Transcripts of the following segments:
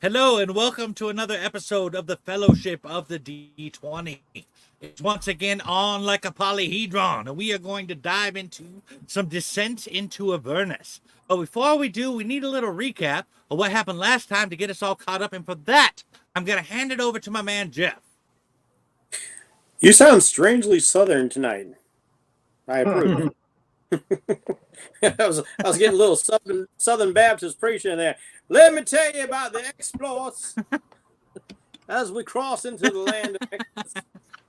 Hello and welcome to another episode of the Fellowship of the D20. It's once again on like a polyhedron, and we are going to dive into some descent into Avernus. But before we do, we need a little recap of what happened last time to get us all caught up, and for that, I'm going to hand it over to my man Jeff. You sound strangely southern tonight. I approve. I was getting a little Southern Baptist preaching there. Let me tell you about the exploits as we cross into the land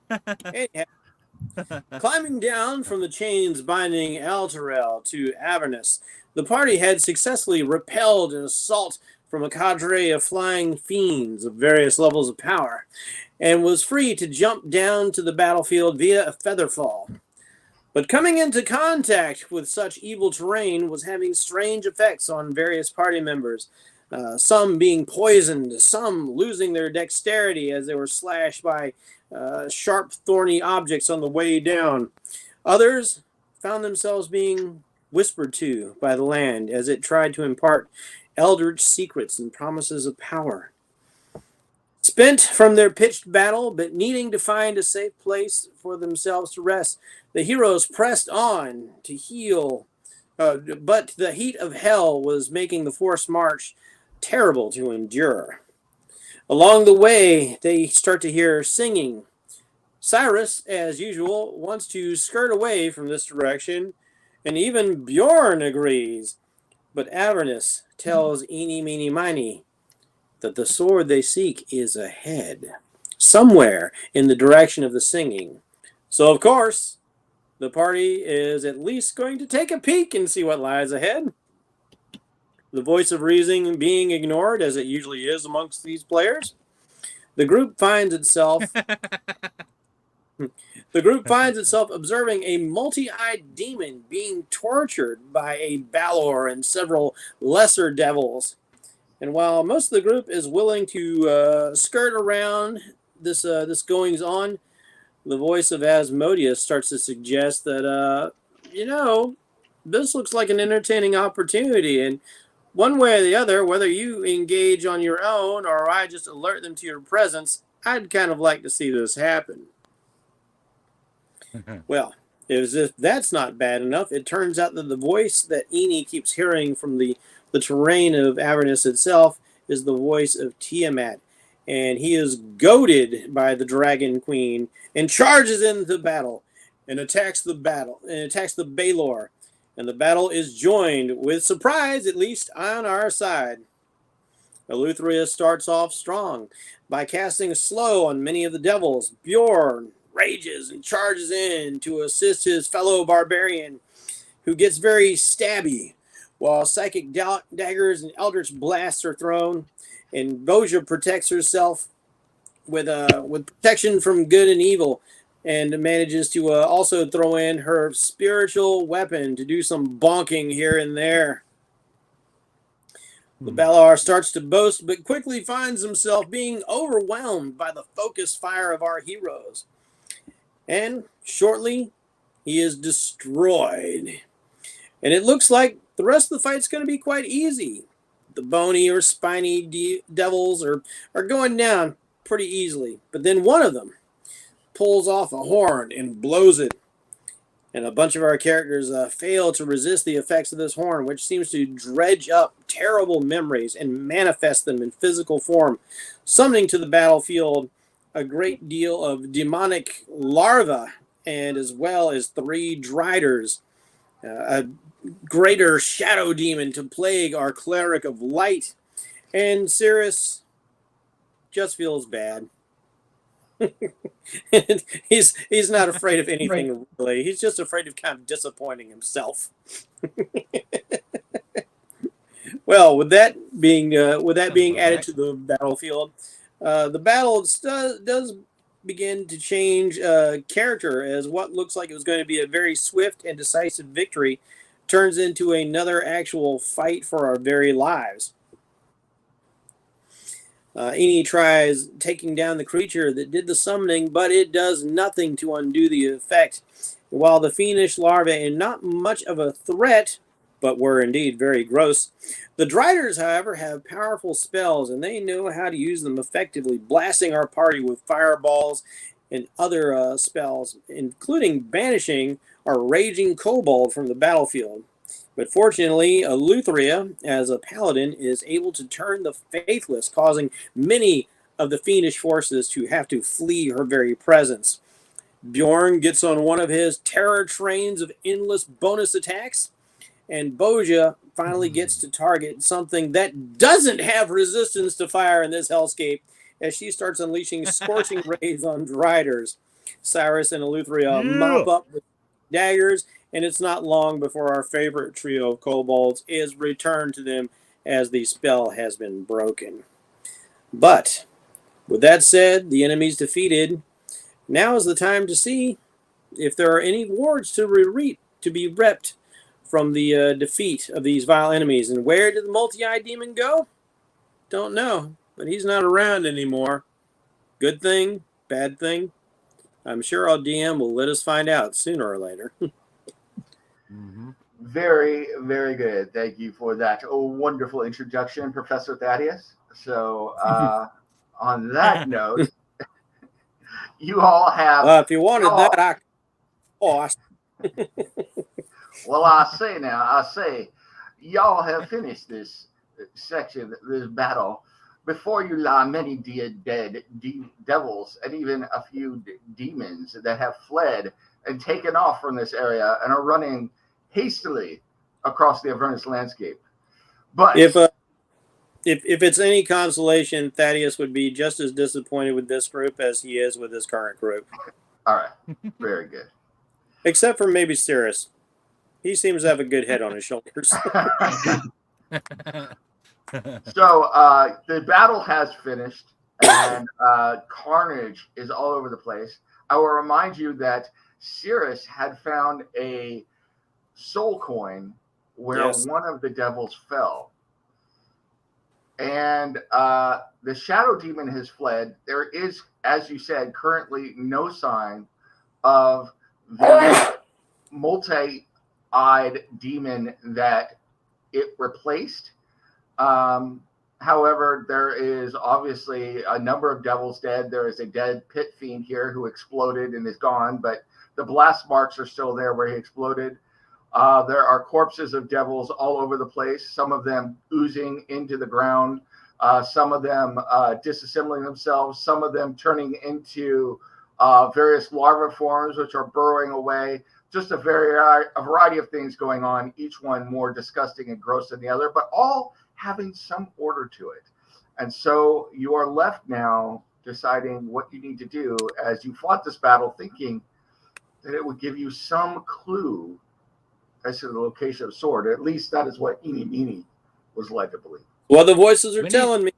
of Anyhow, climbing down from the chains binding Elturel to Avernus, the party had successfully repelled an assault from a cadre of flying fiends of various levels of power, and was free to jump down to the battlefield via a featherfall. But coming into contact with such evil terrain was having strange effects on various party members, some being poisoned, some losing their dexterity as they were slashed by sharp, thorny objects on the way down. Others found themselves being whispered to by the land as it tried to impart eldritch secrets and promises of power. Spent from their pitched battle, but needing to find a safe place for themselves to rest, the heroes pressed on to heal, but the heat of hell was making the forced march terrible to endure. Along the way, they start to hear singing. Cyrus, as usual, wants to skirt away from this direction, and even Bjorn agrees. But Avernus tells Eeny, Meeny, Miny that the sword they seek is ahead, somewhere in the direction of the singing. So, of course, the party is at least going to take a peek and see what lies ahead. The voice of reason being ignored, as it usually is amongst these players. The group finds itself observing a multi-eyed demon being tortured by a Baldur and several lesser devils. And while most of the group is willing to skirt around this goings on, the voice of Asmodeusu starts to suggest that this looks like an entertaining opportunity, and one way or the other, whether you engage on your own or I just alert them to your presence, I'd kind of like to see this happen. Well, as if that's not bad enough, it turns out that the voice that Eni keeps hearing from the terrain of Avernus itself is the voice of Tiamat, and he is goaded by the Dragon Queen and charges into battle and attacks the Baldur, and the battle is joined with surprise, at least on our side. Eleutheria starts off strong by casting slow on many of the devils. Bjorn rages and charges in to assist his fellow barbarian, who gets very stabby, while psychic daggers and eldritch blasts are thrown, and Boja protects herself with protection from good and evil, and manages to also throw in her spiritual weapon to do some bonking here and there. The Baldur starts to boast, but quickly finds himself being overwhelmed by the focused fire of our heroes. And shortly, he is destroyed. And it looks like the rest of the fight's going to be quite easy. The bony or spiny devils are going down pretty easily. But then one of them pulls off a horn and blows it. And a bunch of our characters fail to resist the effects of this horn, which seems to dredge up terrible memories and manifest them in physical form, summoning to the battlefield a great deal of demonic larvae, and as well as 3 driders, a greater shadow demon to plague our cleric of light, and Cyrus just feels bad. he's not afraid of anything, right. Really. He's just afraid of kind of disappointing himself. Well, with that being added to the battlefield, the battle does begin to change character, as what looks like it was going to be a very swift and decisive victory turns into another actual fight for our very lives. Eni tries taking down the creature that did the summoning, but it does nothing to undo the effect. While the fiendish larvae are not much of a threat, but were indeed very gross. The Driders, however, have powerful spells, and they know how to use them effectively, blasting our party with fireballs and other spells, including banishing our raging kobold from the battlefield. But fortunately, Eleutheria, as a paladin, is able to turn the faithless, causing many of the fiendish forces to have to flee her very presence. Bjorn gets on one of his terror trains of endless bonus attacks, and Boja finally gets to target something that doesn't have resistance to fire in this hellscape as she starts unleashing scorching rays on Driders. Cyrus and Eleutheria mop up with daggers, and it's not long before our favorite trio of kobolds is returned to them as the spell has been broken. But with that said, the enemy's defeated. Now is the time to see if there are any wards to be repped from the defeat of these vile enemies. And where did the multi-eyed demon go? Don't know, but he's not around anymore. Good thing, bad thing? I'm sure our DM will let us find out sooner or later. Very, very good. Thank you for that wonderful introduction, Professor Thaddeus. So on that note, you all have... if you wanted that, well, I say, y'all have finished this section, this battle. Before you lie many dead devils and even a few demons that have fled and taken off from this area and are running hastily across the Avernus landscape. But if it's any consolation, Thaddeus would be just as disappointed with this group as he is with his current group. All right, very good. Except for maybe Cirrus. He seems to have a good head on his shoulders. So the battle has finished, and carnage is all over the place. I will remind you that Cirrus had found a soul coin where one of the devils fell. And the shadow demon has fled. There is, as you said, currently no sign of the multi-eyed demon that it replaced. However, there is obviously a number of devils dead. There is a dead pit fiend here who exploded and is gone, but the blast marks are still there where he exploded. There are corpses of devils all over the place, some of them oozing into the ground, some of them disassembling themselves, some of them turning into various larva forms, which are burrowing away. Just a variety of things going on, each one more disgusting and gross than the other, but all having some order to it. And so you are left now deciding what you need to do as you fought this battle, thinking that it would give you some clue as to the location of sword. At least that is what Eenie Meenie was led to believe. Well, the voices are telling me.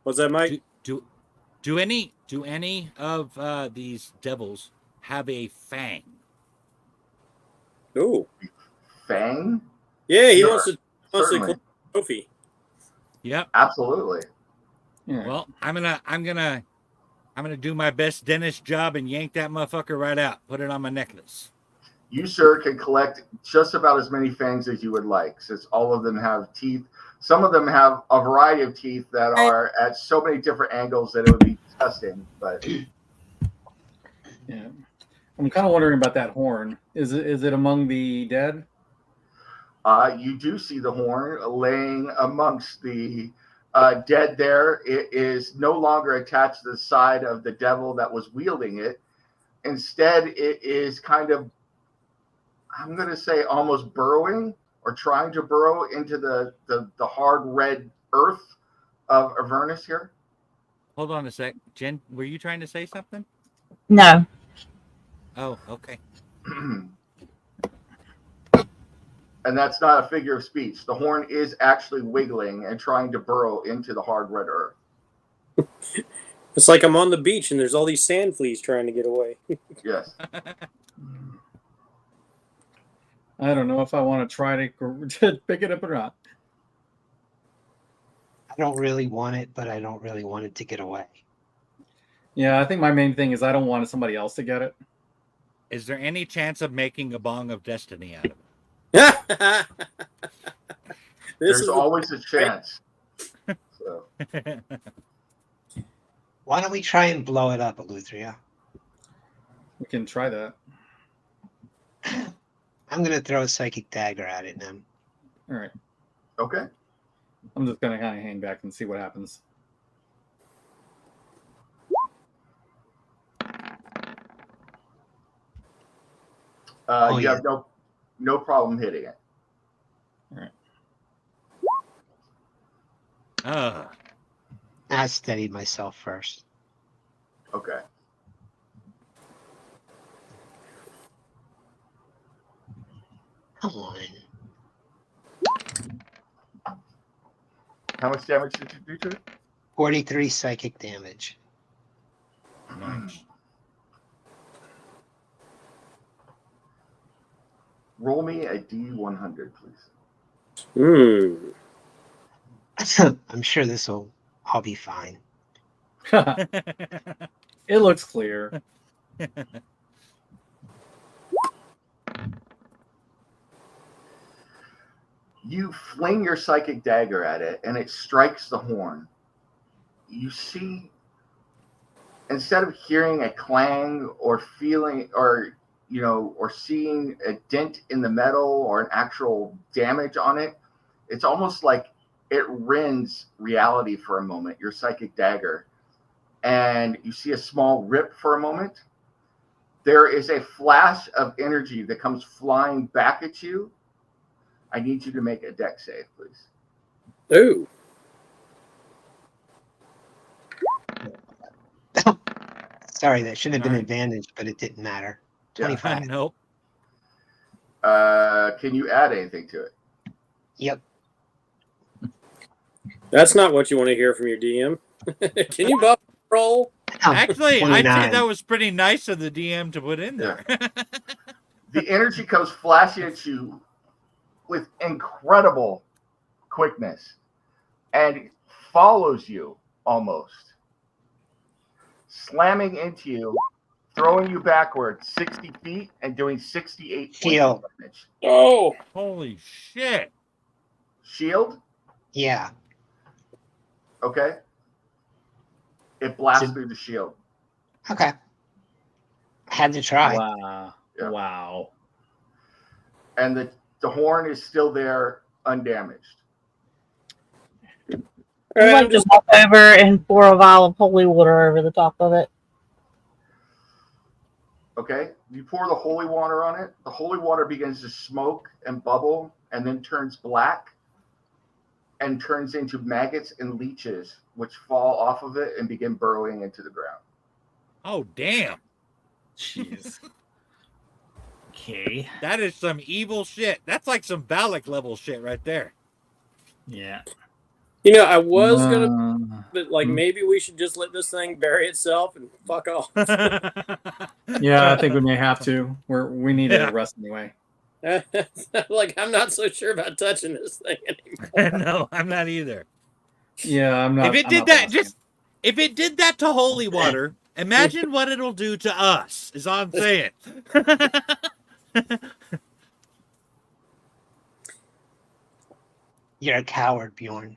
What's that, Mike? Do any of these devils have a fang? Ooh, fang? Yeah, he wants to collect a trophy. Yep, absolutely. Yeah. Well, I'm gonna do my best dentist job and yank that motherfucker right out. Put it on my necklace. You, sir, can collect just about as many fangs as you would like, since all of them have teeth. Some of them have a variety of teeth that are at so many different angles that it would be disgusting. But yeah, I'm kind of wondering about that horn. Is it among the dead? You do see the horn laying amongst the dead there. It is no longer attached to the side of the devil that was wielding it. Instead, it is kind of, I'm going to say, almost burrowing or trying to burrow into the hard red earth of Avernus here. Hold on a sec. Jen, were you trying to say something? No. Oh, okay. And that's not a figure of speech. The horn is actually wiggling and trying to burrow into the hard red earth. It's like I'm on the beach and there's all these sand fleas trying to get away. Yes. I don't know if I want to try to pick it up or not. I don't really want it, but I don't really want it to get away. Yeah, I think my main thing is I don't want somebody else to get it. Is there any chance of making a bong of destiny out of it? There's always a chance. So. Why don't we try and blow it up, Eleuthria? We can try that. I'm gonna throw a psychic dagger at it now. All right. Okay. I'm just gonna kind of hang back and see what happens. You have no problem hitting it. All right. I steadied myself first. Okay. Come on. How much damage did you do to it? 43 psychic damage. Nice. Roll me a D100, please. I'm sure this will all be fine. It looks clear. You fling your psychic dagger at it, and it strikes the horn. You see, instead of hearing a clang or feeling, or seeing a dent in the metal or an actual damage on it, it's almost like it rends reality for a moment, your psychic dagger. And you see a small rip for a moment. There is a flash of energy that comes flying back at you. I need you to make a dex save, please. Ooh. Sorry, that should have been Alright. advantage, but it didn't matter. Yeah. 25. Nope. Can you add anything to it? Yep. That's not what you want to hear from your DM. Can you buff roll? Actually, I'd say 29. that was pretty nice of the DM to put in there. The energy comes flashing at you with incredible quickness and follows you almost, slamming into you, throwing you backward 60 feet and doing 68 Shield. points of damage. Oh, Holy shit. Shield? Yeah. Okay. It blasts So- through the shield. Okay. Had to try. Wow. Yeah. Wow. And the horn is still there, undamaged. all I'd right, like I'm to just walk over and pour a vial of holy water over the top of it. Okay. You pour the holy water on it. The holy water begins to smoke and bubble and then turns black and turns into maggots and leeches, which fall off of it and begin burrowing into the ground. Oh, damn. Jeez. Okay. That is some evil shit. That's like some Valak level shit right there. Yeah. You know, I was gonna, but like hmm. maybe we should just let this thing bury itself and fuck off. Yeah, I think we may have to. We need Yeah. a rest anyway. Like I'm not so sure about touching this thing anymore. No, I'm not either. Yeah, I'm not. If it I'm did not that, blasting just if it did that to holy water, imagine what it'll do to us. Is all I'm saying. You're a coward, Bjorn.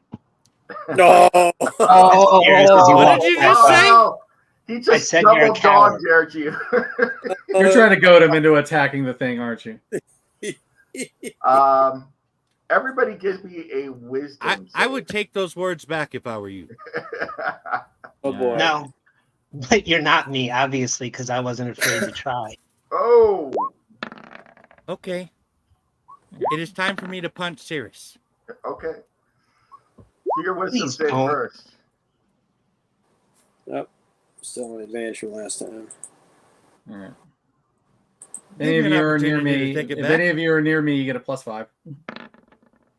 No. Oh, What did you just say? Wow. He just said you're a double coward. dog dared you. You're trying to goad him into attacking the thing, aren't you? Everybody gives me a wisdom. I would take those words back if I were you. Oh boy. No. But you're not me, obviously, because I wasn't afraid to try. Oh. Okay. It is time for me to punch Cirrus. Okay. Do your wisdom Please save don't. first. Still an advantage from last time. All right. Give Any of me an you are near opportunity to me. take it If back. any of you are near me, you get a +5.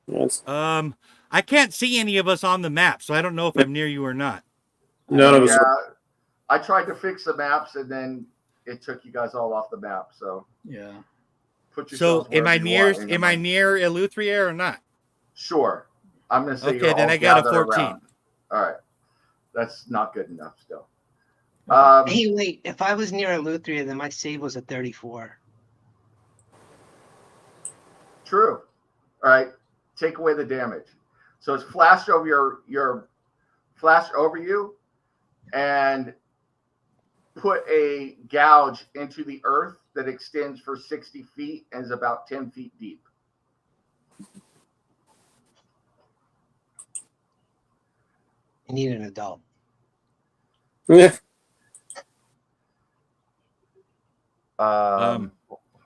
That's I can't see any of us on the map, so I don't know if I'm near you or not. none of us. Yeah. I tried to fix the maps and then it took you guys all off the map. So Yeah. put So yourselves am I wherever you near want in your mind. Eleuthria or not? Sure. I'm gonna say Okay, you're then all I got a gathered 14. around. All right. That's not good enough still. Hey, wait. If I was near Eleuthria, then my save was a 34. True. All right. Take away the damage. So it's flashed over your flashed over you, and put a gouge into the earth that extends for 60 feet and is about 10 feet deep. I need an adult. Yeah. Hold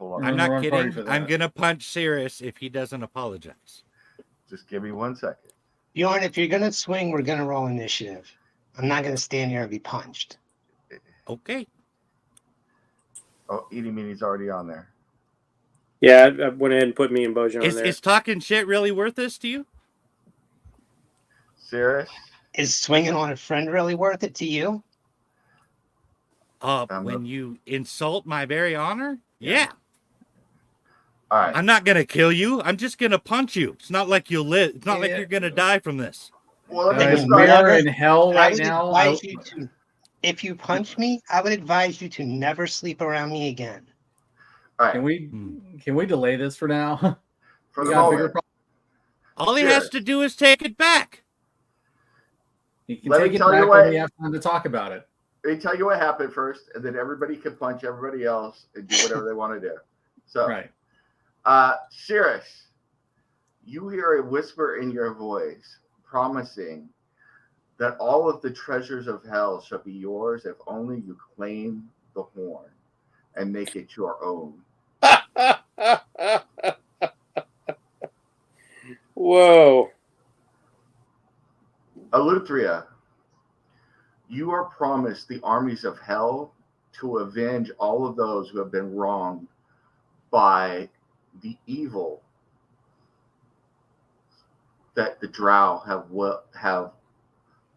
on. I'm in the not wrong party kidding. for that. I'm gonna punch Cirrus if he doesn't apologize. Just give me 1 second. Bjorn, if you're gonna swing, we're gonna roll initiative. I'm not gonna stand here and be punched. Okay. Oh, Edie Meany's already on there. Yeah, I went ahead and put me and Bojan on Is there. talking shit really worth this to you? Cirrus? Is swinging on a friend really worth it to you? When you insult my very honor? Yeah. Yeah. All right. I'm not gonna kill you. I'm just gonna punch you. It's not like you'll live. It's not like Yeah. you're gonna die from this. Well, let me Then Guys, describe. we never- are in hell I right would now. advise you to, if you punch me, I would advise you to never sleep around me again. All right. Can we delay this for now? For We the got bigger moment, All he has Sure. to do is take it back. You can Let me take it tell you back what- when we have time to talk about it. let me tell you what happened first, and then everybody can punch everybody else and do whatever they want to do. So, Right. Cirrus, you hear a whisper in your voice promising that all of the treasures of hell shall be yours if only you claim the horn and make it your own. Whoa. Eleuthria, you are promised the armies of hell to avenge all of those who have been wronged by the evil that the drow have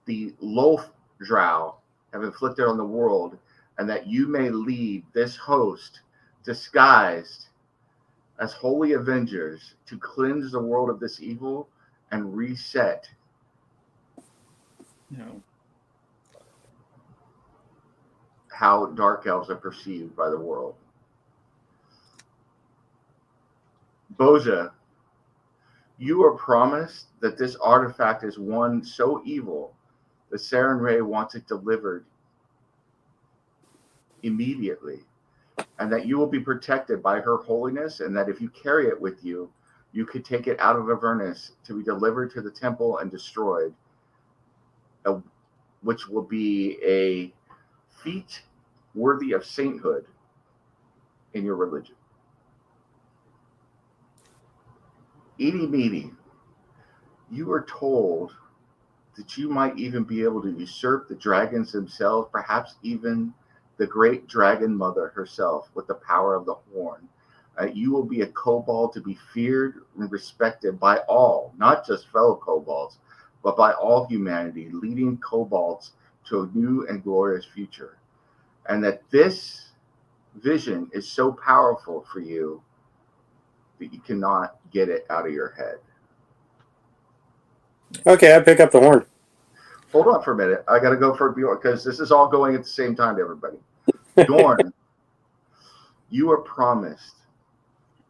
the Loth drow have inflicted on the world, and that you may lead this host disguised as holy avengers to cleanse the world of this evil and reset You know, how dark elves are perceived by the world. Boja, you are promised that this artifact is one so evil that Saren Ray wants it delivered immediately, and that you will be protected by her holiness, and that if you carry it with you, you could take it out of Avernus to be delivered to the temple and destroyed, which will be a feat worthy of sainthood in your religion. Edie Meady, you are told that you might even be able to usurp the dragons themselves, perhaps even the great dragon mother herself, with the power of the horn. You will be a kobold to be feared and respected by all, not just fellow kobolds, but by all humanity, leading kobolds to a new and glorious future. And that this vision is so powerful for you that you cannot get it out of your head. Okay, I pick up the horn. Hold on for a minute. I got to go for Bjorn, because this is all going at the same time to everybody. Bjorn, you are promised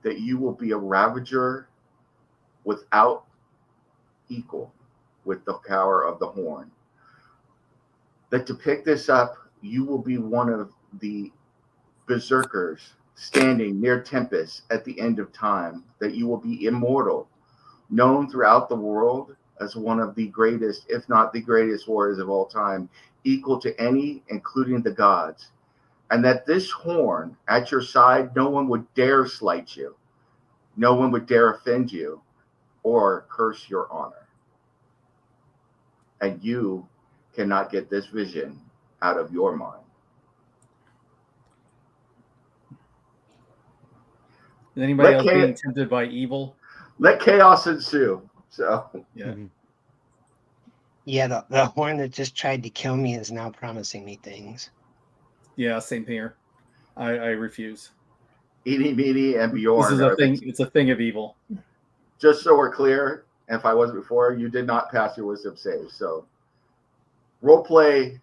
that you will be a ravager without equal with the power of the horn. That to pick this up, you will be one of the berserkers standing near Tempest at the end of time. That you will be immortal, known throughout the world as one of the greatest, if not the greatest warriors of all time, equal to any, including the gods. And that this horn at your side, no one would dare slight you. No one would dare offend you or curse your honor. And you cannot get this vision out of your mind. Is anybody else Let being tempted by evil? Let chaos ensue. So, Yeah. Yeah, the horn that just tried to kill me is now promising me things. Yeah, same here. I refuse. Edie Meady and Bjorn This is are a thing. It's a thing of evil. just so we're clear, if I wasn't before, you did not pass your wisdom save. So, role play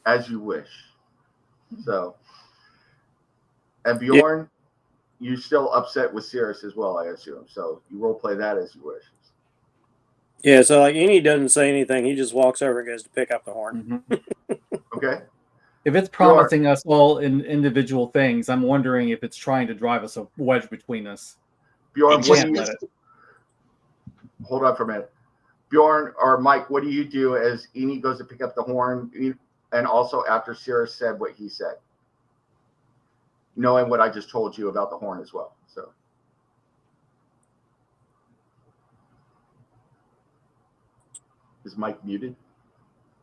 As you wish. So, and Bjorn, you still upset with Cirrus as well, I assume. So you role play that as you wish. Yeah, so like Eni doesn't say anything. He just walks over and goes to pick up the horn. Okay. If it's promising us all in individual things, I'm wondering if it's trying to drive us a wedge between us. Bjorn, what do you let it. hold on for a minute? Bjorn or Mike, what do you do as Eni goes to pick up the horn, and also after Cirrus said what he said, knowing what I just told you about the horn as well? So, is Mike muted?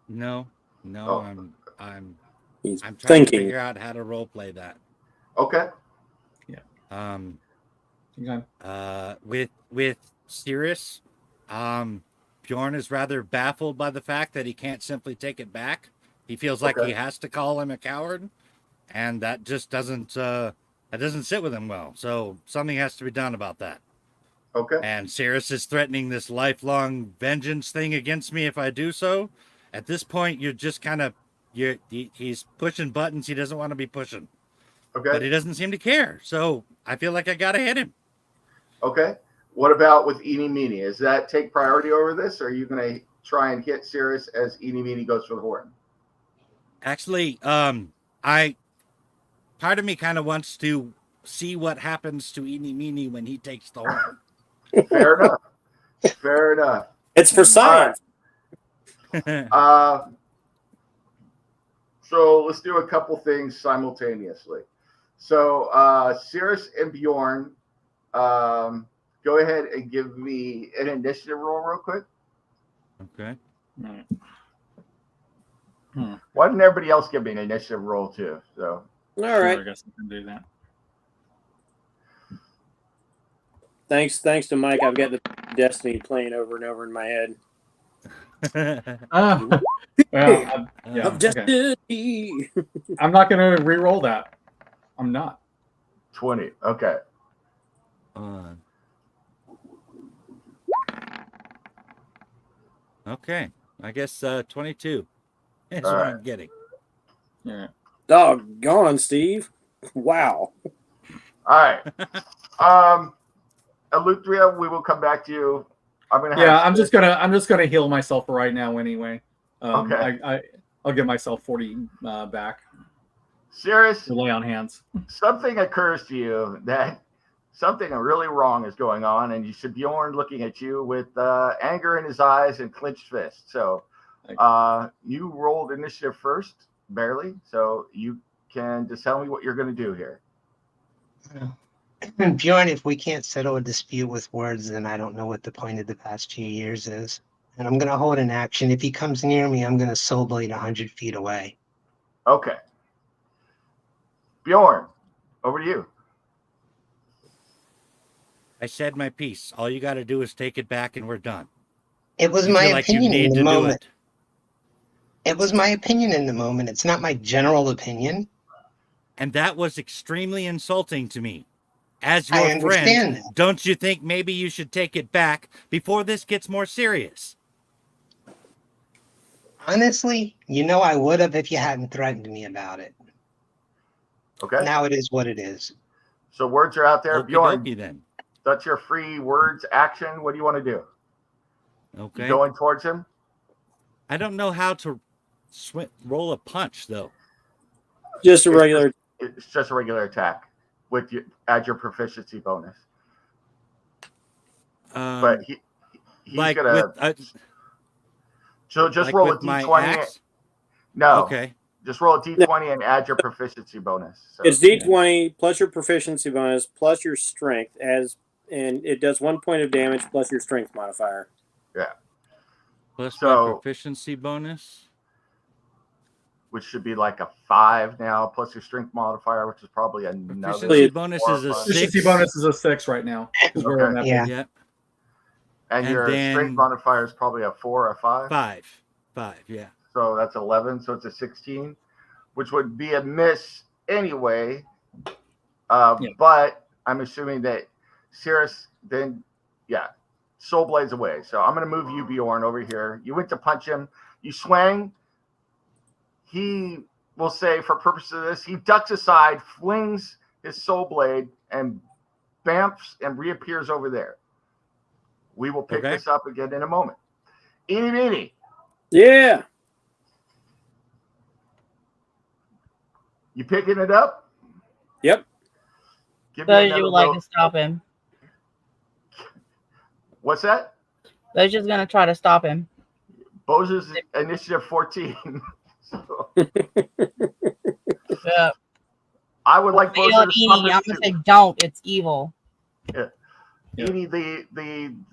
No, Oh. I'm He's trying to thinking. figure out how to role play that. Okay. With Cirrus, Bjorn is rather baffled by the fact that he can't simply take it back. He feels like he has to call him a coward, and that just doesn't sit with him well. So something has to be done about that. Okay. And Cirrus is threatening this lifelong vengeance thing against me if I do so. At this point, you're just kind of he's pushing buttons he doesn't want to be pushing. Okay. But he doesn't seem to care. So I feel like I gotta hit him. Okay. What about with Eeny Meeny? Does that take priority over this, or are you going to try and hit Cirrus as Eeny Meeny goes for the horn? Actually, part of me kind of wants to see what happens to Eeny Meeny when he takes the horn. Fair enough. Fair enough. It's for science. So let's do a couple things simultaneously. So Cirrus and Bjorn, go ahead and give me an initiative roll real quick. Okay. Why didn't everybody else give me an initiative roll too? So All right. I guess I can do that. Thanks to Mike, I've got the Destiny playing over and over in my head. Well, yeah, Of okay. Destiny. I'm not going to re-roll that. I'm not. 20. Okay. Okay. I guess 22 is All what right. I'm getting. Yeah. Doggone, Steve. Wow. All right. Eleuthria, we will come back to you. I'm gonna. Yeah, I'm just gonna heal myself right now anyway. Okay. I'll give myself 40 back. Cirrus, To lay on hands. something occurs to you that something really wrong is going on, and you see Bjorn looking at you with anger in his eyes and clenched fists. So, you rolled initiative first, barely. So you can just tell me what you're going to do here. Bjorn, if we can't settle a dispute with words, then I don't know what the point of the past 2 years is. And I'm going to hold an action. If he comes near me, I'm going to soul blade 100 feet away. Okay. Bjorn, over to you. I said my piece. All you got to do is take it back, and we're done. It was You my feel like you opinion in need the to do moment. it. It was my opinion in the moment. It's not my general opinion. And that was extremely insulting to me. As your I understand friend, that. don't you think maybe you should take it back before this gets more serious? Honestly, you know I would have if you hadn't threatened me about it. Okay. Now it is what it is. So words are out there. Okie Bjorn, dokie then. that's your free words action. What do you want to do? Okay. You going towards him? I don't know how to roll a punch, though. Just a regular. It's just a regular attack with you, add your proficiency bonus. But he's like gonna. So just like roll a with my d20. axe? No. Okay. Just roll a d20 and add your proficiency bonus. So, It's D20 plus your proficiency bonus plus your strength, and it does 1 point of damage plus your strength modifier. yeah, Plus So- my proficiency bonus. which should be like a 5 now, plus your strength modifier, which is probably another. Proficiency bonus is a 6. Efficiency bonus is a 6 right now. 'Cause we're on that Yeah. Yeah. And and your then- strength modifier is probably a 4 or 5. 5, yeah. So that's 11. So it's a 16, which would be a miss anyway. But I'm assuming that Cirrus then, soul blades away. So I'm going to move you, Bjorn, over here. You went to punch him. You swang. he will say, for purpose of this, he ducks aside, flings his soul blade, and bamfs and reappears over there. We will pick this up again in a moment. Eeny meeny. Yeah. You picking it up? Yep. Give So me you another would like will. to stop him. What's that? They're just gonna try to stop him. Boja's initiative 14. So, Yeah. I would like Boja to stop I'm him gonna too. say don't. It's evil. Yeah. Yeah. Edie,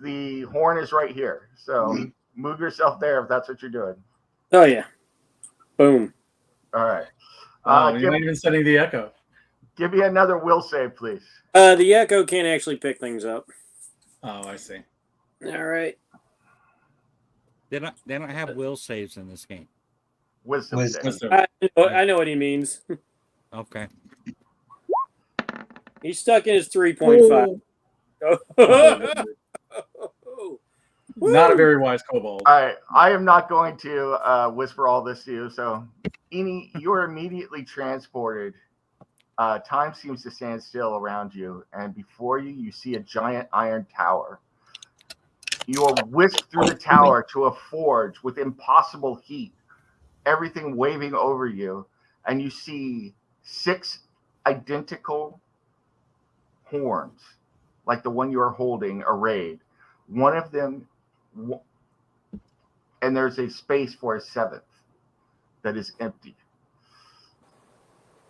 the horn is right here. So move yourself there if that's what you're doing. Oh yeah. Boom. All right. You're not even setting the echo. Give me another will save, please. The echo can't actually pick things up. Oh, I see. All right. They don't have will saves in this game. Wisdom save. Wisdom. I know what he means. Okay. He's stuck in his 3.5. Not a very wise kobold. All right. I am not going to whisper all this to you. So, Eni, you're immediately transported. Time seems to stand still around you, and before you, you see a giant iron tower. You are whisked through the tower to a forge with impossible heat, everything waving over you, and you see 6 identical horns, like the one you are holding, arrayed. One of them, and there's a space for a 7th that is empty.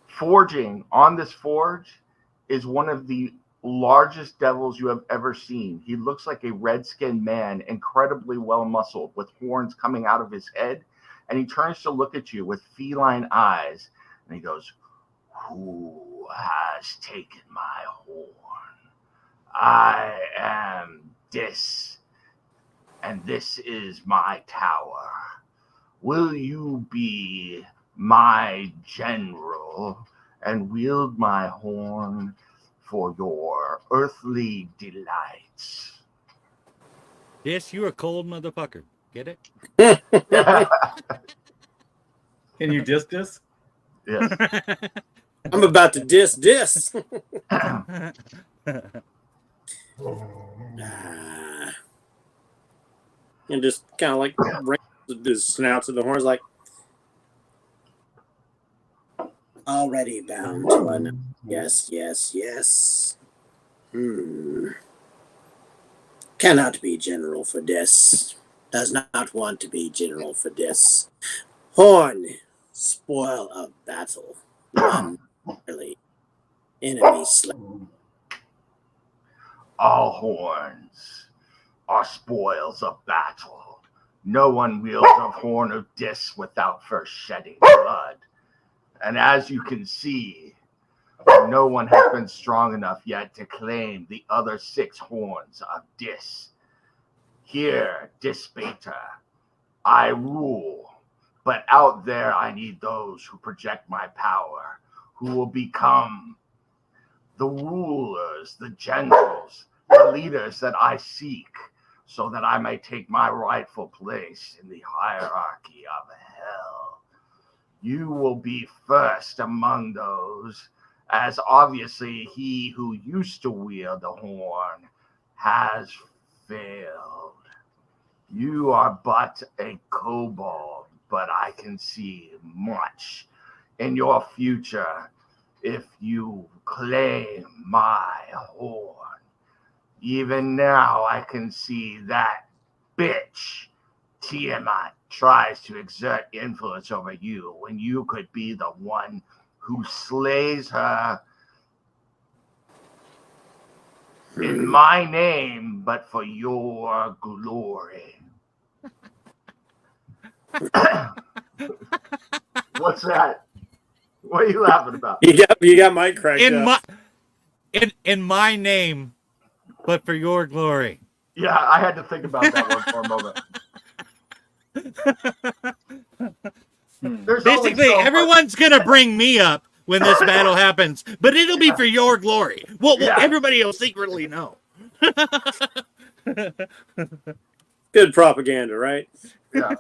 Forging on this forge is one of the largest devils you have ever seen. He looks like a red-skinned man, incredibly well-muscled, with horns coming out of his head, and he turns to look at you with feline eyes, and he goes, "Who has taken my horn? I am Dis, and this is my tower. Will you be my general and wield my horn for your earthly delights?" Yes, you a cold motherfucker. Get it? Can you disc this? Yes. I'm about to diss. And just kind of like his snout to the horns, like already bound to one. Yes. Cannot be general for this. Does not want to be general for this. Horn, spoil of battle. One really enemy slain. All horns are spoils of battle. No one wields a horn of Dis without first shedding blood. And as you can see, no one has been strong enough yet to claim the other 6 horns of Dis. Here, Dispater, I rule, but out there I need those who project my power, who will become the rulers, the generals, the leaders that I seek, so that I may take my rightful place in the hierarchy of hell. You will be first among those, as obviously he who used to wield the horn has failed. You are but a kobold, but I can see much in your future if you claim my horn. Even now I can see that bitch Tiamat tries to exert influence over you when you could be the one who slays her in my name, but for your glory. What's that? What are you laughing about? You got Mike cracked up. In my name, but for your glory. Yeah, I had to think about that one for a moment. There's Basically, only so everyone's gonna bring me up when this battle happens, but it'll be for your glory. Well, Yeah. everybody will secretly know. Good propaganda, right? Yeah.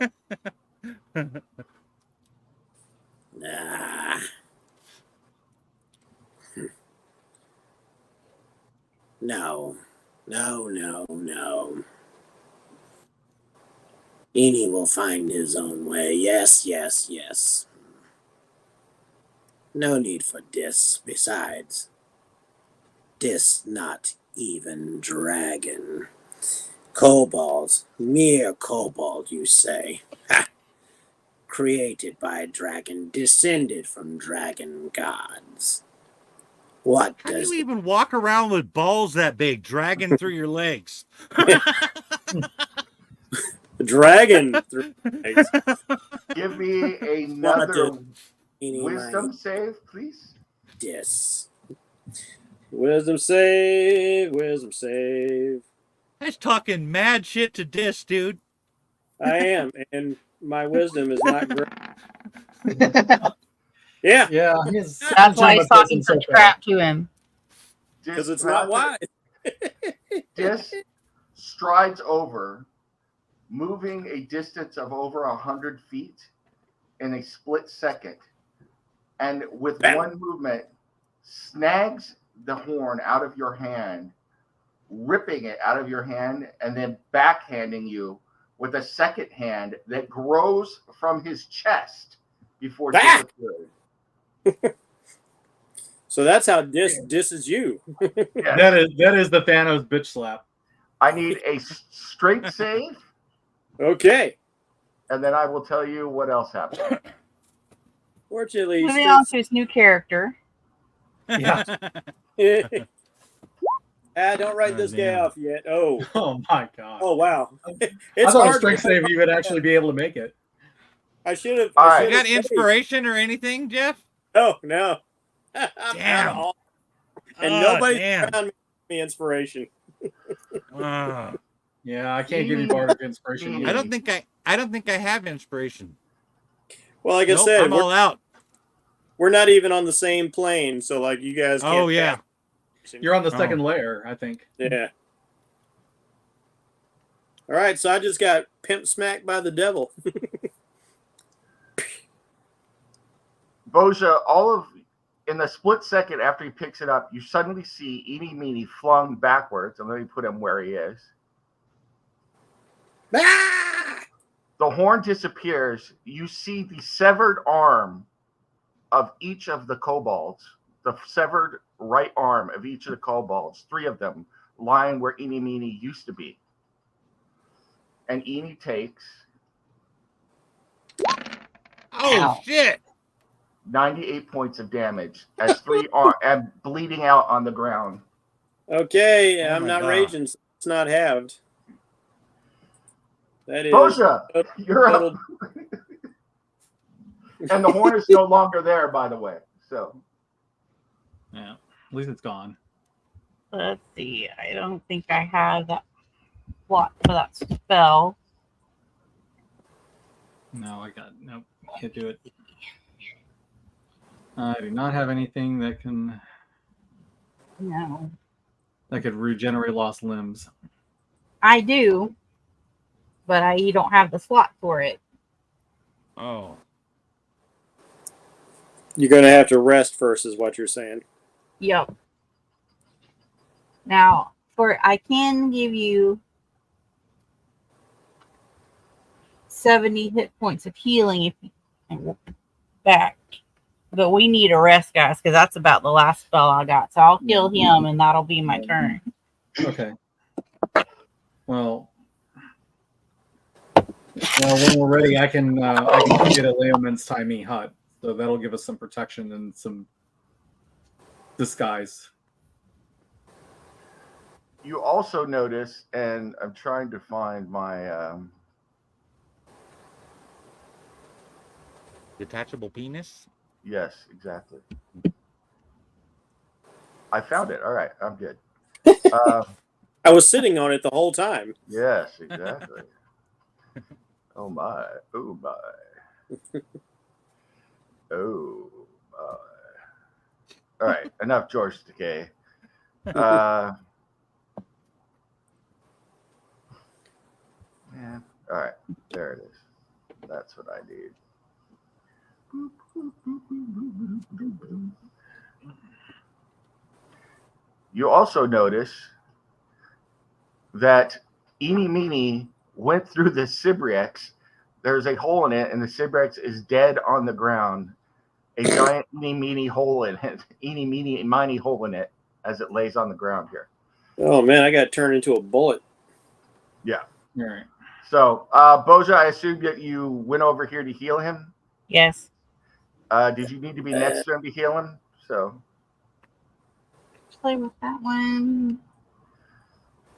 No. Eni will find his own way. Yes. No need for Dis. Besides, Dis not even dragon. Kobolds, mere kobold, you say? Ha! Created by a dragon, descended from dragon gods. What How do does you even walk around with balls that big dragging through your legs? the dragon through legs? Give me What another does Eni wisdom save, please. Dis? Wisdom save. That's talking mad shit to Dis, dude. I am, and my wisdom is not great. Yeah, Yeah, his That's why he's enchantment talking doesn't so such crap to him. because it's not wise. Dis strides over, moving a distance of over 100 feet in a split second, and with Bam. one movement, snags the horn out of your hand, ripping it out of your hand, and then backhanding you with a second hand that grows from his chest before Back. disappearing. So that's how Dis is you. Yes. that is the Thanos bitch slap. I need a straight save, Okay. and then I will tell you what else happened. Fortunately, Moving on to his new character. Yeah. Don't write this guy damn. off yet. Oh My god. wow. I It's thought a hard. strength save you would actually be able to make it. I should have. All right. You got inspiration or anything, Jeff? Oh no. I'm Damn. out of all- and Oh, nobody damn. around me inspiration. Ah. Yeah, I can't give you bardic inspiration. I either. don't think I have inspiration. Well, like I Nope, said, I'm all out. we're not even on the same plane, so like you guys can't. Oh yeah. You're on the Oh. second layer, I think. Yeah. All right, so I just got pimp smacked by the devil. Boja, in the split second after he picks it up, you suddenly see Eeny Meeny flung backwards, and let me put him where he is. Ah! The horn disappears. You see the severed arm of each of the kobolds, the severed right arm of each of the kobolds, 3 of them, lying where Eeny Meeny used to be. And Eeny takes Oh shit. 98 points of damage as 3 are and bleeding out on the ground. Okay, Oh I'm my not God. raging. So it's not halved. That is. Boja, you're up. total- And the horn is no longer there, by the way. So Yeah. At least it's gone. Let's see. I don't think I have that plot for that spell. No, nope, can't do it. I do not have anything that No. could regenerate lost limbs. I do, but you don't have the slot for it. Oh. You're gonna have to rest first, is what you're saying. Yep. Now, I can give you 70 hit points of healing if you back. But we need a rest, guys, because that's about the last spell I got. So I'll kill him, and that'll be my turn. Okay. Well, when we're ready, I can get a Leomund's tiny hut, so that'll give us some protection and some disguise. you also notice, and I'm trying to find my Detachable penis? yes, exactly. I found it. All right, I'm good. I was sitting on it the whole time. Yes, exactly. Oh my. Oh my. Oh my. All right, enough George Takei. Yeah. All right, there it is. That's what I need. You also notice that Eenie Meenie went through the Cibrix. There's a hole in it, and the Cibrix is dead on the ground. A giant Eenie Meenie hole in it. Eenie Meenie Miny hole in it as it lays on the ground here. Oh man, I got turned into a bullet. Yeah. All right. So, Boja, I assume that you went over here to heal him. Yes. Did you need to be next to him to heal him? So, Play with that one.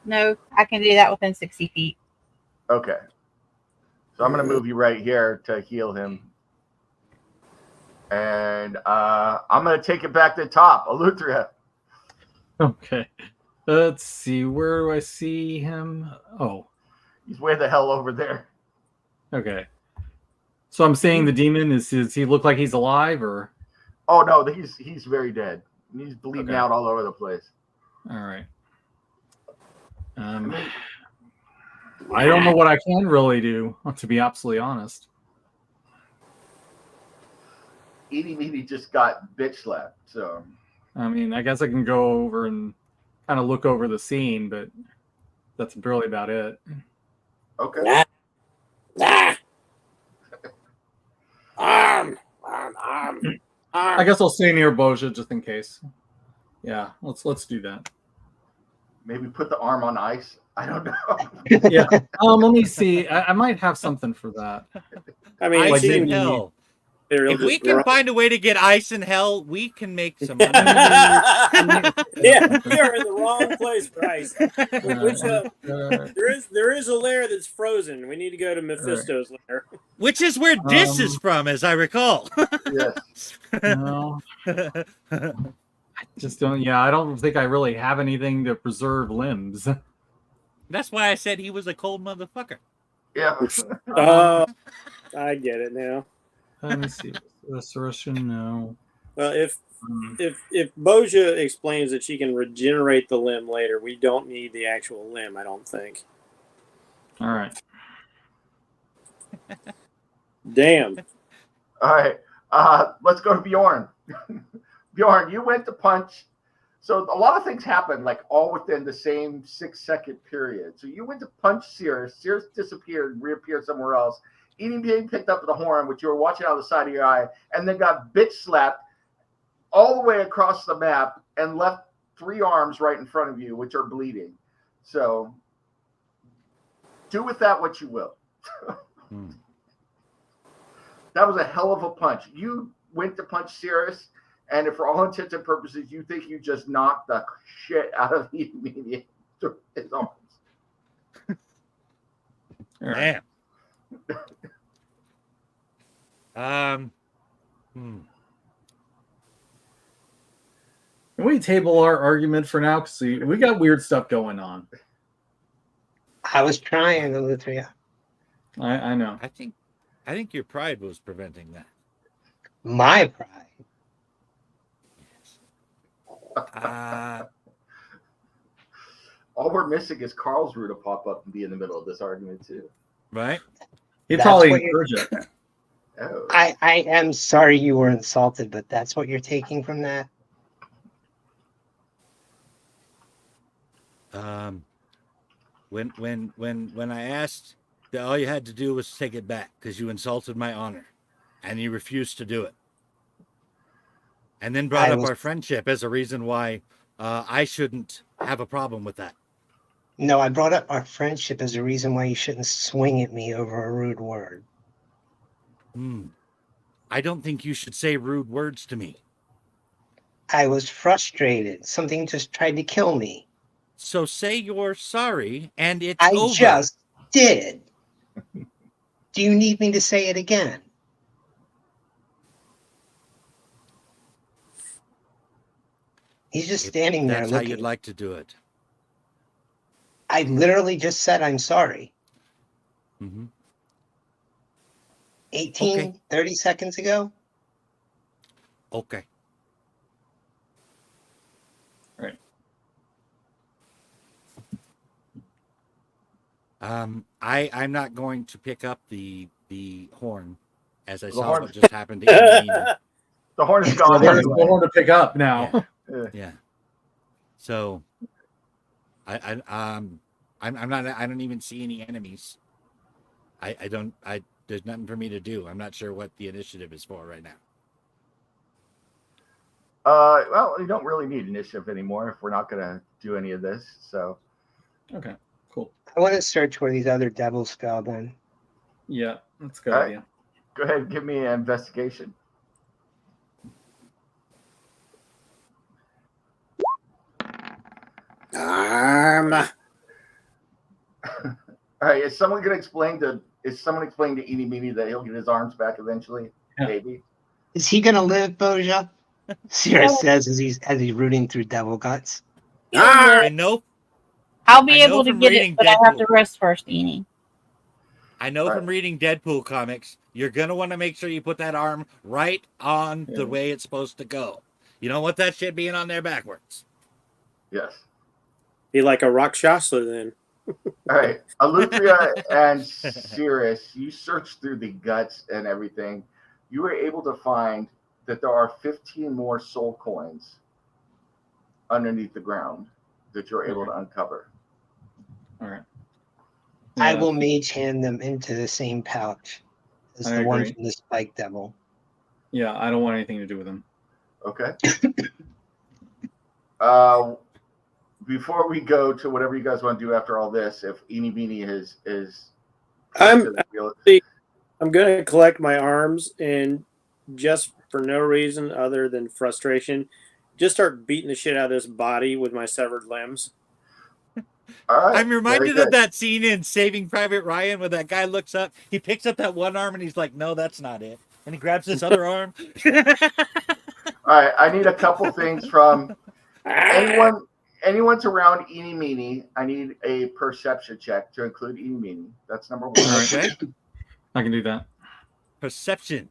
No, I can do that within 60 feet. okay. So I'm going to move you right here to heal him. And I'm going to take it back to the top. Eleuthera. Okay. Let's see. Where do I see him? Oh, He's way the hell over there. okay. So I'm saying the demon does he look like he's alive or? Oh, no, he's very dead. He's bleeding Okay. out all over the place. All right. I don't know what I can really do, to be absolutely honest. Eenie Meenie just got bitch slapped. So, I mean, I guess I can go over and kind of look over the scene, but that's really about it. okay. Arm. I guess I'll stay near Boja just in case. Yeah, let's do that. Maybe put the arm on ice. I don't know. Yeah. Let me see. I might have something for that. I mean, Ice it in seems hell. they're If we just can run- find a way to get ice in hell, we can make some money. yeah, we are in the wrong place for ice. Which, there is a lair that's frozen. We need to go to Mephisto's lair. Which is where Dis is from, as I recall. Yes. No, I just don't. Yeah, I don't think I really have anything to preserve limbs. That's why I said he was a cold motherfucker. Yeah. Oh, I get it now. Let me see. Restoration, no. Well, if Boja explains that she can regenerate the limb later, we don't need the actual limb. I don't think. All right. Damn. All right. Let's go to Bjorn. Bjorn, you went to punch. So a lot of things happened, like all within the same 6-second period. So you went to punch Cirrus. Cirrus disappeared, reappeared somewhere else. Eenie Meenie picked up the horn, which you were watching out of the side of your eye, and then got bitch slapped all the way across the map and left 3 arms right in front of you, which are bleeding. So do with that what you will. That was a hell of a punch. You went to punch Cirrus, and for all intents and purposes, you think you just knocked the shit out of Eenie Meenie through his arms. All right. Damn. Can we table our argument for now? Because we got weird stuff going on. I was trying, Eleuthera. I know. I think your pride was preventing that. My pride. All we're missing is Karlsruhe to pop up and be in the middle of this argument too. Right? He That's probably what encouraged it. Oh. I am sorry you were insulted, but that's what you're taking from that? When I asked, all you had to do was take it back because you insulted my honor, and you refused to do it, and then brought up our friendship as a reason why I shouldn't have a problem with that. No, I brought up our friendship as a reason why you shouldn't swing at me over a rude word. I don't think you should say rude words to me. I was frustrated. Something just tried to kill me. So say you're sorry, and it's I over. just did. Do you need me to say it again? He's just standing there That's how looking. you'd like to do it. I literally just said I'm sorry. 18, Okay. 30 seconds ago. Okay. Right. I'm not going to pick up the horn as I The saw horn- what just happened to Eenie. The horn is So gone. there's anyway. one to pick up now. Yeah. So I'm not. I don't even see any enemies. I don't. There's nothing for me to do. I'm not sure what the initiative is for right now. Well, you don't really need initiative anymore if we're not going to do any of this. So, Okay, cool. I want to search where these other devils fell then. Yeah, that's a good All right. idea. Go ahead and give me an investigation. Arma. All right. Is someone explaining to Eeny Meeny that he'll get his arms back eventually? Yeah. Maybe. Is he gonna live, Boja? Cirrus says as he's rooting through devil guts. I know. I'll be I know able to from get reading it, but I have Deadpool. to rest first, Eni. I know All from right. reading Deadpool comics, you're gonna want to make sure you put that arm right on the way it's supposed to go. You don't want that shit being on there backwards. Yes. Be like a Rakshasa then. All right. Alethea and Cirrus, you search through the guts and everything. You were able to find that there are 15 more soul coins underneath the ground that you're able to uncover. All right. I Yeah, will mage hand them into the same pouch as I the one agree. from the spike devil. Yeah, I don't want anything to do with them. Okay. Before we go to whatever you guys want to do after all this, if Eeny Meeny is I'm going to collect my arms and just for no reason other than frustration, just start beating the shit out of this body with my severed limbs. all right. I'm reminded Very of that scene in Saving Private Ryan where that guy looks up, he picks up that one arm and he's like, "No, that's not it," and he grabs this other arm. All right. I need a couple things from anyone's around Eeny Meeny. I need a perception check to include Eeny Meeny. That's number one. All right. Okay. I can do that. Perception.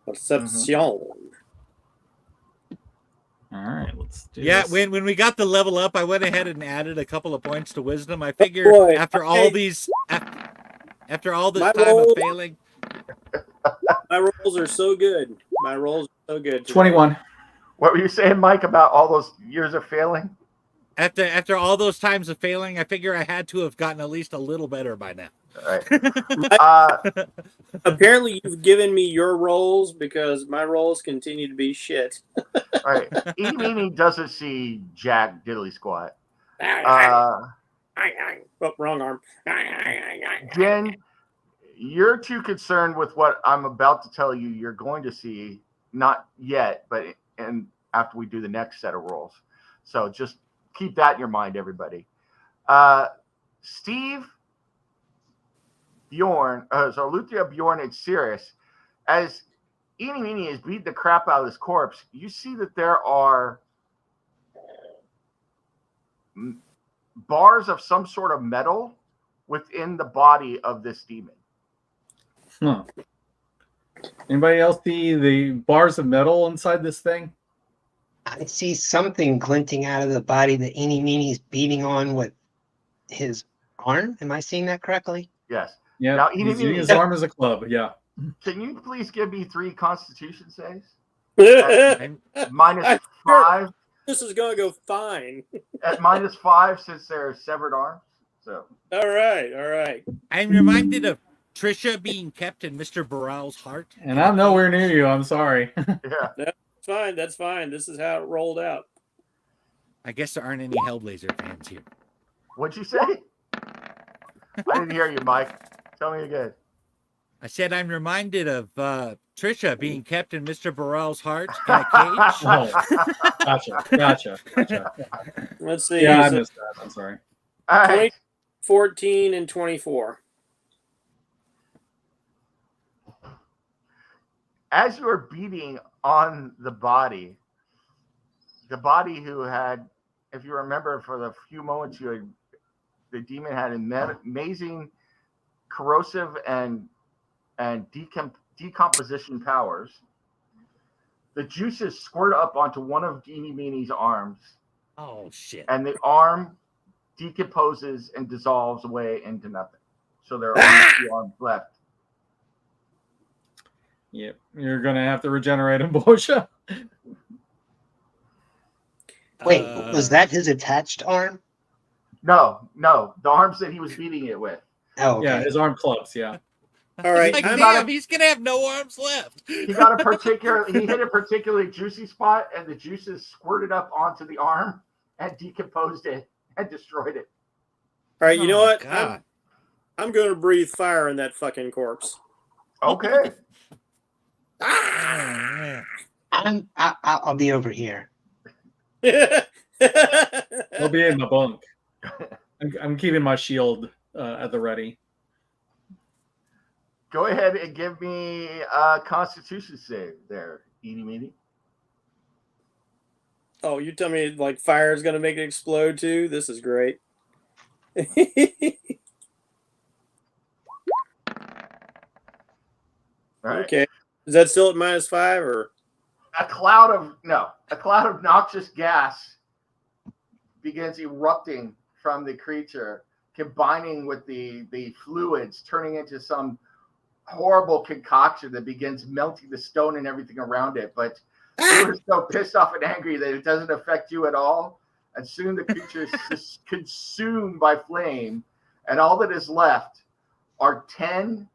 Perception. All right, let's do Yeah, this. when we got the level up, I went ahead and added a couple of points to wisdom. I figure boy. after Okay. all these, after all this My time roll- of failing, My rolls are so good. My rolls are so good. today. 21. What were you saying, Mike, about all those years of failing? after all those times of failing, I figure I had to have gotten at least a little better by now. All right. Apparently, you've given me your rolls because my rolls continue to be shit. All right. Eeny Meeny doesn't see Jack Diddley Squat. Oh, wrong arm. Jen, you're too concerned with what I'm about to tell you you're going to see, not yet, but after we do the next set of rolls. So just keep that in your mind, everybody. Steve, Bjorn, so Alethea, Bjorn, and Cirrus, as Eeny Meeny is beating the crap out of this corpse, you see that there are bars of some sort of metal within the body of this demon. Huh. Anybody else see the bars of metal inside this thing? I see something glinting out of the body that Eeny Meeny's beating on with his arm. Am I seeing that correctly? Yes. Yeah, Now, he's using his arm as a club. Yeah. Can you please give me 3 Constitution saves? I'm- Minus 5. This is going to go fine. At minus 5 since they're severed arms. So All right. I'm reminded of Trisha being kept in Mr. Burrell's heart. And I'm nowhere near you. I'm sorry. yeah. That's fine. This is how it rolled out. I guess there aren't any Hellblazer fans here. What'd you say? I didn't hear you, Mike. Tell me again. I said I'm reminded of Trisha being kept in Mr. Burrell's heart in a cage. Oh, gotcha. Let's see. Yeah, I Is it missed that. I'm sorry. All right. 14 and 24. As you were beating on the body who had, if you remember, for the few moments the demon had amazing corrosive and decomposition powers. The juices squirt up onto one of Eeny Meeny's arms, Oh shit! and the arm decomposes and dissolves away into nothing. So there are only 2 arms left. Yep, you're gonna have to regenerate him, Bosha. Wait, was that his attached arm? No, the arms that he was beating it with. Oh, okay. Yeah, his arm clubs. Yeah. All right, Like, I'm- damn, he's gonna have no arms left. He hit a particularly juicy spot, and the juices squirted up onto the arm and decomposed it and destroyed it. All right, you know Oh, what? God. I'm going to breathe fire in that fucking corpse. Okay. Ah! I'll be over here. He'll be in the bunk. I'm keeping my shield at the ready. Go ahead and give me a Constitution save there, Eeny Meeny. Oh, you tell me like fire is going to make it explode too? This is great. All right. Okay. Is that still at -5 or? A cloud of noxious gas begins erupting from the creature, combining with the fluids, turning into some horrible concoction that begins melting the stone and everything around it. But you are so pissed off and angry that it doesn't affect you at all. And soon the creature is just consumed by flame, and all that is left are 10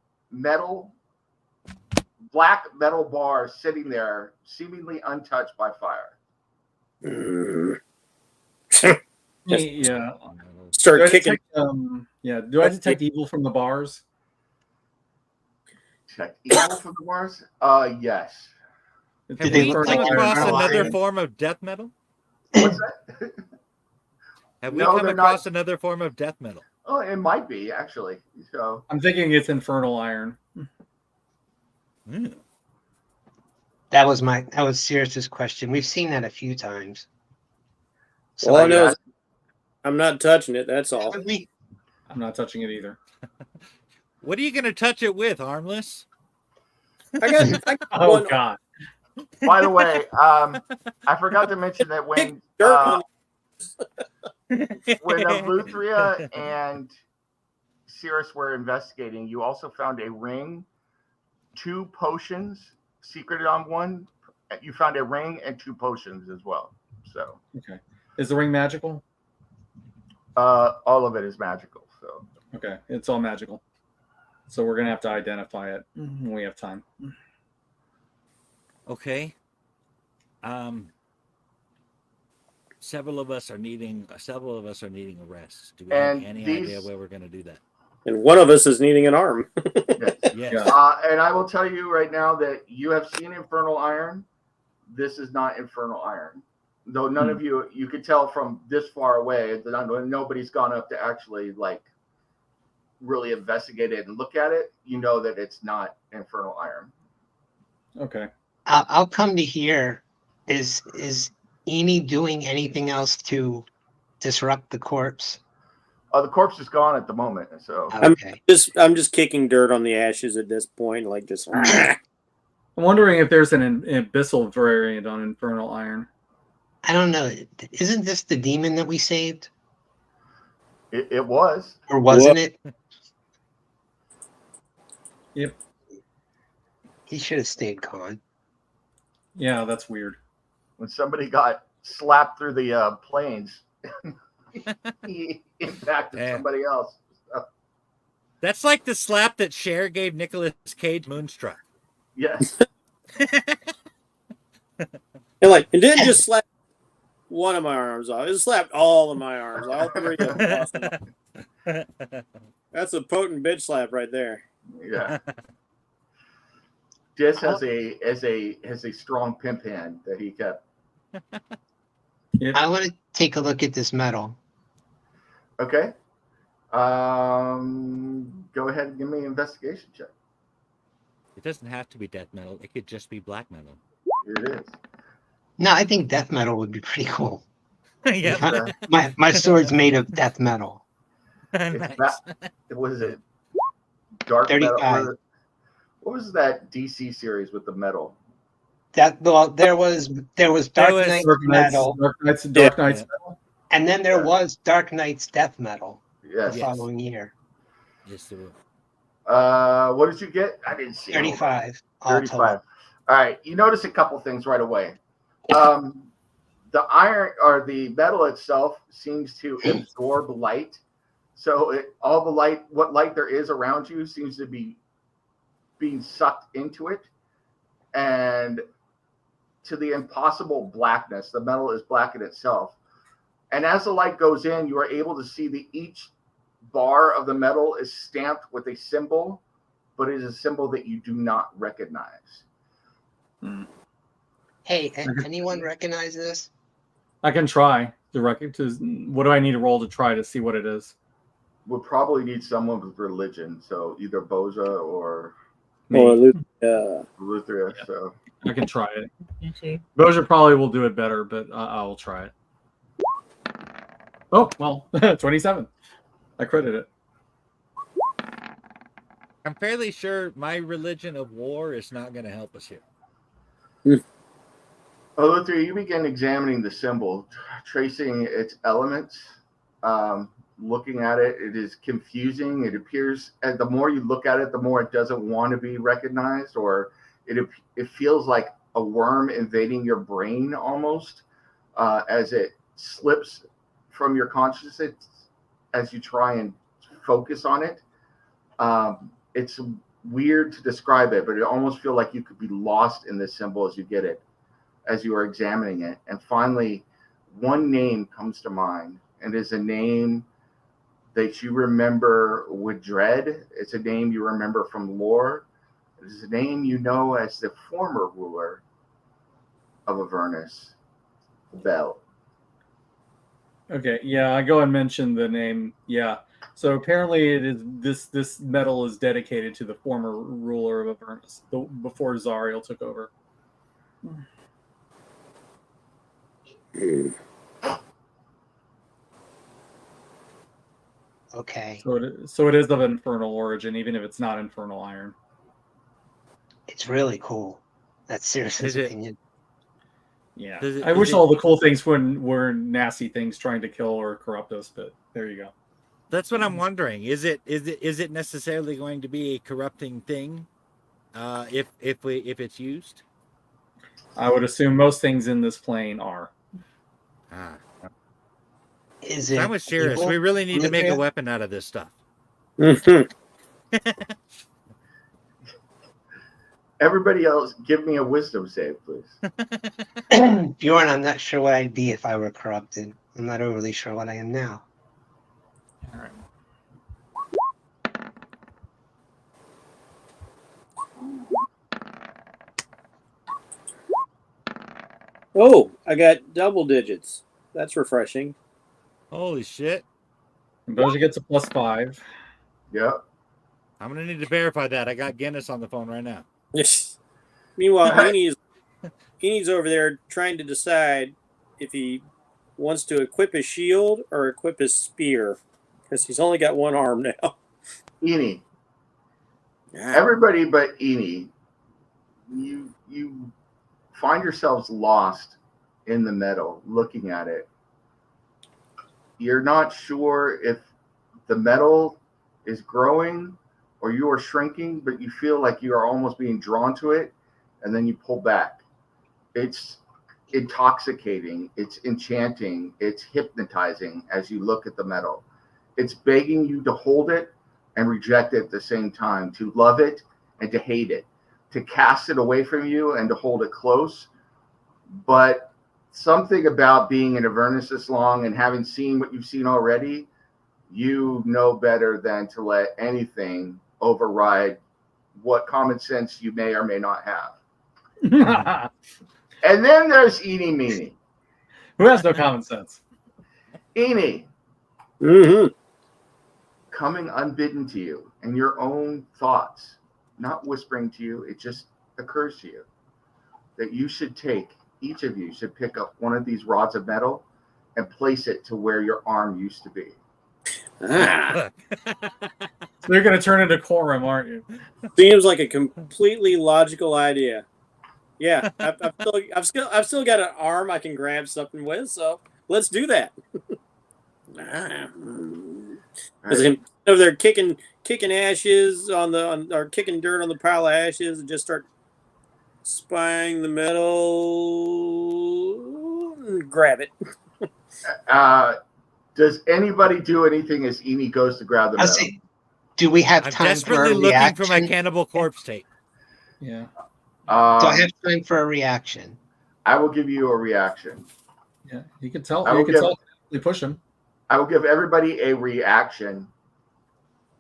black metal bars sitting there, seemingly untouched by fire. Yeah. Start Do I kicking. detect, do I detect evil from the bars? Check evil from the bars? Yes. It's Have they we look come like across infernal another iron? form of death metal? What's that? Have we No, come they're across another form of death metal? Oh, it might be actually. So I'm thinking it's infernal iron. Hmm. That was Sirius's question. We've seen that a few times. So All I know yeah. is I'm not touching it. That's all. I'm not touching it either. What are you gonna touch it with, armless? I got Oh one God. by the way, I forgot to mention that when dirt on when Eleutheria and Cirrus were investigating, you also found a ring, 2 potions secreted on one. You found a ring and 2 potions as well. So Okay. Is the ring magical? all of it is magical. So Okay, it's all magical. So we're gonna have to identify it when we have time. Okay. Several of us are needing a rest. Do we have And any these- idea where we're gonna do that? and one of us is needing an arm. yes. Yes. Yeah. And I will tell you right now that you have seen Infernal Iron. This is not Infernal Iron. Though none of you could tell from this far away that nobody's gone up to actually like really investigate it and look at it. You know that it's not Infernal Iron. Okay. I'll come to here. Is Eni doing anything else to disrupt the corpse? The corpse is gone at the moment. So Okay. I'm just kicking dirt on the ashes at this point, like just. I'm wondering if there's an abyssal variant on infernal iron. I don't know. Isn't this the demon that we saved? it was. Or wasn't it? Yep. He should have stayed gone. Yeah, that's weird. When somebody got slapped through the planes, he impacted Yeah. somebody else. So, That's like the slap that Cher gave Nicolas Cage Moonstruck. yes. And like, it didn't just slap one of my arms off; it slapped all of my arms, all 3 of them. That's a potent bitch slap right there. Yeah. Dis has a strong pimp hand that he kept. I want to take a look at this metal. Okay. Go ahead and give me an investigation check. It doesn't have to be death metal. It could just be black metal. Here it is. No, I think death metal would be pretty cool. Yeah. My sword's made of death metal. Nice. What is it? Dark 35. metal. What was that DC series with the metal? There was Dark was Knight's Dark Knight's, metal, Dark Knight's metal. and then there was Dark Knight's death metal Yes. the following year. Yes, there will. What did you get? I didn't see. 35. all total. 35. All right. You notice a couple things right away. The the iron or the metal itself seems to absorb light. So all the light, what light there is around you, seems to be being sucked into it, and to the impossible blackness. The metal is black in itself. And as the light goes in, you are able to see that each bar of the metal is stamped with a symbol, but it is a symbol that you do not recognize. Hey, anyone recognize this? I can try to recognize. What do I need to roll to try to see what it is? We'll probably need someone with religion, so either Boza or Me. Luthria. Yeah. So I can try it. You see? Boja probably will do it better, but I'll try it. Oh, well, 27. I credit it. I'm fairly sure my religion of war is not going to help us here. Luthria, you begin examining the symbol, tracing its elements. Looking at it, it is confusing. It appears, and the more you look at it, the more it doesn't want to be recognized, or it feels like a worm invading your brain almost, as it slips from your consciousness as you try and focus on it. It's weird to describe it, but it almost feels like you could be lost in this symbol as you get it, as you are examining it. And finally, one name comes to mind, and it is a name that you remember with dread. It's a name you remember from lore. It is a name you know as the former ruler of Avernus, Bel. Okay, yeah, I go and mention the name. Yeah, so apparently it is this metal is dedicated to the former ruler of Avernus, before Zariel took over. Okay. So it is of infernal origin, even if it's not infernal iron. It's really cool. That's Cirrus's Is it- opinion. Yeah, Does it- I is wish it- all the cool things were nasty things trying to kill or corrupt us, but there you go. That's what I'm wondering. Is it necessarily going to be a corrupting thing, if it's used? I would assume most things in this plane are. Ah, Is it? I'm with Shirris. evil? We really need to make a Luthria? weapon out of this stuff. Everybody else, give me a wisdom save, please. Bjorn, I'm not sure what I'd be if I were corrupted. I'm not overly sure what I am now. All right. Oh, I got double digits. That's refreshing. Holy shit! And Boja gets a +5. Yep. I'm gonna need to verify that. I got Guinness on the phone right now. Yes. Meanwhile, Enid's over there trying to decide if he wants to equip his shield or equip his spear, because he's only got one arm now. Eni. Everybody but Eni, you find yourselves lost in the metal, looking at it. You're not sure if the metal is growing or you are shrinking, but you feel like you are almost being drawn to it, and then you pull back. It's intoxicating, it's enchanting, it's hypnotizing as you look at the metal. It's begging you to hold it and reject it at the same time, to love it and to hate it, to cast it away from you and to hold it close. But something about being in Avernus this long and having seen what you've seen already, you know better than to let anything override what common sense you may or may not have. And then there's Eni Meanie. Who has no common sense? Eni, Mm-hmm. coming unbidden to you and your own thoughts, not whispering to you, it just occurs to you that you should each of you should pick up one of these rods of metal and place it to where your arm used to be. Ah, So you're going to turn into Quorum, aren't you? seems like a completely logical idea. Yeah, I've still got an arm I can grab something with, so let's do that. As him over there kicking ashes or kicking dirt on the pile of ashes and just start spying the metal. grab it. Does anybody do anything as Eni goes to grab the I'll medal? say, do we have I'm time for desperately a looking reaction? for my cannibal corpse tape. Yeah. Do I have time for a reaction? I will give you a reaction. Yeah. You can tell. I will You can give- tell. You push him. I will give everybody a reaction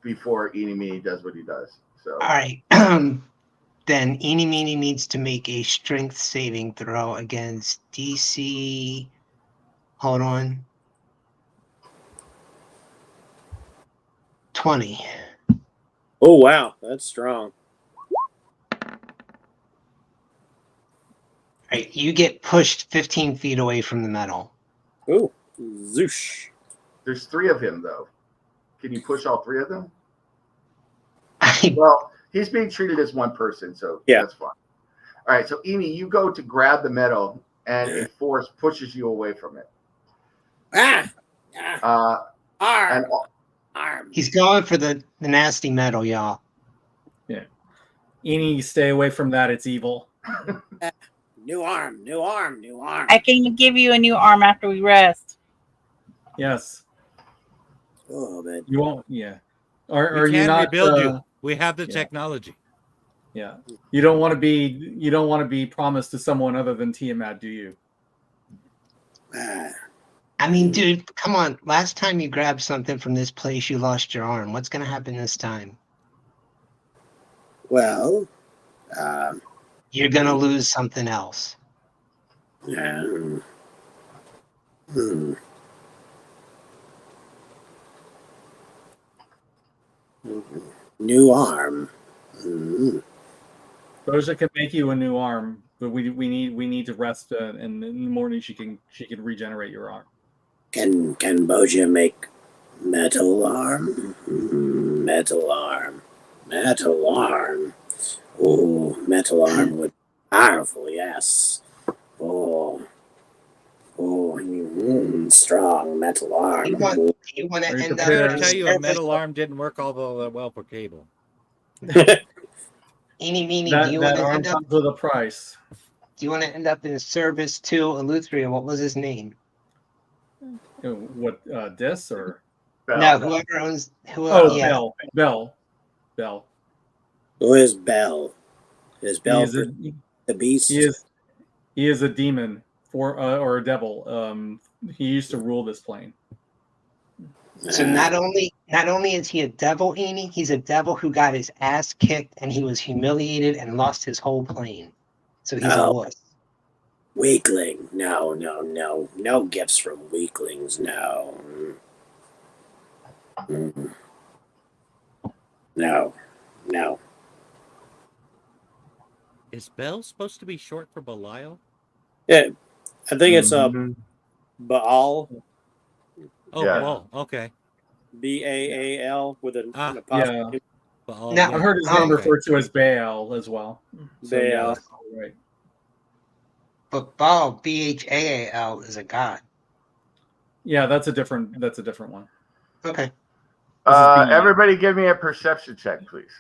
before Eeny does what he does. So All right. Then Eeny Meeny needs to make a strength saving throw against DC. Hold on. 20. Oh wow, that's strong. All right, you get pushed 15 feet away from the metal. Ooh, zoosh. there's 3 of him though. Can you push all 3 of them? Well, he's being treated as one person, so Yeah. that's fine. All right, so Eni, you go to grab the medal, and a force pushes you away from it. Ah, And arm. He's going for the nasty metal, y'all. Eni, stay away from that. It's evil. New arm. I can give you a new arm after we rest. Yes. Oh man. You won't. Yeah. We Are you can not? rebuild you. We have the yeah. technology. Yeah. You don't want to be. You don't want to be promised to someone other than Tiamat, do you? I mean, dude, come on. Last time you grabbed something from this place, you lost your arm. What's going to happen this time? Well, You're going to lose something else. New arm. Hmm. Boja can make you a new arm, but we need to rest, and in the morning she can regenerate your arm. Can Boja make metal arm? Metal arm. Oh, metal arm would be powerful. Yes. Oh, strong metal arm. You want to Are you end I up prepared? gotta in tell you, a service? metal arm didn't work all that well for Cable. Eeny, meeny, do you want That to arm end up? comes with a price. Do you want to end up in service to Eleuthria? What was his name? What Dis or No, whoever owns yeah. Bell. Who is Bell? Is Bell He is the beast? He is a demon or a devil. He used to rule this plane. So not only is he a devil, Eeny, he's a devil who got his ass kicked and he was humiliated and lost his whole plane. So he's a wuss. Weakling. No gifts from weaklings. No. No. Is Bell supposed to be short for Belial? Yeah, I think it's Mm-hmm. Baal. Oh, Yeah. Baal. Okay. Baal with an Ah, apostrophe. Baal, Now- I've heard his name referred to as Baal as well. So, yeah, Baal. that's probably right. But Baal, Bhaal, is a god. Yeah, that's a different one. Okay. This is B. everybody give me a perception check, please.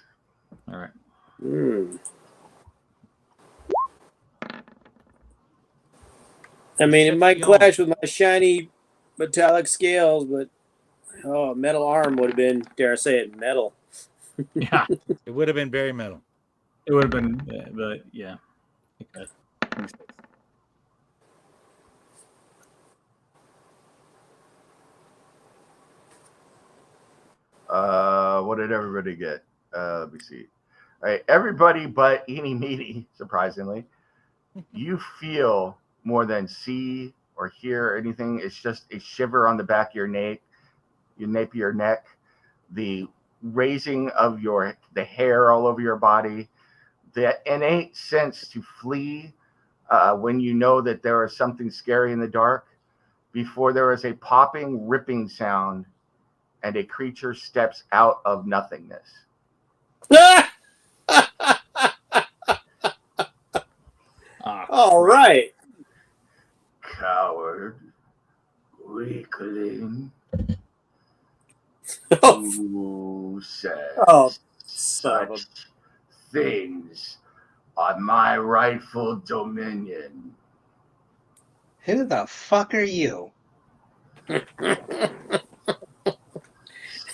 All right. I mean, it might clash with my shiny metallic scales, but metal arm would have been, dare I say it, metal. Yeah, It would have been very metal. it would have been, but yeah. Okay. What did everybody get? Let me see. All right, everybody but Eeny Meeny, surprisingly, you feel more than see or hear or anything. It's just a shiver on the back of your nape of your neck, the raising of the hair all over your body, the innate sense to flee when you know that there is something scary in the dark, before there is a popping, ripping sound and a creature steps out of nothingness. All right. Coward, weakling, Oh, who says son of a- such things on my rightful dominion? Who the fuck are you?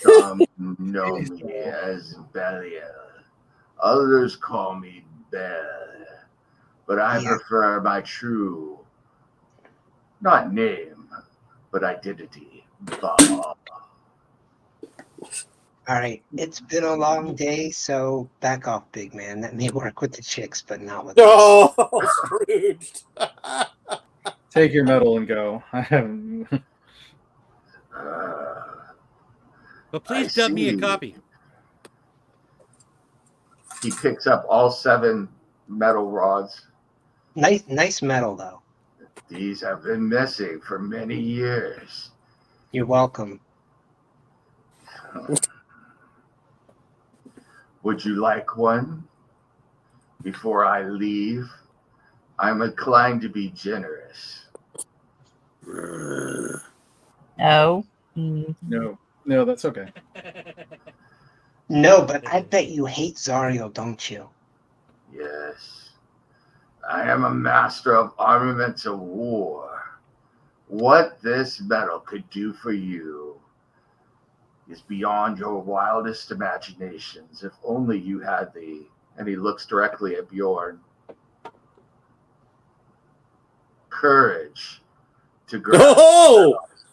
Some know me as Belial. Others call me Bell. But I Yeah. prefer my true, not name, but identity. Bob. All right, it's been a long day, so back off, big man. That may work with the chicks, but not with us. Oh, Scrooged. Take your medal and go. I haven't. Uh, But please I dub me a see. copy. He picks up all 7 metal rods. Nice metal, though. These have been missing for many years. You're welcome. Would you like one? Before I leave, I'm inclined to be generous. No. No, that's okay. No, but I bet you hate Zariel, don't you? Yes, I am a master of armaments of war. What this metal could do for you is beyond your wildest imaginations. If only you had the, and he looks directly at Bjorn, courage to grasp.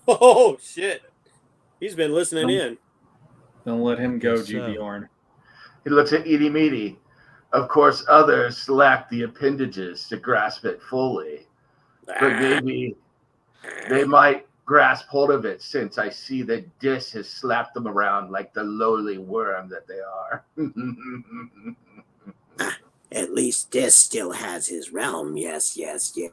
Oh, shit. He's been listening in. Don't let him go, Yes, sir. Bjorn. He looks at Edie Meaty. Of course, others lack the appendages to grasp it fully, but maybe they might grasp hold of it, since I see that Dis has slapped them around like the lowly worm that they are. At least Dis still has his realm. Yes. Give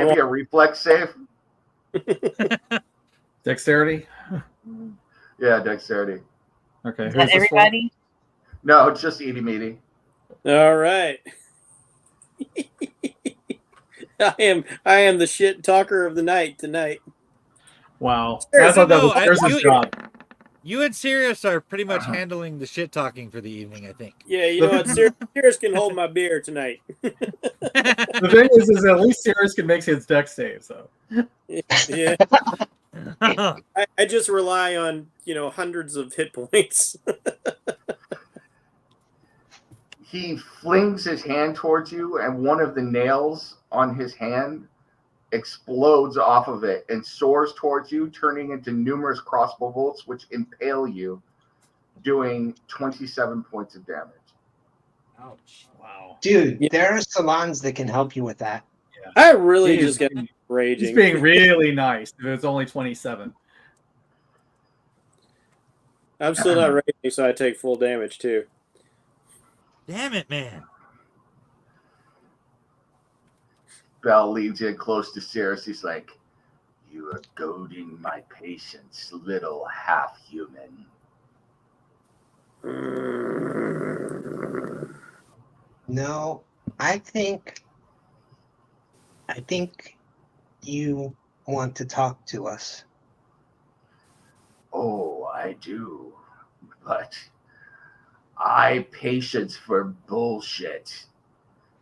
me a reflex save. Dexterity? Yeah, dexterity. Okay. Is Who's that this for? everybody? No, it's just Edie Meaty. All right. I am the shit talker of the night tonight. Wow. Sure, I thought that was no, there's his job. You and Sirius are pretty much handling the shit talking for the evening, I think. Yeah, you know what? Sirius can hold my beer tonight. The thing is at least Sirius can make his deck save, so. Yeah. I just rely on, hundreds of hit points. He flings his hand towards you, and one of the nails on his hand explodes off of it and soars towards you, turning into numerous crossbow bolts, which impale you, doing 27 points of damage. Ouch. Wow. Dude, Yeah. there are salons that can help you with that. I really He's just got being- raging. He's being really nice. If it's only 27. I'm still not raging, so I take full damage too. Damn it, man. Bell leans in close to Sirius. He's like, "You are goading my patience, little half-human." No, I think you want to talk to us. Oh, I do. But patience for bullshit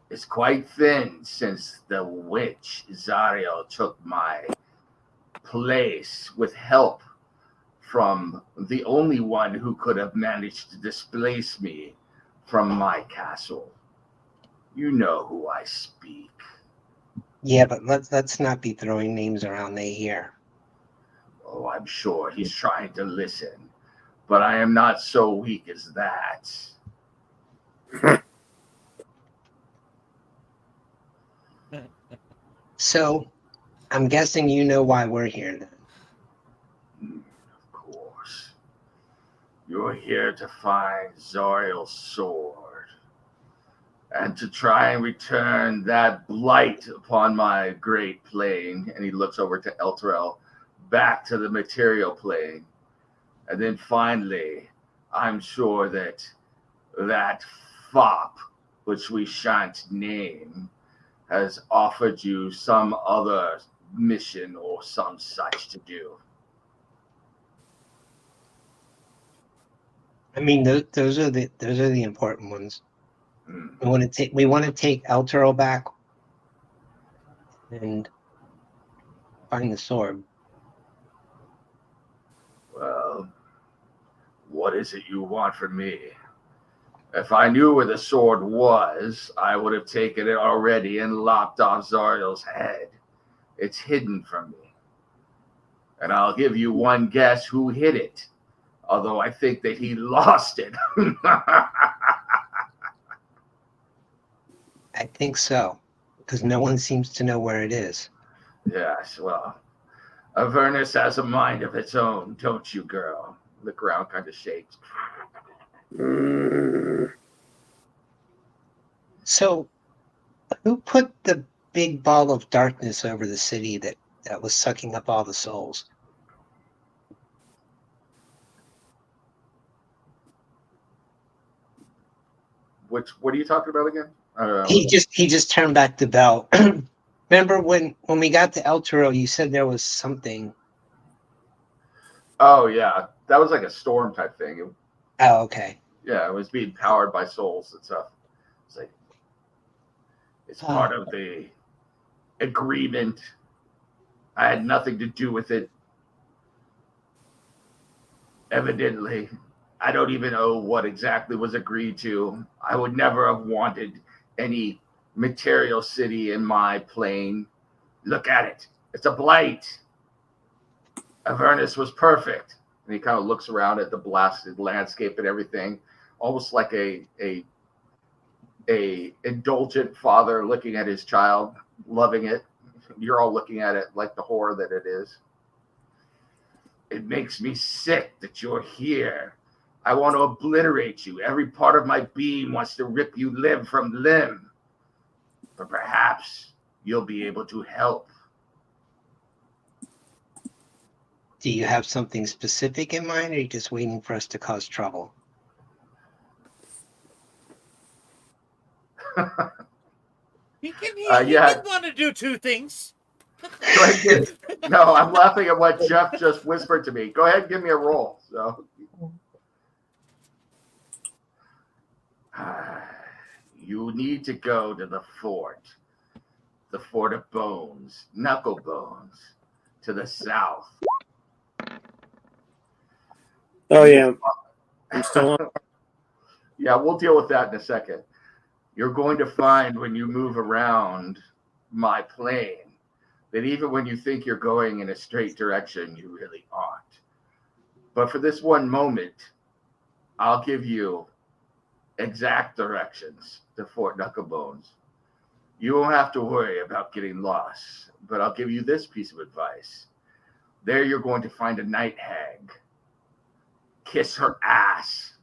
is quite thin since the witch Zariel took my place with help from the only one who could have managed to displace me from my castle. You know who I speak. Yeah, but let's not be throwing names around they hear. Oh, I'm sure he's trying to listen, but I am not so weak as that. So, I'm guessing you know why we're here then. Of course. You're here to find Zariel's sword and to try and return that blight upon my great plane. And he looks over to Elturel, back to the material plane. And then finally, I'm sure that fop, which we shan't name, has offered you some other mission or some such to do. I mean, those are the important ones. Mm. We want to take El Toro back and find the sword. Well, what is it you want from me? If I knew where the sword was, I would have taken it already and lopped off Zariel's head. It's hidden from me. And I'll give you one guess who hid it, although I think that he lost it. I think so, because no one seems to know where it is. Yes, well, Avernus has a mind of its own, don't you, girl? The ground kind of shakes. So, who put the big ball of darkness over the city that was sucking up all the souls? What are you talking about again? He just turned back the bell. Remember when we got to El Toro, you said there was something. Oh, yeah. That was like a storm type thing. Oh, okay. Yeah, it was being powered by souls and stuff. It's like, it's part of the agreement. I had nothing to do with it. Evidently, I don't even know what exactly was agreed to. I would never have wanted any material city in my plane. Look at it. It's a blight. Avernus was perfect. And he kind of looks around at the blasted landscape and everything, almost like a indulgent father looking at his child, loving it. You're all looking at it like the horror that it is. It makes me sick that you're here. I want to obliterate you. Every part of my being wants to rip you limb from limb. But perhaps you'll be able to help. Do you have something specific in mind, or are you just waiting for us to cause trouble? He can want to do two things. Go ahead. No, I'm laughing at what Jeff just whispered to me. Go ahead and give me a roll. So, you need to go to the fort of bones, knuckle bones, to the south. Oh, yeah. I'm still on. Yeah, we'll deal with that in a second. You're going to find when you move around my plane that even when you think you're going in a straight direction, you really aren't. But for this one moment, I'll give you exact directions to Fort Knucklebones. You won't have to worry about getting lost, but I'll give you this piece of advice. There you're going to find a night hag. Kiss her ass.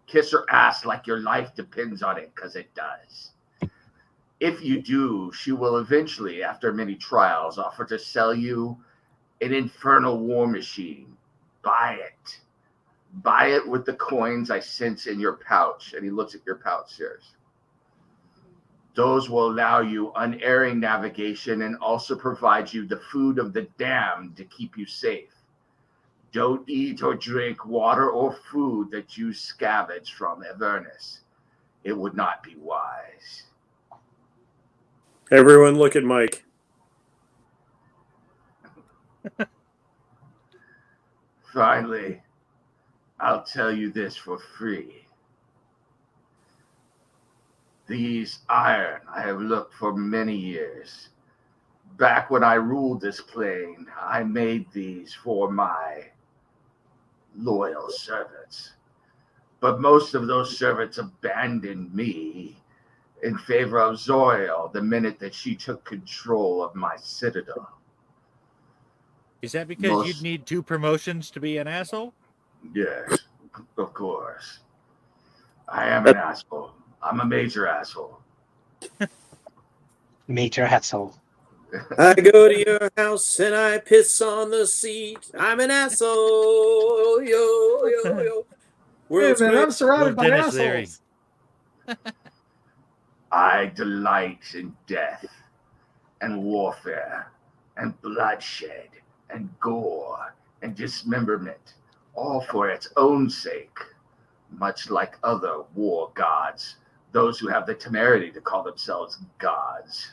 Kiss her ass like your life depends on it, because it does. If you do, she will eventually, after many trials, offer to sell you an infernal war machine. Buy it. Buy it with the coins I sense in your pouch. And he looks at your pouch, Sears. Those will allow you unerring navigation and also provide you the food of the damned to keep you safe. Don't eat or drink water or food that you scavenge from Avernus. It would not be wise. Everyone look at Mike. Finally, I'll tell you this for free. These iron I have looked for many years. Back when I ruled this plane, I made these for my loyal servants. But most of those servants abandoned me in favor of Zoriel the minute that she took control of my citadel. Is that because you'd need 2 promotions to be an asshole? Yes, of course. I am an asshole. I'm a major asshole. Major asshole. I go to your house and I piss on the seat. I'm an asshole. Yo, yo, yo. Wait a minute, I'm surrounded by Dennis Leary. assholes. I delight in death and warfare and bloodshed and gore and dismemberment, all for its own sake, much like other war gods, those who have the temerity to call themselves gods.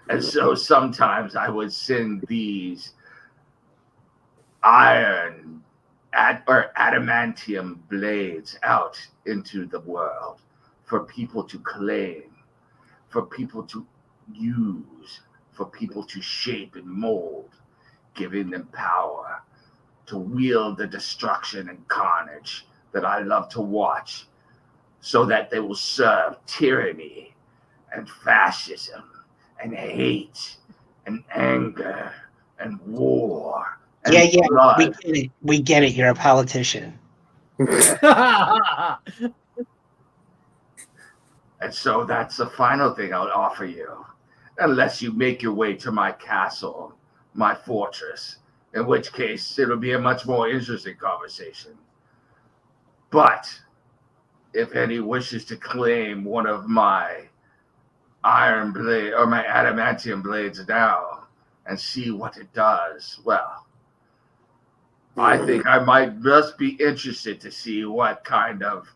And so sometimes I would send these iron or adamantium blades out into the world for people to claim, for people to use, for people to shape and mold, giving them power to wield the destruction and carnage that I love to watch, so that they will serve tyranny and fascism and hate and anger and war and Yeah, blood. we get it. You're a politician. And so that's the final thing I'll offer you, unless you make your way to my castle, my fortress, in which case it'll be a much more interesting conversation. But if any wishes to claim one of my iron blade or my adamantium blades now and see what it does, well, I think I might just be interested to see what kind of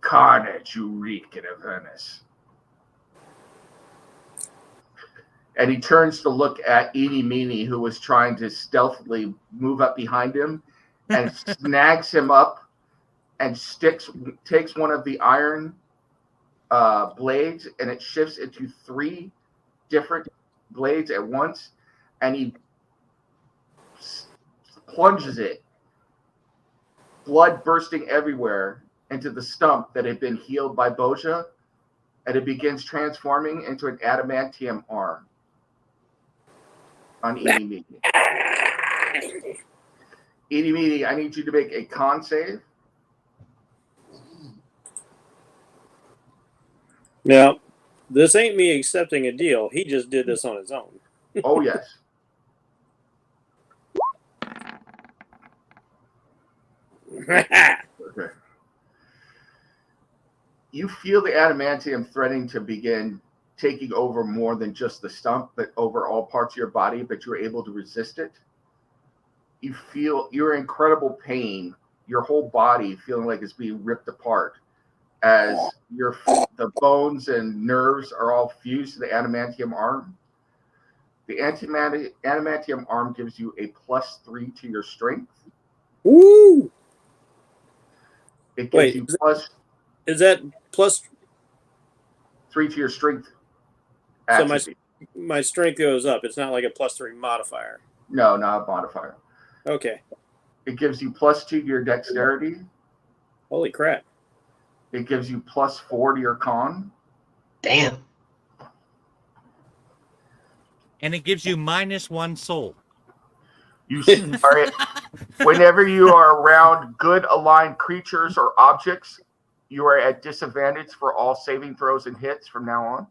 carnage you wreak in Avernus. And he turns to look at Eeny Meeny, who was trying to stealthily move up behind him, and snags him up and takes one of the iron blades, and it shifts into 3 different blades at once, and he plunges it, blood bursting everywhere, into the stump that had been healed by Boja, and it begins transforming into an adamantium arm on Eeny Meeny. Eeny Meeny, I need you to make a con save. Now, this ain't me accepting a deal. He just did this on his own. Oh, yes. Okay. You feel the adamantium threatening to begin taking over more than just the stump, but over all parts of your body, but you're able to resist it. You feel your incredible pain, your whole body feeling like it's being ripped apart as the bones and nerves are all fused to the adamantium arm. The adamantium arm gives you a +3 to your strength. Woo! It gives you Is that +3 to your strength? So my strength goes up. It's not like a +3 modifier. No, not a modifier. Okay. It gives you +2 to your dexterity. Holy crap. It gives you +4 to your con. Damn. And it gives you -1 soul. You are whenever you are around good aligned creatures or objects, you are at disadvantage for all saving throws and hits from now on.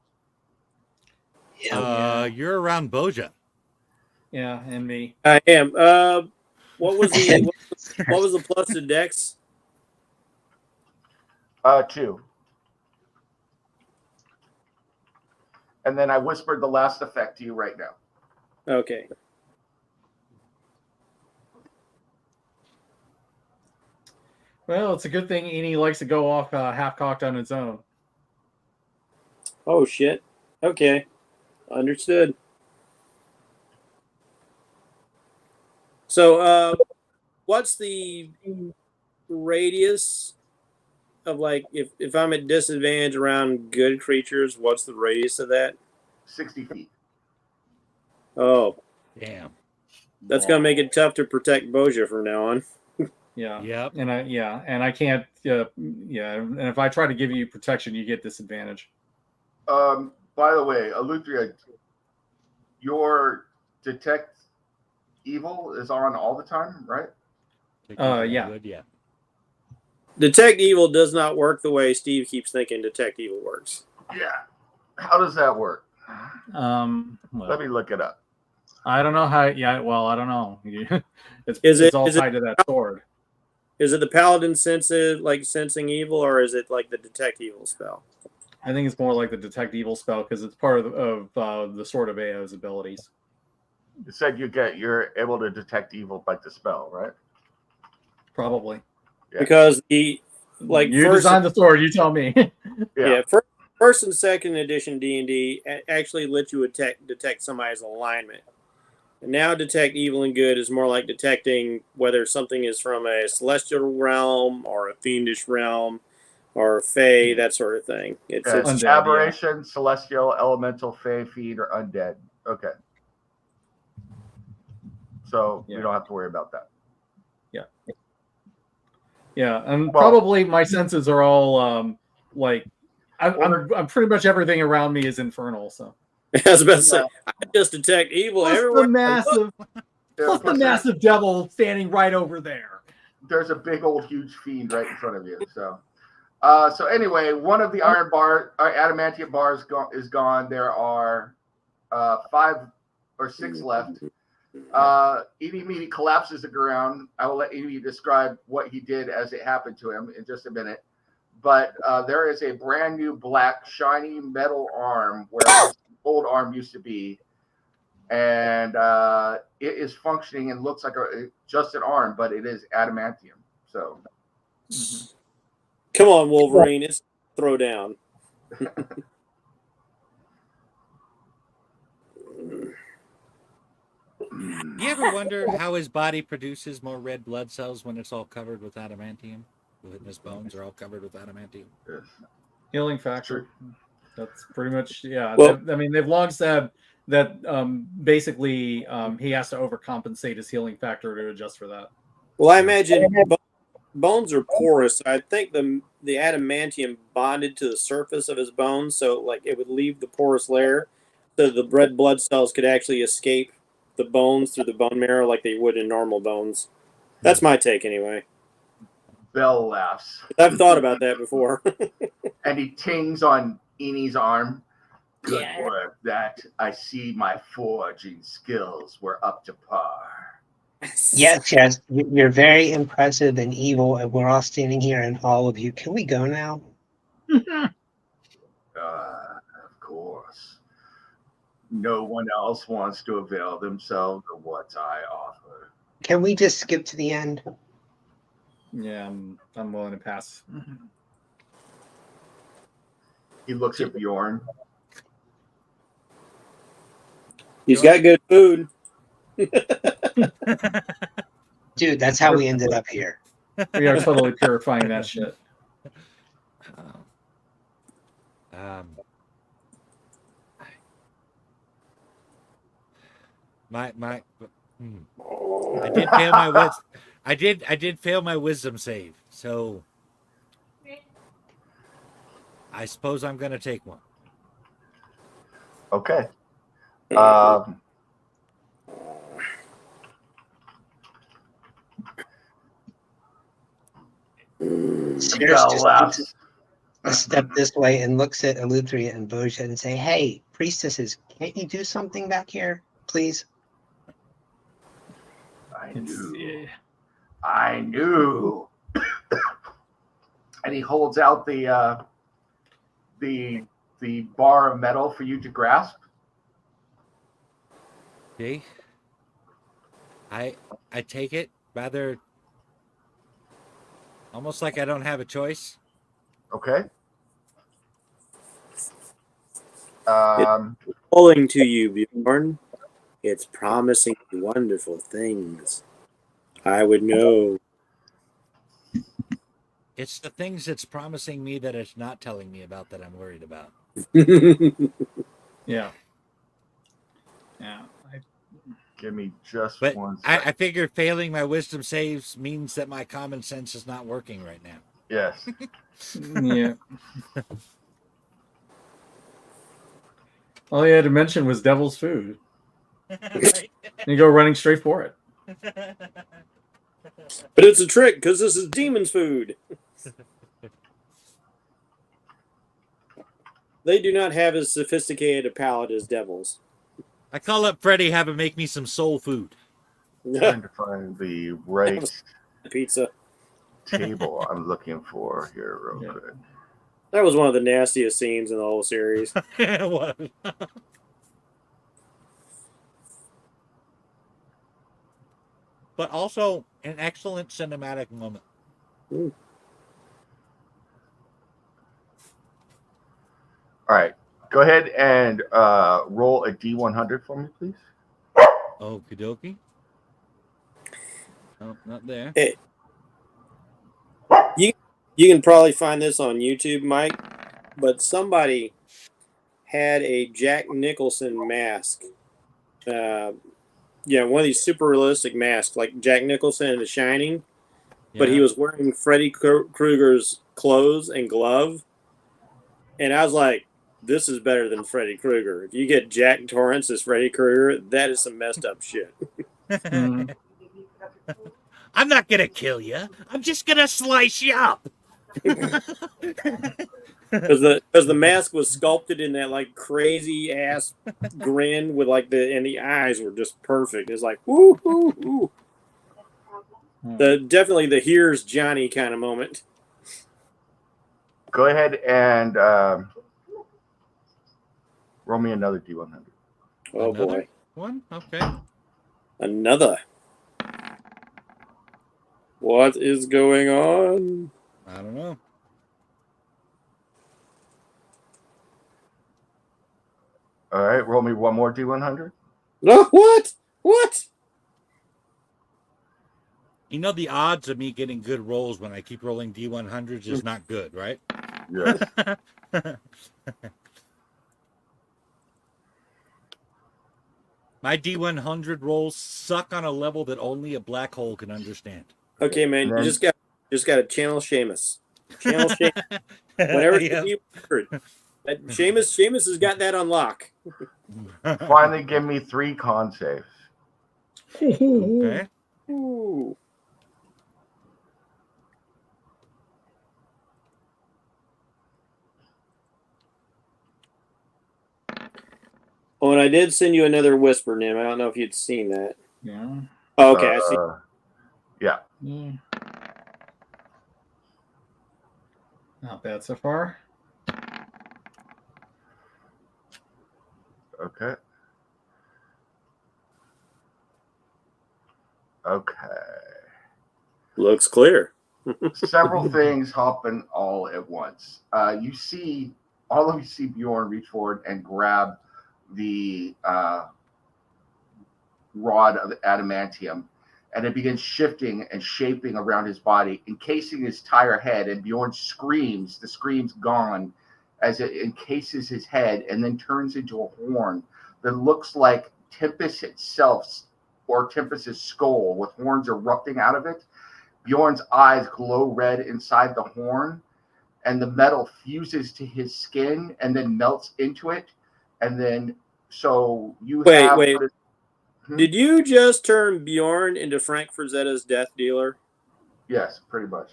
You're around Boja. Yeah, and me. I am. What was the plus to dex? 2. And then I whispered the last effect to you right now. Okay. Well, it's a good thing Eeny likes to go off half-cocked on its own. Oh, shit. Okay. Understood. So, what's the radius of, like, if I'm at disadvantage around good creatures, what's the radius of that? 60 feet. Oh. Damn. That's going to make it tough to protect Boja from now on. Yeah. Yep. And I can't. And if I try to give you protection, you get disadvantage. By the way, Eleuthria, your detect evil is on all the time, right? Yeah. Good, yeah. Detect evil does not work the way Steve keeps thinking detect evil works. Yeah. How does that work? Well, Let me look it up. I don't know how. Yeah. Well, I don't know. It's all tied to that sword. Is it the paladin sensing evil, or is it like the detect evil spell? I think it's more like the detect evil spell because it's part of the Sword of Ao's abilities. You said you're able to detect evil by the spell, right? Probably. Yeah. Because like You first, designed the sword. You tell me. yeah, first and second edition D&D actually let you detect somebody's alignment. And now detect evil and good is more like detecting whether something is from a celestial realm or a fiendish realm or fae, that sort of thing. It's Undead, aberration, celestial, elemental, fae, fiend, or undead. Okay. So we don't have to worry about that. Yeah, and Well- probably my senses are all like I'm pretty much everything around me is infernal. So I was about to say, I just detect evil plus everywhere. the massive, plus the massive devil standing right over there. There's a big old huge fiend right in front of you. So, so anyway, one of the adamantium bars is gone. There are 5 or 6 left. Edie Meaty collapses the ground. I will let Edie describe what he did as it happened to him in just a minute. But there is a brand new black shiny metal arm where his old arm used to be, and it is functioning and looks like just an arm, but it is adamantium. So, Come on, Wolverine, it's throw down. You ever wonder how his body produces more red blood cells when it's all covered with adamantium? When his bones are all covered with adamantium? yes. Healing factor. That's pretty much Well- I mean, they've long said that basically he has to overcompensate his healing factor to adjust for that. Well, I imagine bones are porous. I think the adamantium bonded to the surface of his bones, so like it would leave the porous layer, so the red blood cells could actually escape the bones through the bone marrow like they would in normal bones. That's my take, anyway. Bell laughs. I've thought about that before. And he tings on Eni's arm. Good work. That I see my forging skills were up to par. Yes, you're very impressive and evil, and we're all standing here in awe of you. Can we go now? Of course. No one else wants to avail themselves of what I offer. Can we just skip to the end? Yeah, I'm willing to pass. He looks at Bjorn. He's got good food. Dude, that's how we ended up here. We are totally purifying that shit. I did fail my wisdom. I did fail my wisdom save, so I suppose I'm gonna take one. Okay. Sears just a step this way and looks at Eleuthria and Boja and say, "Hey, priestesses, can't you do something back here, please?" I knew. And he holds out the bar of metal for you to grasp. See, I take it rather almost like I don't have a choice. Okay. Calling to you, Bjorn. It's promising wonderful things. I would know. It's the things it's promising me that it's not telling me about that I'm worried about. Yeah. Give me just But one second. I figured failing my wisdom saves means that my common sense is not working right now. Yes. Yeah. All you had to mention was devil's food. Right? And you go running straight for it. But it's a trick because this is demon's food. They do not have as sophisticated a palate as devils. I call up Freddie, have him make me some soul food. Trying to find the right Pizza. table I'm looking for here real quick. That was one of the nastiest scenes in the whole series. It was. But also an excellent cinematic moment. All right. Go ahead and roll a D100 for me, please. Okie dokie. Oh, not there. Hey, you can probably find this on YouTube, Mike, but somebody had a Jack Nicholson mask. Yeah, one of these super realistic masks, like Jack Nicholson in The Shining, but he Yeah. was wearing Freddy Krueger's clothes and glove, and I was like, "This is better than Freddy Krueger. If you get Jack Torrance as Freddy Krueger, that is some messed up shit." Mhm. I'm not gonna kill you. I'm just gonna slice you up. Because the mask was sculpted in that like crazy ass grin with like the eyes were just perfect. It's like woo woo woo. Definitely the here's Johnny kind of moment. Go ahead and roll me another D100. Oh Another boy, one. Okay. another. What is going on? I don't know. All right. Roll me one more D100. No, what? What? You know the odds of me getting good rolls when I keep rolling D100s is not good, right? Yes. My D100 rolls suck on a level that only a black hole can understand. Okay, man, And you then- just got to channel Seamus. Channel Seamus. Whenever Yep. you heard that Seamus has got that on lock. Finally, give me 3 con saves. Okay. Ooh. Oh, and I did send you another whisper, Nim. I don't know if you'd seen that. Yeah. Oh, okay, I see. Yeah. Yeah. Not bad so far. Okay. Okay. Looks clear. Several things happen all at once. All of you see Bjorn reach forward and grab the rod of adamantium, and it begins shifting and shaping around his body, encasing his entire head. And Bjorn screams. The scream's gone as it encases his head and then turns into a horn that looks like Tempest itself, or Tempest's skull, with horns erupting out of it. Bjorn's eyes glow red inside the horn, and the metal fuses to his skin and then melts into it. And then, so you Wait. Did you just turn Bjorn into Frank Frazetta's death dealer? Yes, pretty much.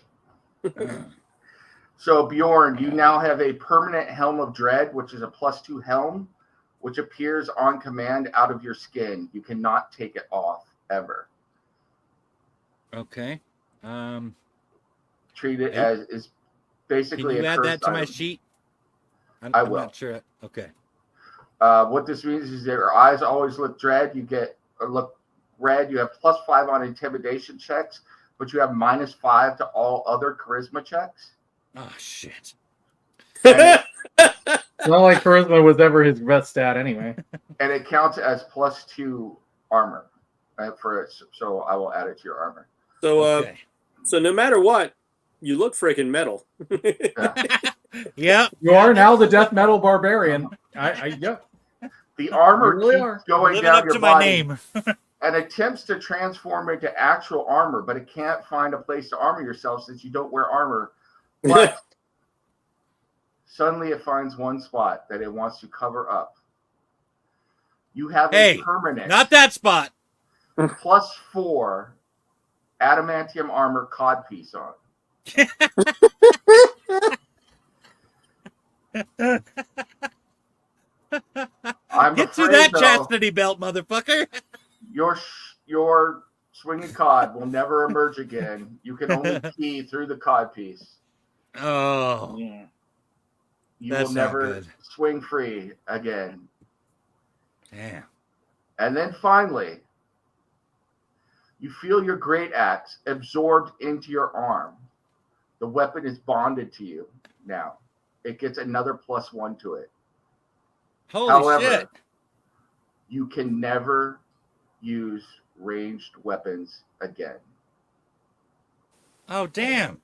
So Bjorn, you now have a permanent Helm of Dread, which is a +2 helm, which appears on command out of your skin. You cannot take it off ever. Okay. Treat it as is basically Can you a add cursed that to my item. sheet? I I'm will. not sure. Okay. What this means is their eyes always look dread. You get look red. You have +5 on intimidation checks, but you have -5 to all other charisma checks. Oh shit. And It's not like charisma was ever his best stat anyway. and it counts as +2 armor for it. So I will add it to your armor. So, Okay. so no matter what, you look freaking metal. Yeah. You are now the death metal barbarian. Yeah. The armor You really keeps are. going Living down up your to my body name. and attempts to transform into actual armor, but it can't find a place to armor yourself since you don't wear armor. But suddenly it finds one spot that it wants to cover up. You have Hey, a permanent not that spot. +4 adamantium armor codpiece on. I'm Get to afraid, that though, chastity belt, motherfucker. your swinging cod will never emerge again. You can only key through the codpiece. Oh, Yeah. You That's will not never good. swing free again. damn. And then finally, you feel your great axe absorbed into your arm. The weapon is bonded to you now. It gets another +1 to it. Holy However, shit. you can never use ranged weapons again. Oh, damn.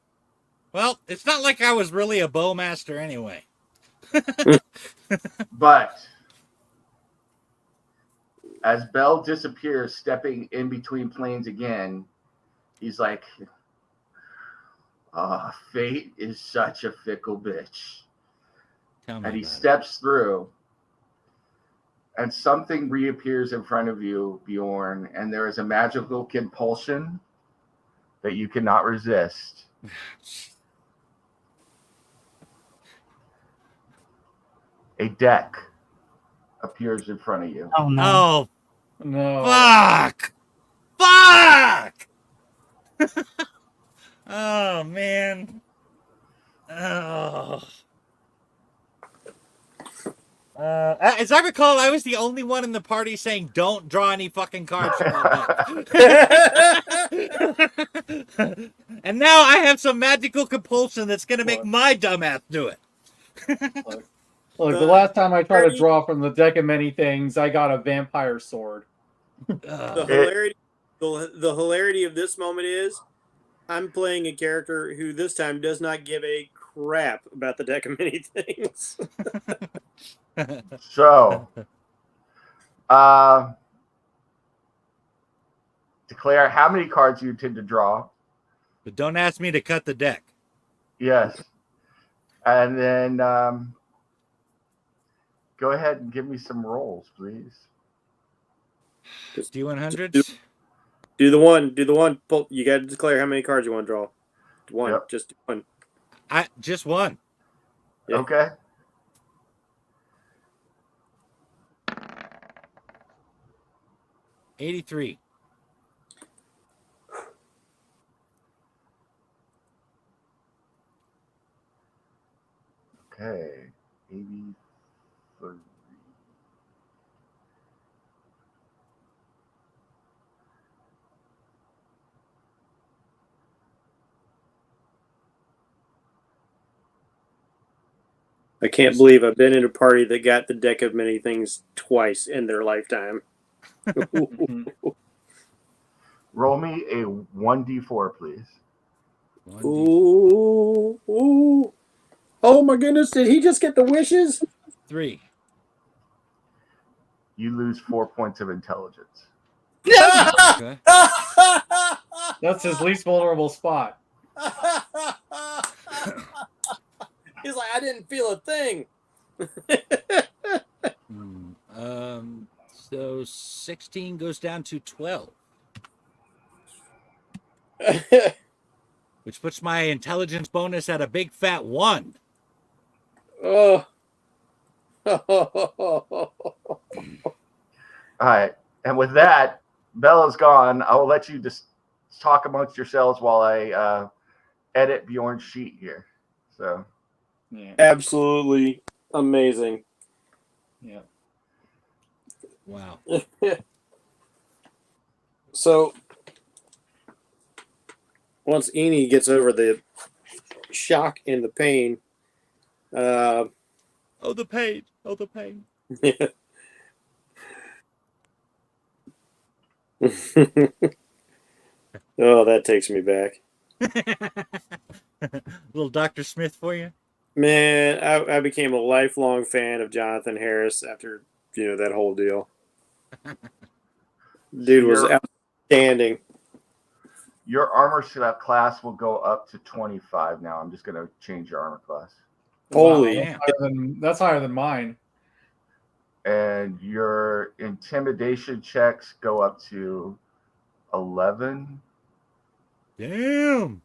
Well, it's not like I was really a bowmaster anyway. But as Bell disappears, stepping in between planes again, he's like, fate is such a fickle bitch. Tell me And he about it. steps through, and something reappears in front of you, Bjorn, and there is a magical compulsion that you cannot resist. A deck appears in front of you. Oh no. Oh, No. fuck! Fuck! Oh, man. Oh. As I recall, I was the only one in the party saying, "Don't draw any fucking cards from that deck." And now I have some magical compulsion that's gonna make my dumbass do it. Look, the last time I tried to draw from the deck of many things, I got a vampire sword. The hilarity of this moment is I'm playing a character who this time does not give a crap about the deck of many things. So, declare how many cards you intend to draw. But don't ask me to cut the deck. Yes. And then go ahead and give me some rolls, please. D100s. Do the one. You got to declare how many cards you want to draw. One. Yep. Just one. Just one. Yeah. Okay. $83. Okay. 83. I can't believe I've been in a party that got the deck of many things twice in their lifetime. Roll me a 1d4, please. Ooh, ooh. Oh my goodness, did he just get the wishes? 3. You lose 4 points of intelligence. Okay. That's his least vulnerable spot. He's like, I didn't feel a thing. So 16 goes down to 12, which puts my intelligence bonus at a big fat 1. Oh. All right. And with that, Bella's gone. I will let you just talk amongst yourselves while I edit Bjorn's sheet here. So, Yeah. Absolutely amazing. Yeah. Wow. So once Eni gets over the shock and the pain, Oh, the pain. Oh, the pain. Oh, that takes me back. Little Dr. Smith for you. Man, I became a lifelong fan of Jonathan Harris after, that whole deal. Dude was outstanding. your armor class will go up to 25 now. I'm just going to change your armor class. Holy. Damn. That's higher than mine. And your intimidation checks go up to 11. Damn.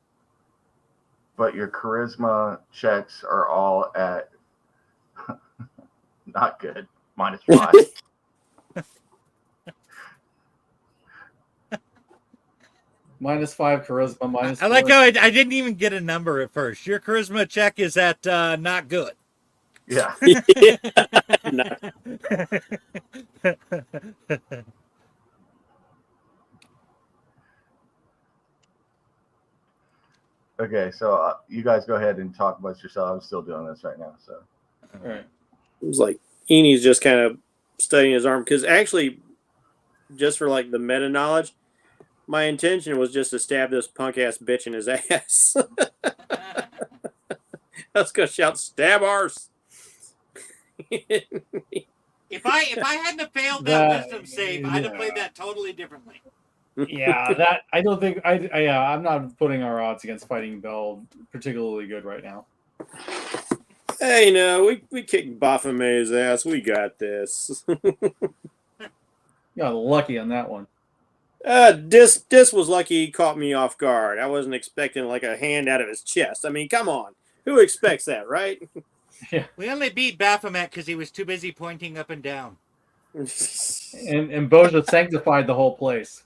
But your charisma checks are all at not good, -5. -5 charisma, minus. I like how I didn't even get a number at first. Your charisma check is at not good. Yeah. Okay, so you guys go ahead and talk about yourself. I'm still doing this right now. So, All right. It was like Eney's just kind of studying his arm because actually, just for like the meta knowledge, my intention was just to stab this punk ass bitch in his ass. I was gonna shout, "Stab ours!" If I hadn't have failed that wisdom save, I'd have played that totally differently. Yeah, that I don't think I'm not putting our odds against Fighting Bell particularly good right now. Hey, no, we kicked Baphomet's ass. We got this. Got lucky on that one. Dis was lucky he caught me off guard. I wasn't expecting like a hand out of his chest. I mean, come on. Who expects that, right? Yeah. We only beat Baphomet because he was too busy pointing up and down. And Boja sanctified the whole place.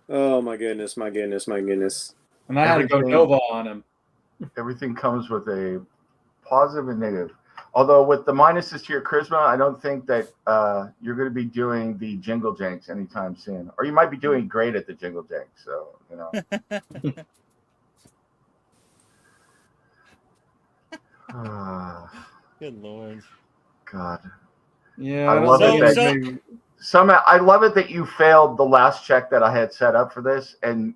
Oh my goodness, my goodness, my goodness. And I had to go Nova on him. Everything comes with a positive and negative. Although with the minuses to your charisma, I don't think that you're going to be doing the Jingle Janks anytime soon. Or you might be doing great at the Jingle Janks. So, you know. Good Lord. God. Yeah, I love it that somehow I love it that you failed the last check that I had set up for this and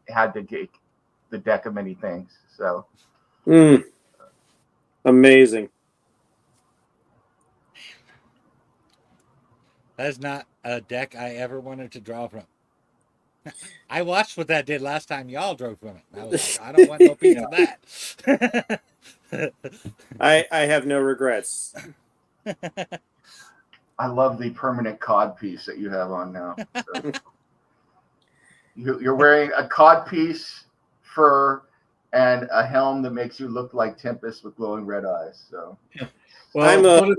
had to get the deck of many things. So amazing. That is not a deck I ever wanted to draw from. I watched what that did last time y'all drew from it. I was like, I don't want no piece of that. I have no regrets. I love the permanent cod piece that you have on now. So. You're wearing a cod piece, fur, and a helm that makes you look like Tempest with glowing red eyes. So, well,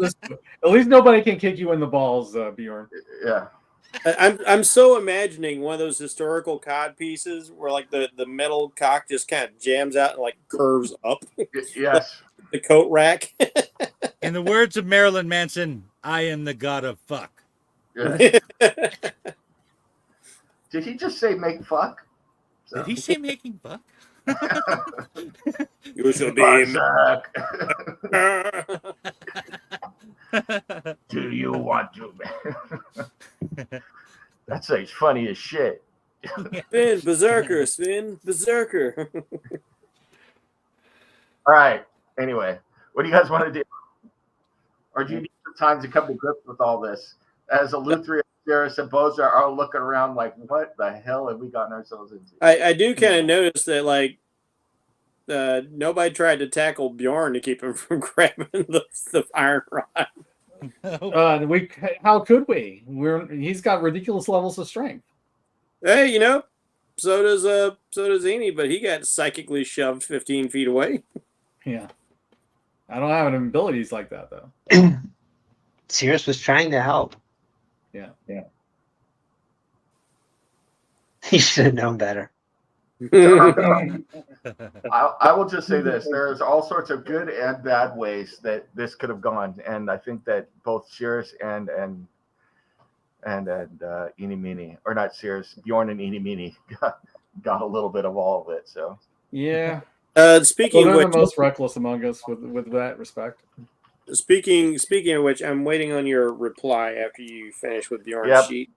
at least nobody can kick you in the balls, Bjorn. Yeah. I'm so imagining one of those historical cod pieces where like the metal cock just kind of jams out and like curves up. Yes. The coat rack. In the words of Marilyn Manson, I am the god of fuck. Yeah. Did he just say make fuck? So. Did he say making fuck? You shall be. Do you want to? That's like funny as shit. Spin berserker, spin berserker. All right. Anyway, what do you guys want to do? Or do you need some time to come to grips with all this? As Eleuthera, Jairus, and Boza are all looking around like, what the hell have we gotten ourselves into? I do kind of notice that like nobody tried to tackle Bjorn to keep him from grabbing the iron rod. How could we? He's got ridiculous levels of strength. Hey, you know, so does Eney, but he got psychically shoved 15 feet away. Yeah. I don't have any abilities like that though. Sirius was trying to help. Yeah. He should have known better. I will just say this: there's all sorts of good and bad ways that this could have gone, and I think that both Cirrus and Eeny or not Cirrus, Bjorn and Eeny got a little bit of all of it. So yeah. Speaking of they're which, the most reckless among us with that respect. Speaking of which, I'm waiting on your reply after you finish with Bjorn's sheet.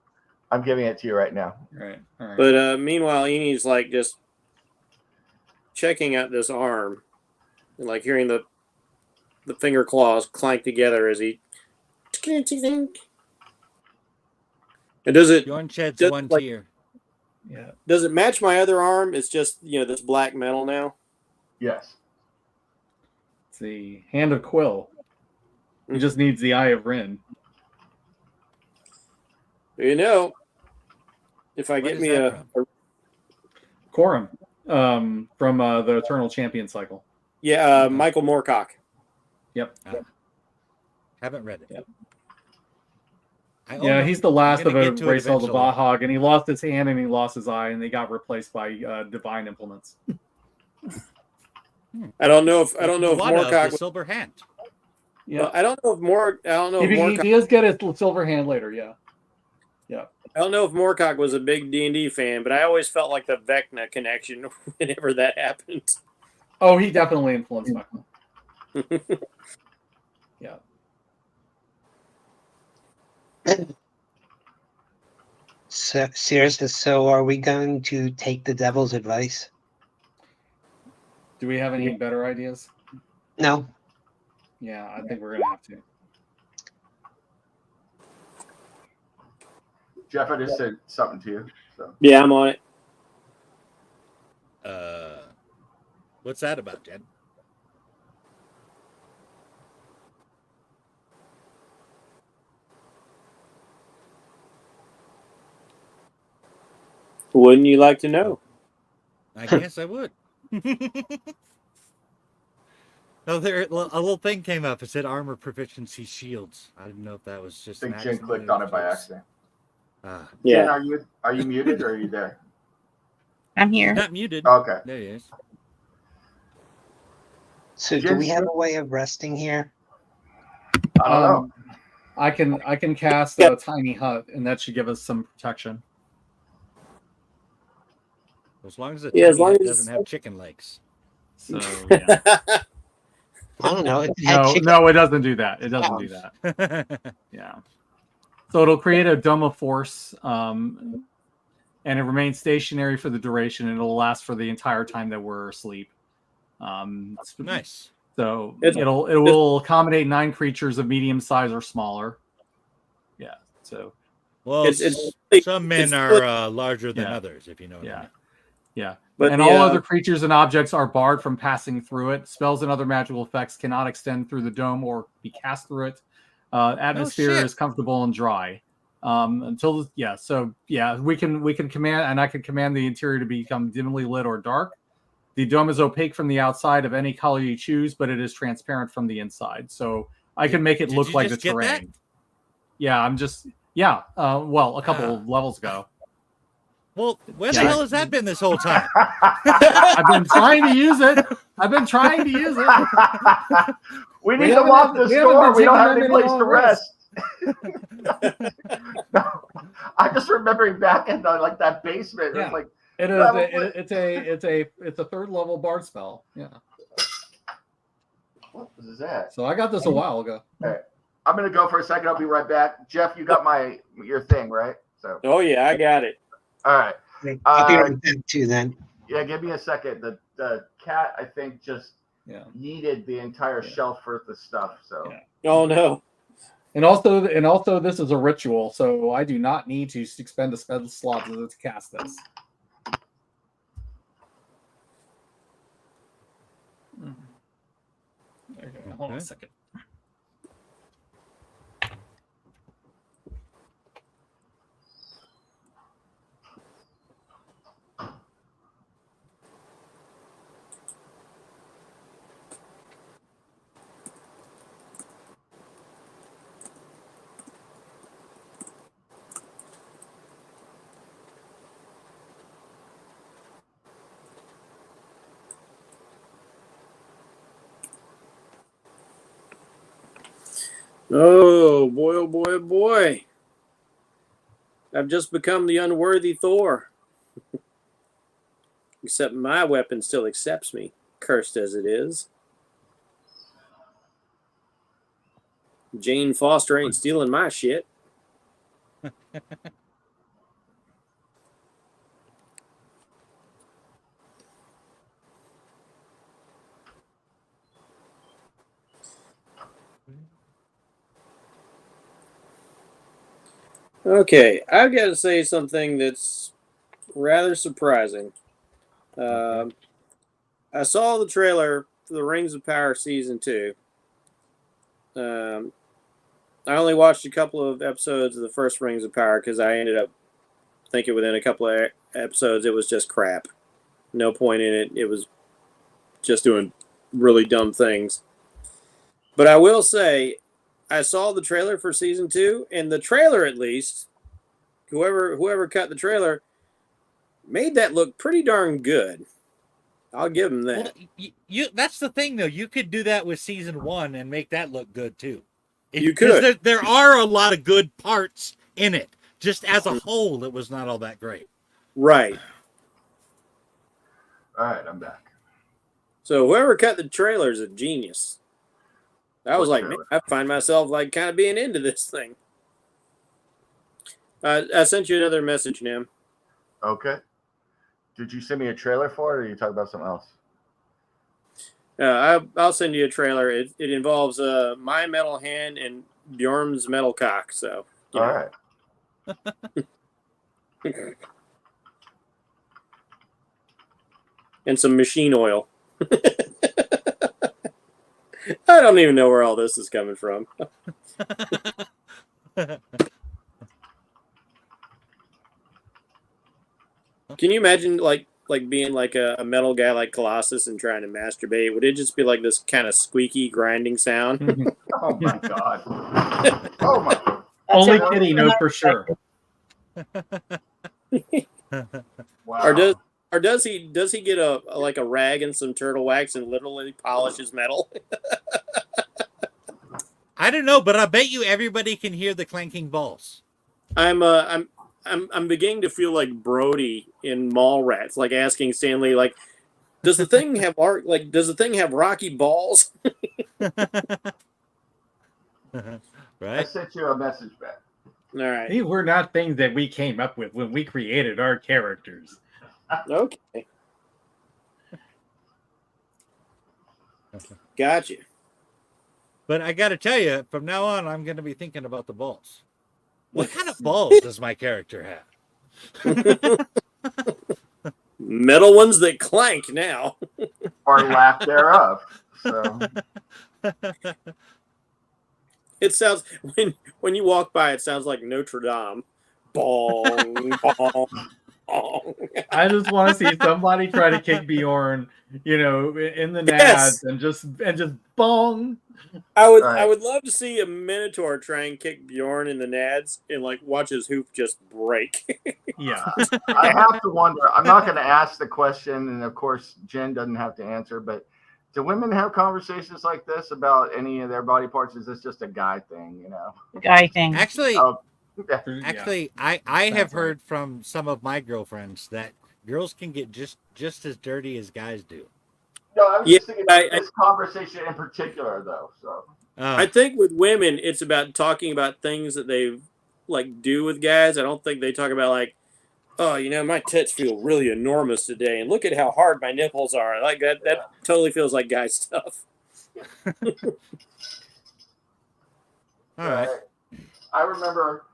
I'm giving it to you right now. Right. All right. But meanwhile, Eney's like just checking out this arm and like hearing the finger claws clank together as he. And does it? Bjorn sheds one like, tear. Yeah. Does it match my other arm? It's just this black metal now. Yes. It's the Hand of Quill. He just needs the Eye of Rin. If I get me a Quorum from the Eternal Champion cycle. Yeah, Michael Moorcock. Yep. Haven't read it. Yep. He's the last of a race called the Bahog, and he lost his hand and he lost his eye, and they got replaced by divine implements. I don't know if Moorcock the silver hand. Yeah, I don't know if Moorcock. He does get his silver hand later. Yeah. I don't know if Moorcock was a big D&D fan, but I always felt like the Vecna connection whenever that happened. Oh, he definitely influenced Vecna. Yeah. So, seriously, so are we going to take the devil's advice? Do we have any better ideas? No. Yeah, I think we're gonna have to. Jeff, I just said something to you. So Yeah, I'm on it. What's that about, Jen? Wouldn't you like to know? I guess I would. No, there a little thing came up. It said armor proficiency shields. I didn't know if that was I just an think Jen accident. clicked or on if it by was- accident. Ah, Jen, Yeah. are you muted or are you there? I'm here. not muted. Okay. There he is. So do we have a way of resting here? I don't know. I can cast a tiny hut, and that should give us some protection. As long as the Yeah, as tiny long hut as- doesn't have chicken legs. So yeah. I don't know. No, it doesn't do that. It doesn't do that. Yeah. So it'll create a dome of force, and it remains stationary for the duration, and it'll last for the entire time that we're asleep. Nice. So It's- it will accommodate 9 creatures of medium size or smaller. Yeah. So Well, It's- some men it's- are larger than Yeah. others, if you know what I yeah. mean. Yeah. But And all other creatures and objects are barred from passing through it. Spells and other magical effects cannot extend through the dome or be cast through it. Atmosphere shit. is comfortable and dry. We can command, and I can command the interior to become dimly lit or dark. The dome is opaque from the outside of any color you choose, but it is transparent from the inside. So I can make it Did look you like the just get that? terrain. Yeah, a couple of levels ago. Well, where the Yeah. hell has that been this whole time? I've been trying to use it. We We need to haven't lock been- this we haven't door. been We don't taking have that any many place to long rest. No, I'm just remembering back in that basement. Yeah. It's like It is. It's a third level bard spell. Yeah. what is that? So I got this a while ago. I'm gonna go for a second. I'll be right back. Jeff, you got your thing, right? So Oh yeah, I got it. all right. I'll be right back too then. Yeah, give me a second. The cat, I think, just Yeah. yeeted the entire shelf worth of stuff. So Yeah. Oh no. And also, this is a ritual, so I do not need to expend a spell slot to cast this. Okay, hold on a second. Oh boy, oh boy, oh boy. I've just become the unworthy Thor. Except my weapon still accepts me, cursed as it is. Jane Foster ain't stealing my shit. Okay, I've got to say something that's rather surprising. I saw the trailer for the Rings of Power Season 2. I only watched a couple of episodes of the first Rings of Power because I ended up thinking within a couple of episodes it was just crap. No point in it. It was just doing really dumb things. But I will say, I saw the trailer for Season 2, and the trailer at least, whoever cut the trailer, made that look pretty darn good. I'll give them that. Well, that's the thing, though. You could do that with Season 1 and make that look good, too. You could. There are a lot of good parts in it. Just as a whole, it was not all that great. Right. all right, I'm back. So whoever cut the trailer is a genius. I was What like, man, trailer? I find myself like kind of being into this thing. I sent you another message, Nim. Okay. Did you send me a trailer for it, or are you talking about something else? I'll send you a trailer. It involves my metal hand and Bjorn's metal cock. So, you All know. right. And some machine oil. I don't even know where all this is coming from. Can you imagine like being like a metal guy like Colossus and trying to masturbate? Would it just be like this kind of squeaky grinding sound? Oh my god. Oh my. Only That's Kitty knows for sure. Wow. Or does he get a like a rag and some turtle wax and literally polish his metal? I don't know, but I bet you everybody can hear the clanking balls. I'm beginning to feel like Brody in Mallrats, like asking Stanley, like, does the thing have rocky balls? I Right? sent you a message back. All right. These were not things that we came up with when we created our characters. Okay. Gotcha. But I got to tell you, from now on, I'm going to be thinking about the balls. What kind of balls does my character have? Metal ones that clank now. Or lack thereof. So It sounds when you walk by, it sounds like Notre Dame. Bong, bong, bong. I just want to see somebody try to kick Bjorn, in the nads Yes. and just bong. I Right. would love to see a Minotaur try and kick Bjorn in the nads and like watch his hoof just break. Yeah. I have to wonder. I'm not going to ask the question, and of course, Jen doesn't have to answer. But do women have conversations like this about any of their body parts? Is this just a guy thing? guy thing. Actually, Oh, I have Sounds heard from some of my girlfriends that girls can get just as dirty as guys do. No, I was Yeah, just thinking about this conversation in particular, though. So I think with women, it's about talking about things that they like do with guys. I don't think they talk about like, oh, my tits feel really enormous today, and look at how hard my nipples are. Like that. Yeah. That totally feels like guy stuff. all right. I remember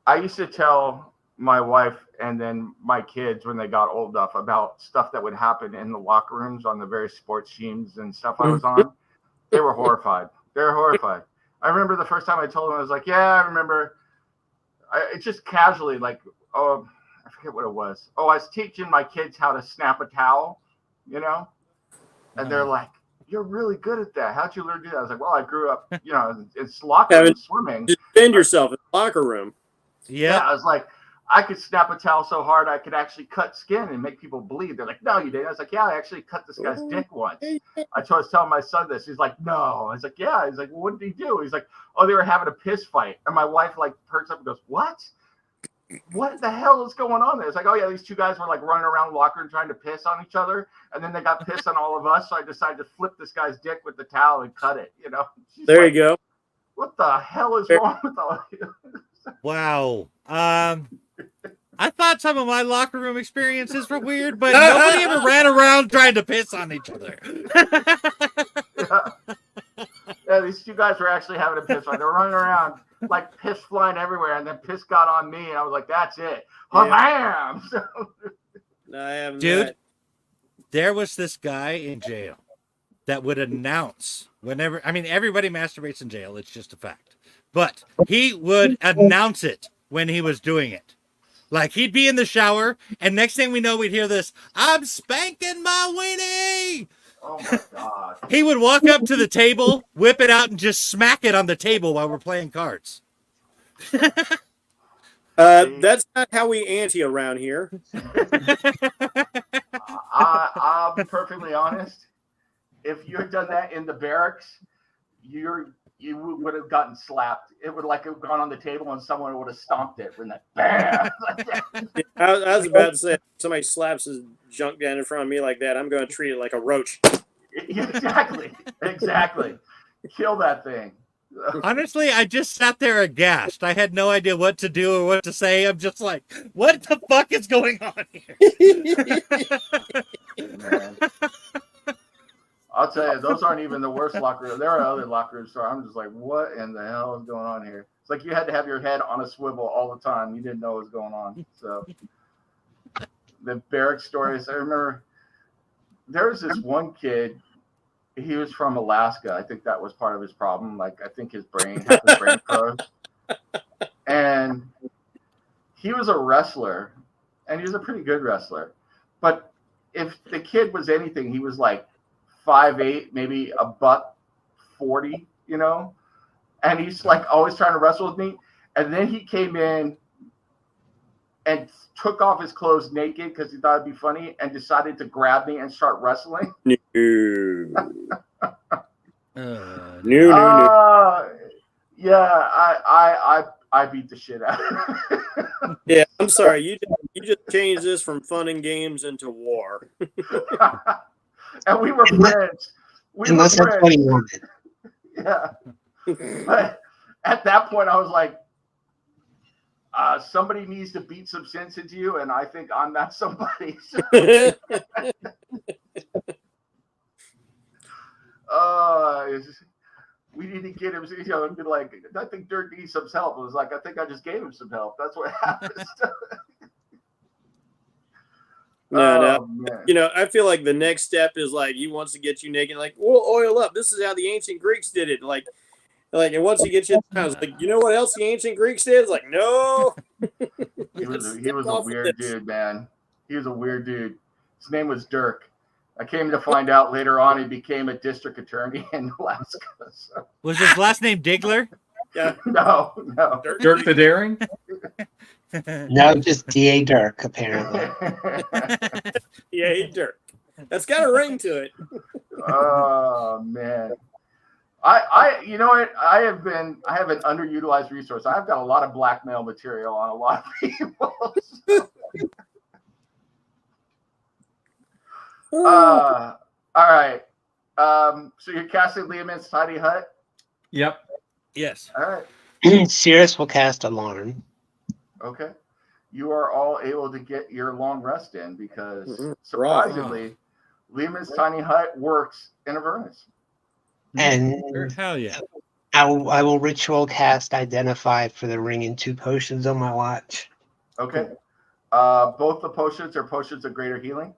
I used to tell my wife and then my kids when they got old enough about stuff that would happen in the locker rooms on the various sports teams and stuff I was on. They were horrified. They were horrified. I remember the first time I told them, I was like, yeah, I remember. It's just casually like, oh, I forget what it was. Oh, I was teaching my kids how to snap a towel, and they're like, you're really good at that. How'd you learn to do that? I was like, well, I grew up, it's locker room swimming. Defend yourself in the locker room. Yeah. I was like, I could snap a towel so hard I could actually cut skin and make people bleed. They're like, no, you didn't. I was like, yeah, I actually cut this guy's dick once. I was telling my son this. He's like, no. I was like, yeah. He's like, well, what did he do? He's like, oh, they were having a piss fight. And my wife like perks up and goes, what? What the hell is going on there? It's like, oh yeah, these two guys were like running around the locker room trying to piss on each other, and then they got pissed on all of us. So I decided to flip this guy's dick with the towel and cut it. She's There like, you go. What the hell is wrong with all of you? Wow. I thought some of my locker room experiences were weird, but nobody ever ran around trying to piss on each other. Yeah, these two guys were actually having a piss fight. They were running around like piss flying everywhere, and then piss got on me, and I was like, "That's it, bam!" So, I have Dude, not. there was this guy in jail that would announce whenever, everybody masturbates in jail. It's just a fact. But he would announce it when he was doing it. Like he'd be in the shower, and next thing we know, we'd hear this, I'm spanking my weenie. oh my god! He would walk up to the table, whip it out, and just smack it on the table while we're playing cards. That's not how we ante around here. I'll be perfectly honest. If you had done that in the barracks, you would have gotten slapped. It would have gone on the table, and someone would have stomped it. When that bam! I was about to say, if somebody slaps his junk down in front of me like that, I'm going to treat it like a roach. Exactly. kill that thing. Honestly, I just sat there aghast. I had no idea what to do or what to say. I'm just like, what the fuck is going on here? Man. I'll tell you, those aren't even the worst locker rooms. There are other locker rooms. So I'm just like, what in the hell is going on here? It's like you had to have your head on a swivel all the time. You didn't know what was going on. So the barrack stories, I remember there was this one kid. He was from Alaska. I think that was part of his problem. Like, I think half his brain froze. And he was a wrestler, and he was a pretty good wrestler. But if the kid was anything, he was like 5'8", maybe $140, you know? And he's like always trying to wrestle with me. And then he came in and took off his clothes naked because he thought it'd be funny and decided to grab me and start wrestling. No. Yeah, I beat the shit out of him. Yeah, I'm sorry. You just changed this from fun and games into war. And we were friends. Unless that's what he wanted. Yeah. But at that point, I was like, somebody needs to beat some sense into you, and I think I'm not somebody. So. We need to get him, you know, and be like, I think Dirk needs some help. It was like, I think I just gave him some help. That's what happened. No. You know, I feel like the next step is like he wants to get you naked. Like, we'll oil up. This is how the ancient Greeks did it. Like, and once he gets you, I was like, you know what else the ancient Greeks did? It's like, no. He was a weird dude, man. He was a weird dude. His name was Dirk. I came to find out later on he became a district attorney in Alaska. So. Was his last name Diggler? Yeah. No. Dirk the Daring? No, just D.A. Dirk, apparently. Yeah, Dirk. That's got a ring to it. Oh, man. I you know what? I have an underutilized resource. I've got a lot of blackmail material on a lot of people. So. All right. So you're casting Liamon's tiny hut? Yep. Yes. All right. Cirrus will cast Alarm. Okay. You are all able to get your long rest in because surprisingly, Liamon's tiny hut works in Avernus. And Hell yeah. I will ritual cast Identify for the ring and 2 potions on my watch. Okay. Both the potions are potions of greater healing.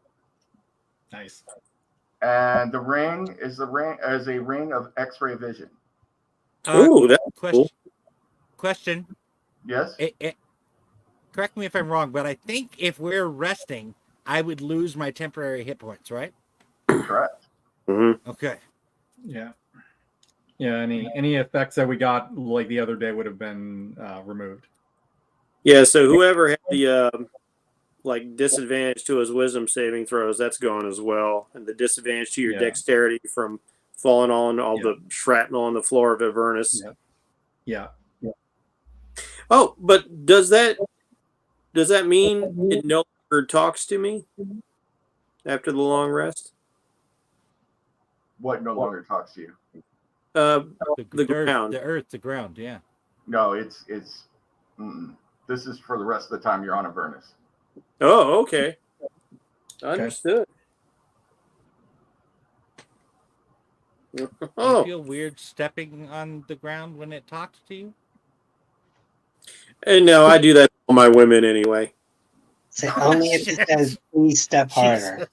Nice. And the ring is a ring of X-ray vision. Ooh, that's cool. Question. Yes. Correct me if I'm wrong, but I think if we're resting, I would lose my temporary hit points, right? Correct. Mm-hmm. Okay. Yeah. Yeah. Any effects that we got like the other day would have been removed. Yeah. So whoever had the disadvantage to his wisdom saving throws, that's gone as well, and the disadvantage to your dexterity from falling on all the shrapnel on the floor of Avernus. Yeah. Oh, but does that mean it no longer talks to me after the long rest? What no longer talks to you? The ground. The earth, the ground, yeah. No, it's this is for the rest of the time you're on Avernus. Oh, okay. Understood. Do you feel weird stepping on the ground when it talks to you? And no, I do that to all my women anyway. So only if it says, please step harder.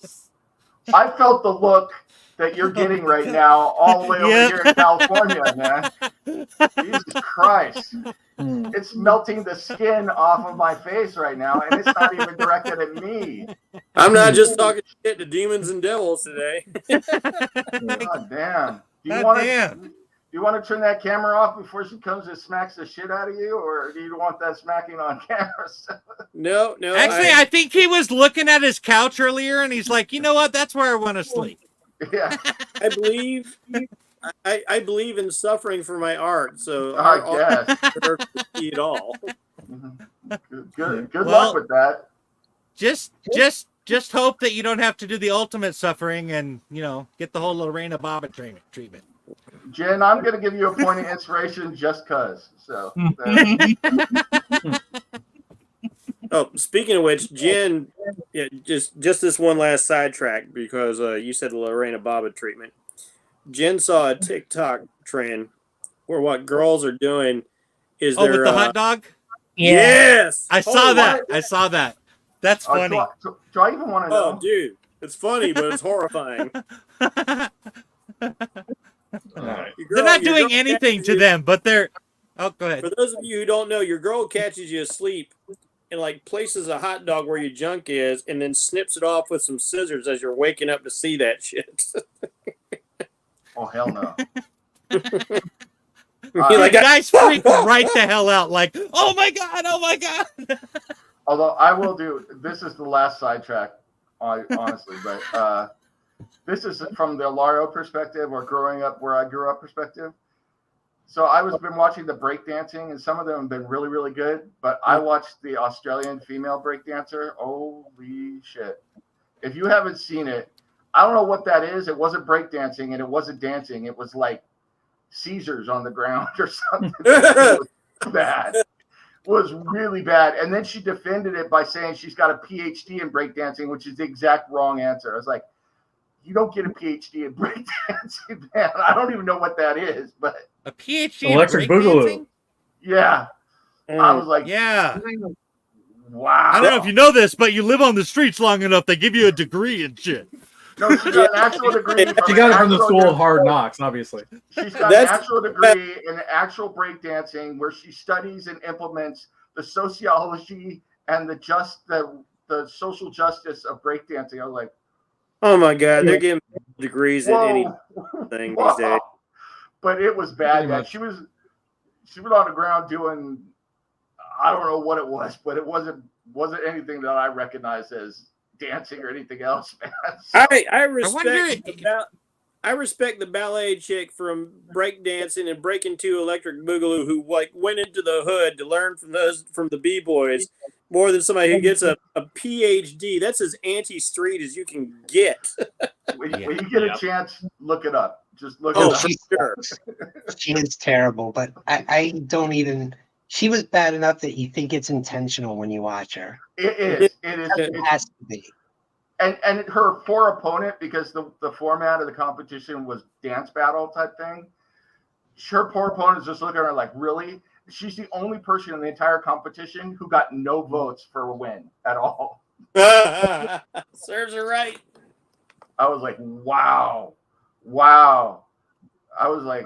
I felt the look that you're getting right now all the way over here in California, man. Jesus Christ. It's melting the skin off of my face right now, and it's not even directed at me. I'm not just talking shit to demons and devils today. God damn. Do you want to turn that camera off before she comes and smacks the shit out of you, or do you want that smacking on camera? No. Actually, I think he was looking at his couch earlier, and he's like, you know what? That's where I want to sleep. Yeah. I believe in suffering for my art, so I guess. It all. Good luck with that. Just hope that you don't have to do the ultimate suffering and get the whole Lorena Bobbitt treatment. Jen, I'm going to give you a point of inspiration just because. So, Oh, speaking of which, Jen, yeah, just this one last sidetrack because you said the Lorena Bobbitt treatment. Jen saw a TikTok trend where what girls are doing is Oh, with they're the hot dog? yes, I saw Holy- that. I saw that. That's funny. do I even want to know? Oh, dude, it's funny, but it's horrifying. All right. They're not doing anything to them, but they're. Oh, go ahead. For those of you who don't know, your girl catches you asleep and like places a hot dog where your junk is, and then snips it off with some scissors as you're waking up to see that shit. Oh, hell no. You're like, Guys freak right the hell out, like, oh my god, oh my god. Although I will do, this is the last sidetrack, honestly, but this is from the Lario perspective or growing up where I grew up perspective. So I was been watching the breakdancing, and some of them have been really, really good. But I watched the Australian female breakdancer. Holy shit! If you haven't seen it, I don't know what that is. It wasn't breakdancing, and it wasn't dancing. It was like Caesars on the ground or something. It was bad. It was really bad. And then she defended it by saying she's got a PhD in breakdancing, which is the exact wrong answer. I was like, you don't get a PhD in breakdancing, man. I don't even know what that is, but A PhD Electric in Boogaloo. breakdancing? yeah. I was like, Yeah. wow. I don't know if you know this, but you live on the streets long enough, they give you a degree and shit. No, she got an actual degree. She got it from the School of Hard Knocks, obviously. She's got an actual degree in actual breakdancing where she studies and implements the sociology and the social justice of breakdancing. I was like, oh my god, they're giving degrees in anything these days. But it was bad. Man. She was on the ground doing, I don't know what it was, but it wasn't anything that I recognized as dancing or anything else, man. So, I respect the ballet chick from breakdancing and breaking to Electric Boogaloo who like went into the hood to learn from the B-boys more than somebody who gets a PhD. That's as anti-street as you can get. when you get a chance, look it up. Just look it up. Sure. She is terrible, but I don't even. She was bad enough that you think it's intentional when you watch her. It is. It has to be. And her opponent, because the format of the competition was dance battle type thing, her poor opponent is just looking at her like, really? She's the only person in the entire competition who got no votes for a win at all. Serves her right. I was like, wow. I was like,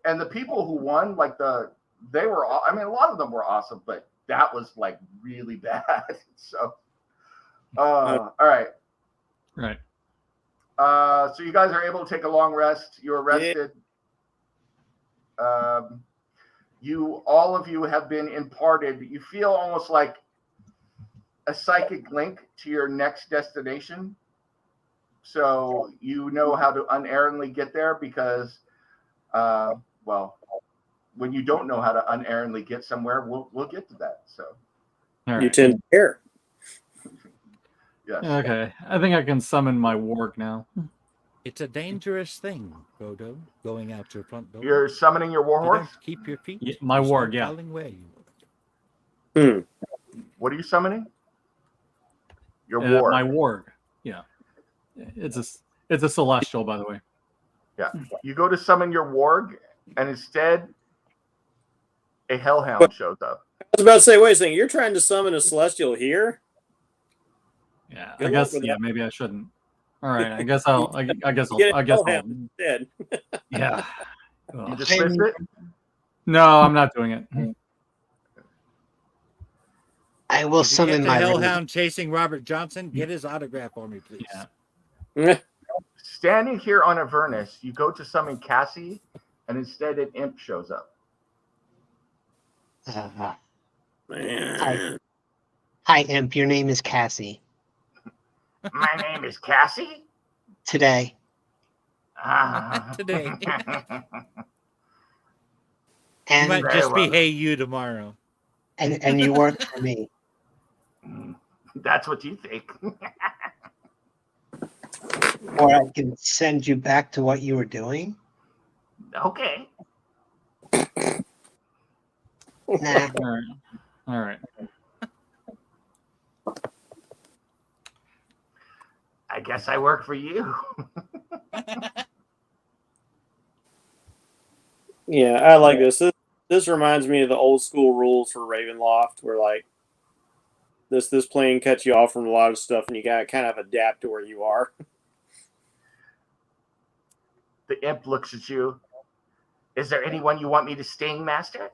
and the people who won, like a lot of them were awesome, but that was like really bad. So, all right. Right. So you guys are able to take a long rest. You're rested. All of you have been imparted. You feel almost like a psychic link to your next destination. So you know how to unerringly get there because, when you don't know how to unerringly get somewhere, we'll get to that. So All right. You tend to care. yes. Okay. I think I can summon my warg now. It's a dangerous thing, Frodo, going out your front door. You're summoning your You warhorse? don't keep your feet. Yeah, my You start warg, yeah. telling where you What are you summoning? Your My warg. warg. Yeah. It's a celestial, by the way. Yeah. You go to summon your warg, and instead, a hellhound shows up. I was about to say, wait a second, you're trying to summon a celestial here? Yeah. Good I guess. luck with Yeah. that. Maybe I shouldn't. All right. I guess I'll. I guess. You get I'll. a I guess. I'll hellhound instead. yeah. You Ugh. dismiss it? No, I'm not doing it. I will If you summon get the my hellhound chasing Robert Johnson, get his autograph for me, please. Yeah. Standing here on Avernus, you go to summon Cassie, and instead an imp shows up. Man. Hi, Imp. Your name is Cassie. My name is Cassie. Today, Today. You and might Very just be well. Hey You tomorrow. and you work for me. That's what you think. Or I can send you back to what you were doing. Okay. Nah. All right. I guess I work for you. Yeah, I like this. This reminds me of the old school rules for Ravenloft, where like this plane cuts you off from a lot of stuff, and you gotta kind of adapt to where you are. The imp looks at you. Is there anyone you want me to sting, Master?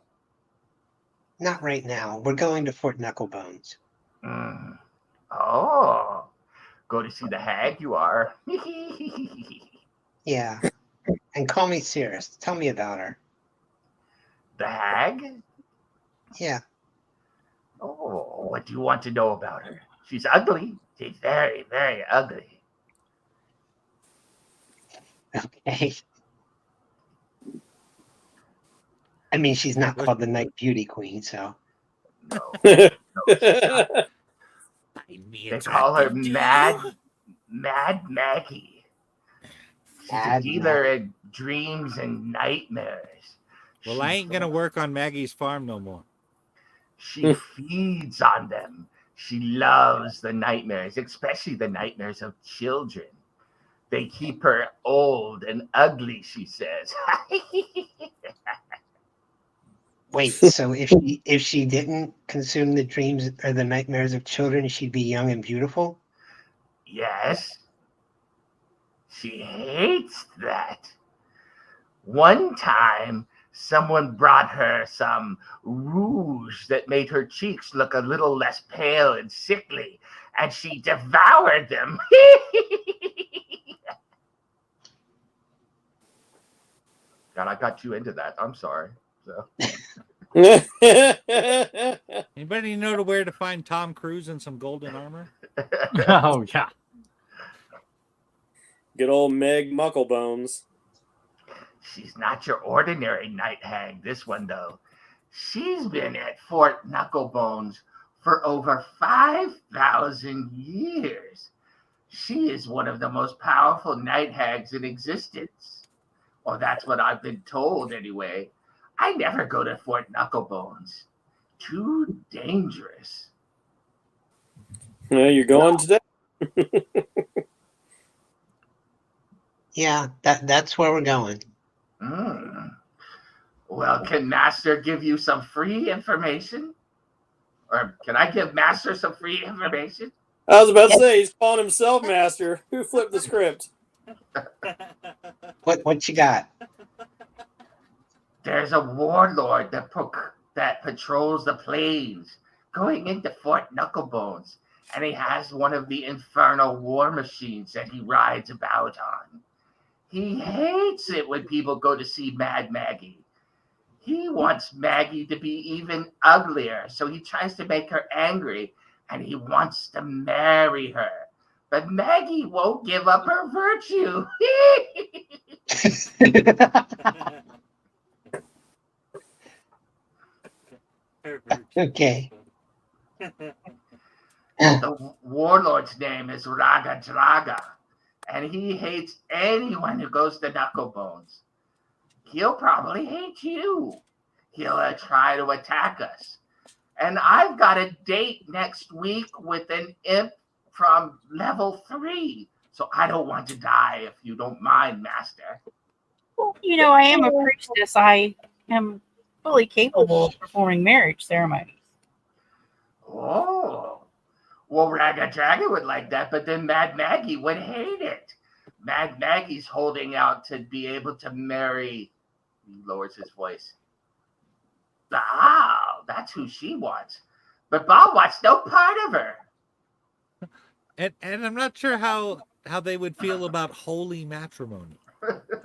Not right now. We're going to Fort Knucklebones. Mm. Oh, go to see the hag, you are. Yeah. And call me Cirrus. Tell me about her. The hag? Yeah. Oh, what do you want to know about her? She's ugly. She's very, very ugly. Okay. I mean, she's not called the Night Beauty Queen, so. No. Yeah, Find me They call her attractive, do Mad you? Maggie. She's a Mad dealer in dreams and nightmares. Well, I ain't gonna work on Maggie's farm no more. She feeds on them. She loves the nightmares, especially the nightmares of children. They keep her old and ugly, she says. Wait, so if she didn't consume the dreams or the nightmares of children, she'd be young and beautiful? Yes. She hates that. One time, someone brought her some rouge that made her cheeks look a little less pale and sickly, and she devoured them. God, I got you into that. I'm sorry. So. Anybody know where to find Tom Cruise in some golden armor? Oh yeah. Good old Meg Mucklebones. She's not your ordinary night hag, this one, though. She's been at Fort Knucklebones for over 5,000 years. She is one of the most powerful night hags in existence. Or that's what I've been told, anyway. I never go to Fort Knucklebones. Too dangerous. Yeah, you're going today. Yeah, that's where we're going. Well, can Master give you some free information? Or can I give Master some free information? I was about to say he's calling himself Master. Who flipped the script? What you got? There's a warlord that patrols the plains going into Fort Knucklebones, and he has one of the infernal war machines that he rides about on. He hates it when people go to see Mad Maggie. He wants Maggie to be even uglier, so he tries to make her angry, and he wants to marry her. But Maggie won't give up her virtue. Okay. The warlord's name is Raga Draga, and he hates anyone who goes to Knucklebones. He'll probably hate you. He'll try to attack us. And I've got a date next week with an imp from level 3. So I don't want to die, if you don't mind, Master. Well, you know, I am a priestess. I am fully capable of performing marriage ceremonies. Oh. Well, Raga Draga would like that, but then Mad Maggie would hate it. Mad Maggie's holding out to be able to marry... He lowers his voice. Ah, that's who she wants. But Bob wants no part of her. And I'm not sure how they would feel about holy matrimony.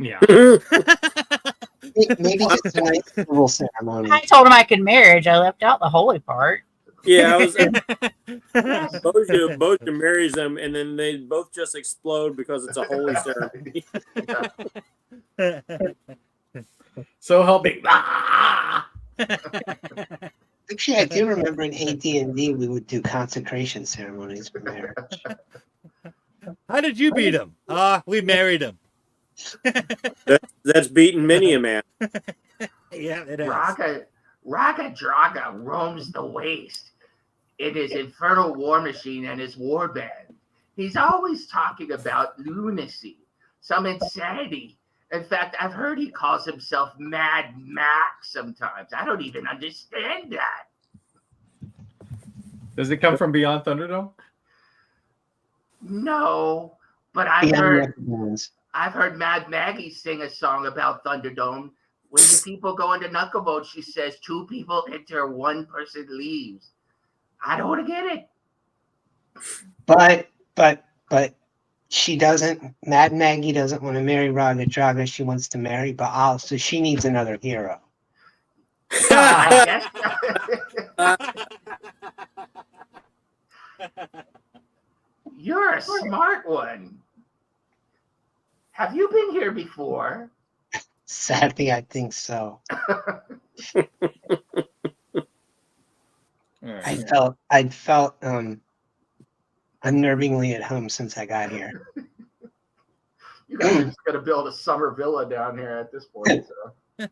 Yeah. Maybe just a nice civil ceremony. I told him I could marriage. I left out the holy part. Yeah, I was. Boja marries them, and then they both just explode because it's a holy ceremony. So help me. Actually, I do remember in AD&D we would do consecration ceremonies for marriage. How did you beat him? We married him. That's beaten many a man. Yeah, it is. Raga Draga roams the waste in his infernal war machine and his war band. He's always talking about lunacy, some insanity. In fact, I've heard he calls himself Mad Max sometimes. I don't even understand that. Does it come from beyond Thunderdome? No, but I've Beyond heard Recognize. I've heard Mad Maggie sing a song about Thunderdome. When the people go into Knucklebone, she says 2 people enter, 1 person leaves. I don't want to get it. But she doesn't. Mad Maggie doesn't want to marry Raga Draga. She wants to marry Baal, so she needs another hero. I guess. You're a smart one. Have you been here before? Sadly, I think so. All right. I felt unnervingly at home since I got here. You guys are just gonna build a summer villa down here at this point. So.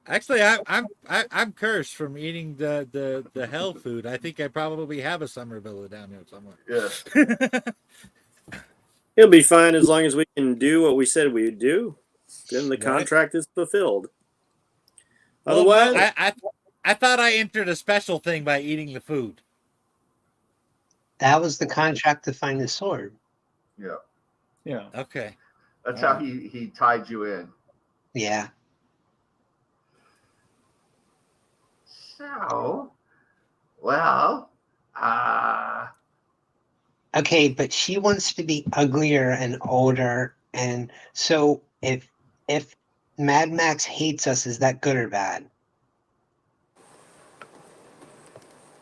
Actually, I'm cursed from eating the hell food. I think I probably have a summer villa down here somewhere. Yeah. It'll be fine as long as we can do what we said we would do. Then the Right. contract is fulfilled. Well, Otherwise, I thought I entered a special thing by eating the food. That was the contract to find the sword. Yeah. Yeah. Okay. That's how he tied you in. Yeah. So, well, Okay, but she wants to be uglier and older, and so if Mad Max hates us, is that good or bad?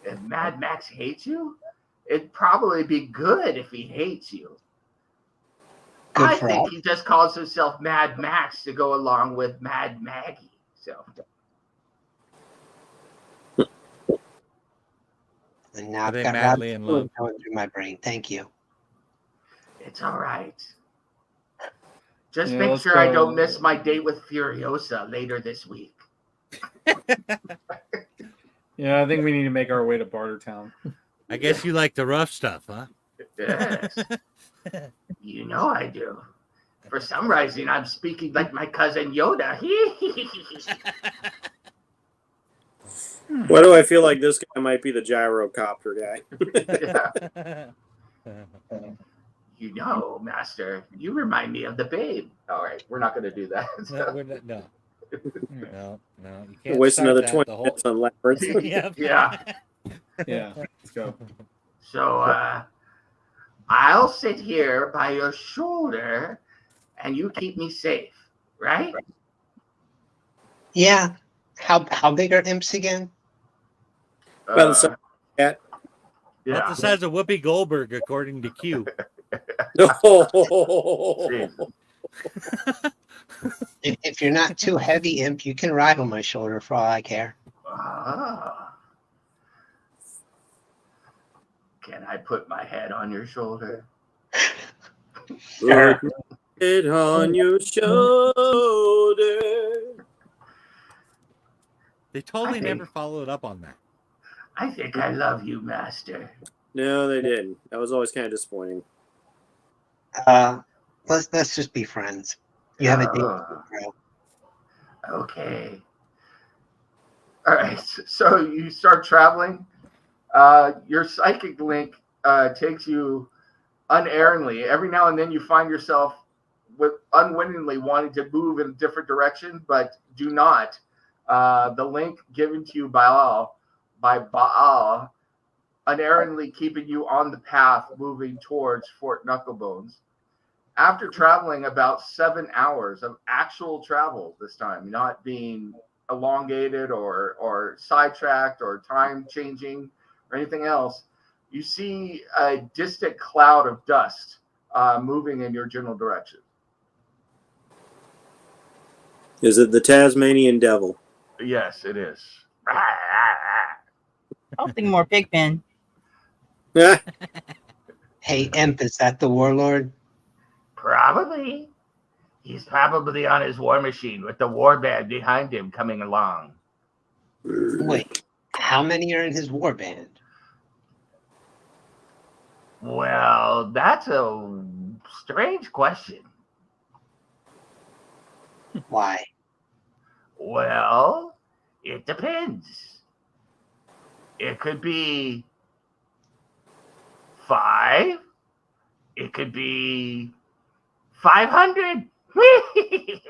if Mad Max hates you, it'd probably be good if he hates you. Good I for think us. he just calls himself Mad Max to go along with Mad Maggie. So, And now Are I've they got madly Rob in love? going through my brain. Thank you. it's all right. Just Yeah, make let's sure I go. don't miss my date with Furiosa later this week. Yeah, I think we need to make our way to Bartertown. I guess you like the rough stuff, huh? Yes. You know I do. For some reason, I'm speaking like my cousin Yoda. why do I feel like this guy might be the gyrocopter guy? Yeah. You know, Master, you remind me of the Babe. All right, we're not going to do that. No, we're not, no, you can't Waste start another that, 20 the whole- minutes on Labyrinth. Yep. Yeah. Yeah, let's go. So, I'll sit here by your shoulder and you keep me safe, right? Yeah. How big are imps again? Well, so- About Yeah. the size of Whoopi Goldberg, according to Q. Jesus. If you're not too heavy, imp, you can ride on my shoulder for all I care. Ah. Can I put my head on your shoulder? Put it on your shoulder. They totally I think- never followed up on that. I think I love you, Master. No, they didn't. That was always kind of disappointing. Let's just be friends. You have a date, Ah. bro. Okay. All right. So you start traveling. Your psychic link takes you unerringly. Every now and then you find yourself with unwittingly wanting to move in a different direction, but do not. The link given to you by Baal unerringly keeping you on the path moving towards Fort Knucklebones. After traveling about 7 hours of actual travel this time, not being elongated or sidetracked or time changing or anything else, you see a distant cloud of dust moving in your general direction. Is it the Tasmanian devil? Yes, it is. Something more Pigpen. Hey, imp, is that the warlord? Probably. He's probably on his war machine with the warband behind him coming along. Wait, how many are in his warband? Well, that's a strange question. Why? Well, it depends. It could be 5. It could be 500. It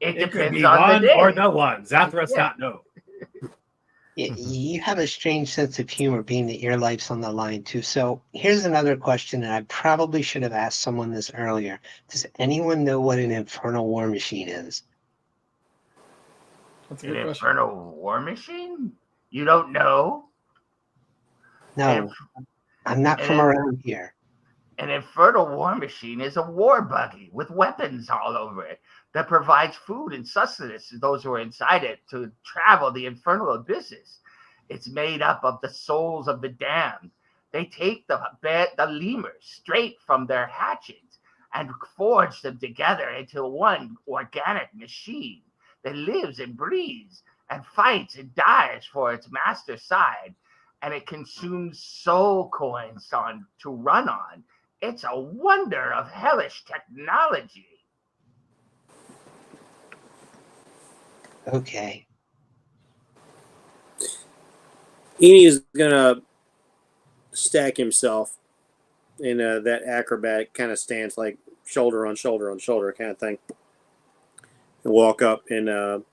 It could depends be on one the day. or the one. Zathras Yeah. not know. You have a strange sense of humor being that your life's on the line too. So here's another question, and I probably should have asked someone this earlier. Does anyone know what an infernal war machine is? That's a An good question. infernal war machine? You don't know? No, I'm not from around here. An infernal war machine is a war buggy with weapons all over it that provides food and sustenance to those who are inside it to travel the infernal abysses. It's made up of the souls of the damned. They take the lemurs straight from their hatchets and forge them together into one organic machine that lives and breathes and fights and dies for its master's side. And it consumes soul coins to run on. It's a wonder of hellish technology. Okay. Eni is gonna stack himself in that acrobatic kind of stance, like shoulder on shoulder on shoulder kind of thing, and walk up and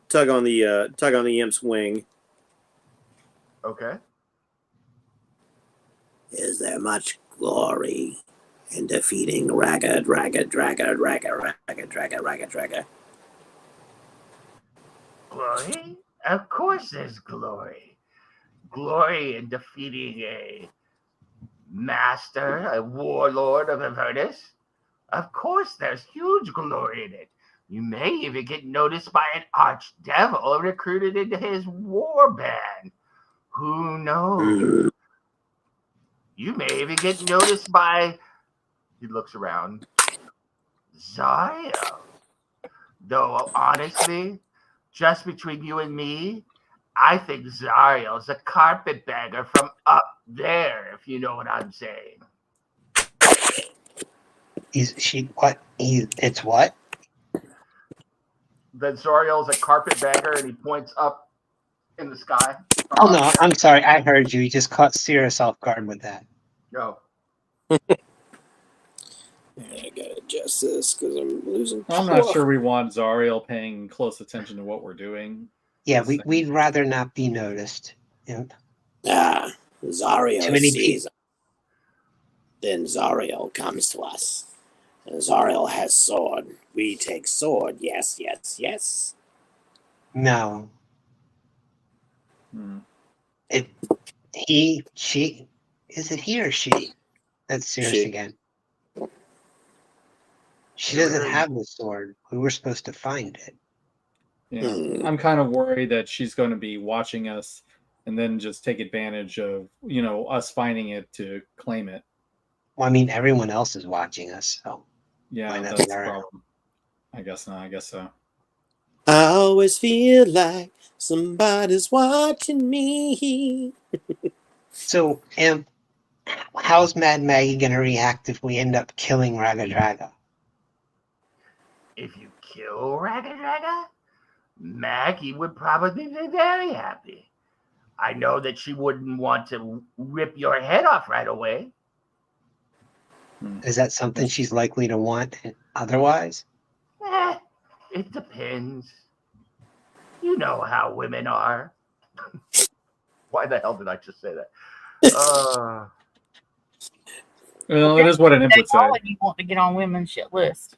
tug on the imp's wing. Okay. Is there much glory in defeating ragged? Glory? Of course there's glory. Glory in defeating a master, a warlord of Avernus. Of course there's huge glory in it. You may even get noticed by an archdevil recruited into his war band. Who knows? You may even get noticed by, he looks around, Zariel. Though, honestly, just between you and me, I think Zariel's a carpetbagger from up there, if you know what I'm saying. It's what? That Zariel's a carpetbagger, and he points up in the sky. Oh no, I'm sorry. I heard you. You just caught Cirrus off guard with that. No. I gotta adjust this because I'm losing. I'm not sure we want Zariel paying close attention to what we're doing. Yeah, we'd rather not be noticed. Imp. Zariel Too many sees. Then Zariel comes to us. And Zariel has sword. We take sword. Yes, yes, yes. No. She. Is it he or she? That's Cirrus She. again. She doesn't have the sword. We were supposed to find it. Yeah. I'm kind of worried that she's going to be watching us and then just take advantage of, us finding it to claim it. Well, I mean, everyone else is watching us, so. Yeah, Why not that's be the her? problem. I guess not. I guess so. I always feel like somebody's watching me. So, Imp, how's Mad Maggie going to react if we end up killing Raga Draga? If you kill Raga Draga, Maggie would probably be very happy. I know that she wouldn't want to rip your head off right away. Is that something she's likely to want otherwise? It depends. You know how women are. Why the hell did I just say that? Well, it is what an imp would say. All of you want to get on women's shit list.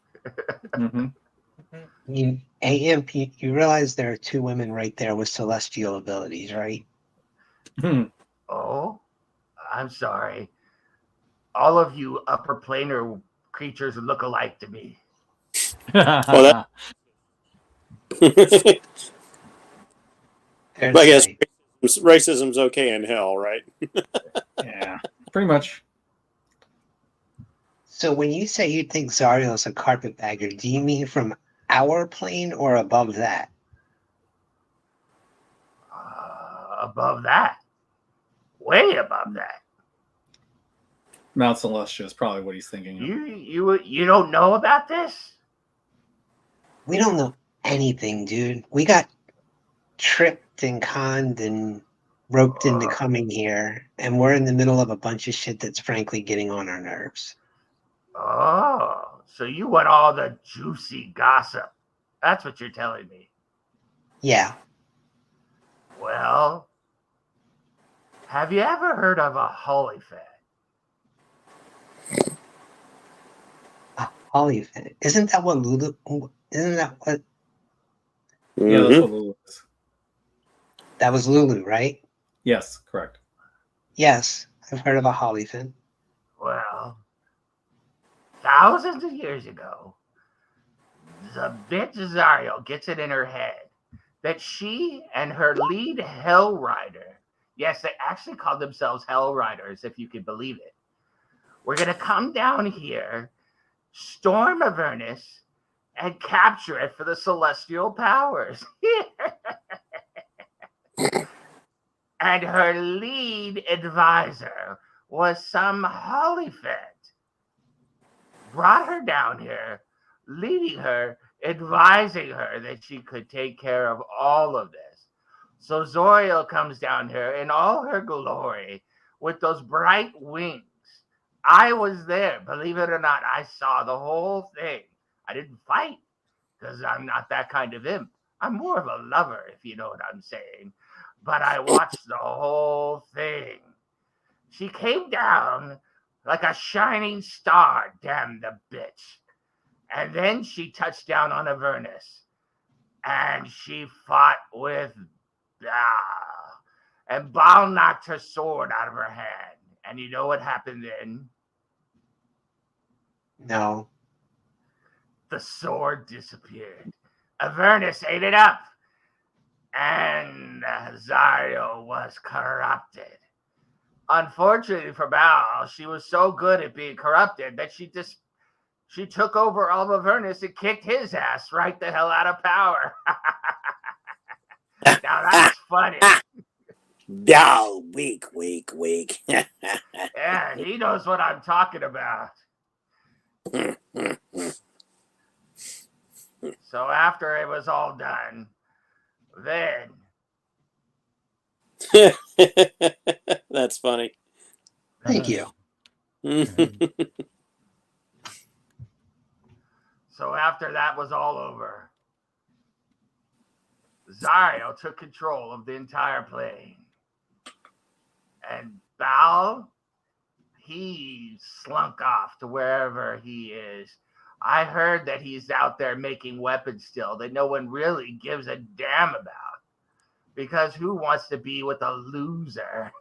Hey, Imp, you realize there are 2 women right there with celestial abilities, right? Oh, I'm sorry. All of you upper planar creatures look alike to me. I guess racism's okay in hell, right? Yeah, pretty much. So when you say you think Zariel's a carpetbagger, do you mean from our plane or above that? Above that. Way above that. Mount Celestia is probably what he's thinking of. You don't know about this? We don't know anything, dude. We got tricked and conned and roped into coming here, and we're in the middle of a bunch of shit that's frankly getting on our nerves. Oh, so you want all the juicy gossip. That's what you're telling me. Yeah. Well, have you ever heard of a Hollyfan? Holly, isn't that what Lulu? Isn't that what? Yeah, that's what Lulu is. That was Lulu, right? Yes, correct. Yes, I've heard of a Hollyfin. Well, thousands of years ago, the bitch Zariel gets it in her head that she and her lead Hell Rider, yes, they actually call themselves Hell Riders, if you can believe it, we're going to come down here, storm Avernus, and capture it for the celestial powers. And her lead advisor was some Hollyfant. Brought her down here, leading her, advising her that she could take care of all of this. So Zoriel comes down here in all her glory with those bright wings. I was there, believe it or not. I saw the whole thing. I didn't fight because I'm not that kind of imp. I'm more of a lover, if you know what I'm saying. But I watched the whole thing. She came down like a shining star, damn the bitch. And then she touched down on Avernus. And she fought with Baal. And Baal knocked her sword out of her hand. And you know what happened then? No. The sword disappeared. Avernus ate it up. And Zariel was corrupted. Unfortunately for Baal, she was so good at being corrupted that she took over all of Avernus and kicked his ass right the hell out of power. Now that's funny. No, weak. Yeah, he knows what I'm talking about. So after it was all done, then That's funny. Thank you. So after that was all over, Zariel took control of the entire plane. And Baal, he slunk off to wherever he is. I heard that he's out there making weapons still that no one really gives a damn about. Because who wants to be with a loser?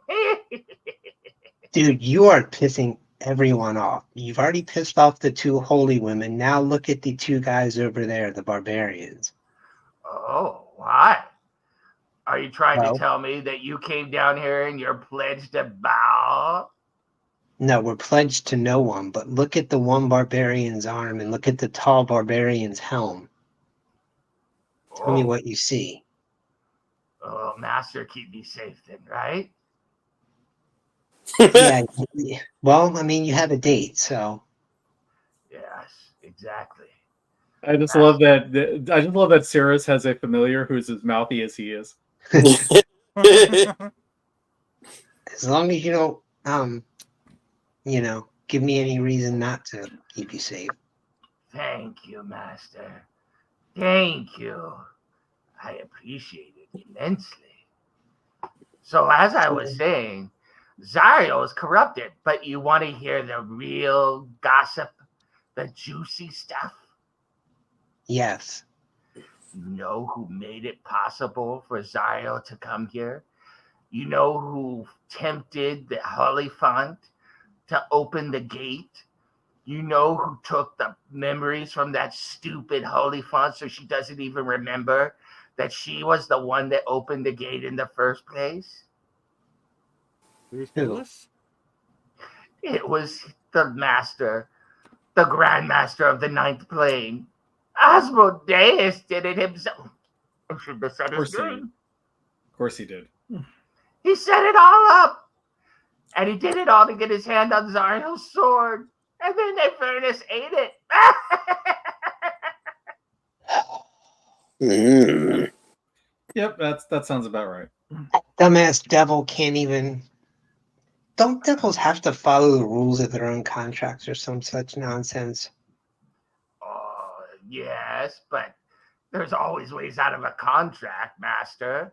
Dude, you are pissing everyone off. You've already pissed off the two holy women. Now look at the two guys over there, the barbarians. Oh, why? Are you trying No. to tell me that you came down here and you're pledged to Baal? No, we're pledged to no one, but look at the one barbarian's arm and look at the tall barbarian's helm. Tell me what you see. Oh, Master, keep me safe then, right? Yeah, well, I mean, you have a date, so. Yes, exactly. I just love that. I just love that Cirrus has a familiar who's as mouthy as he is. As long as you don't, give me any reason not to keep you safe. Thank you, Master. Thank you. I appreciate it immensely. So as I was saying, Zariel is corrupted, but you want to hear the real gossip, the juicy stuff? Yes. You know who made it possible for Zariel to come here? You know who tempted the Hollyphant to open the gate? You know who took the memories from that stupid Hollyphant so she doesn't even remember that she was the one that opened the gate in the first place? Please tell us. It was the master the Grandmaster of the Ninth Plane. Asmodeus did it himself. I should have said his name. Of course he did. He set it all up. And he did it all to get his hand on Zariel's sword. And then Avernus ate it. Yep, that sounds about right. Dumbass devil can't even. Don't devils have to follow the rules of their own contracts or some such nonsense? Oh, yes, but there's always ways out of a contract, Master.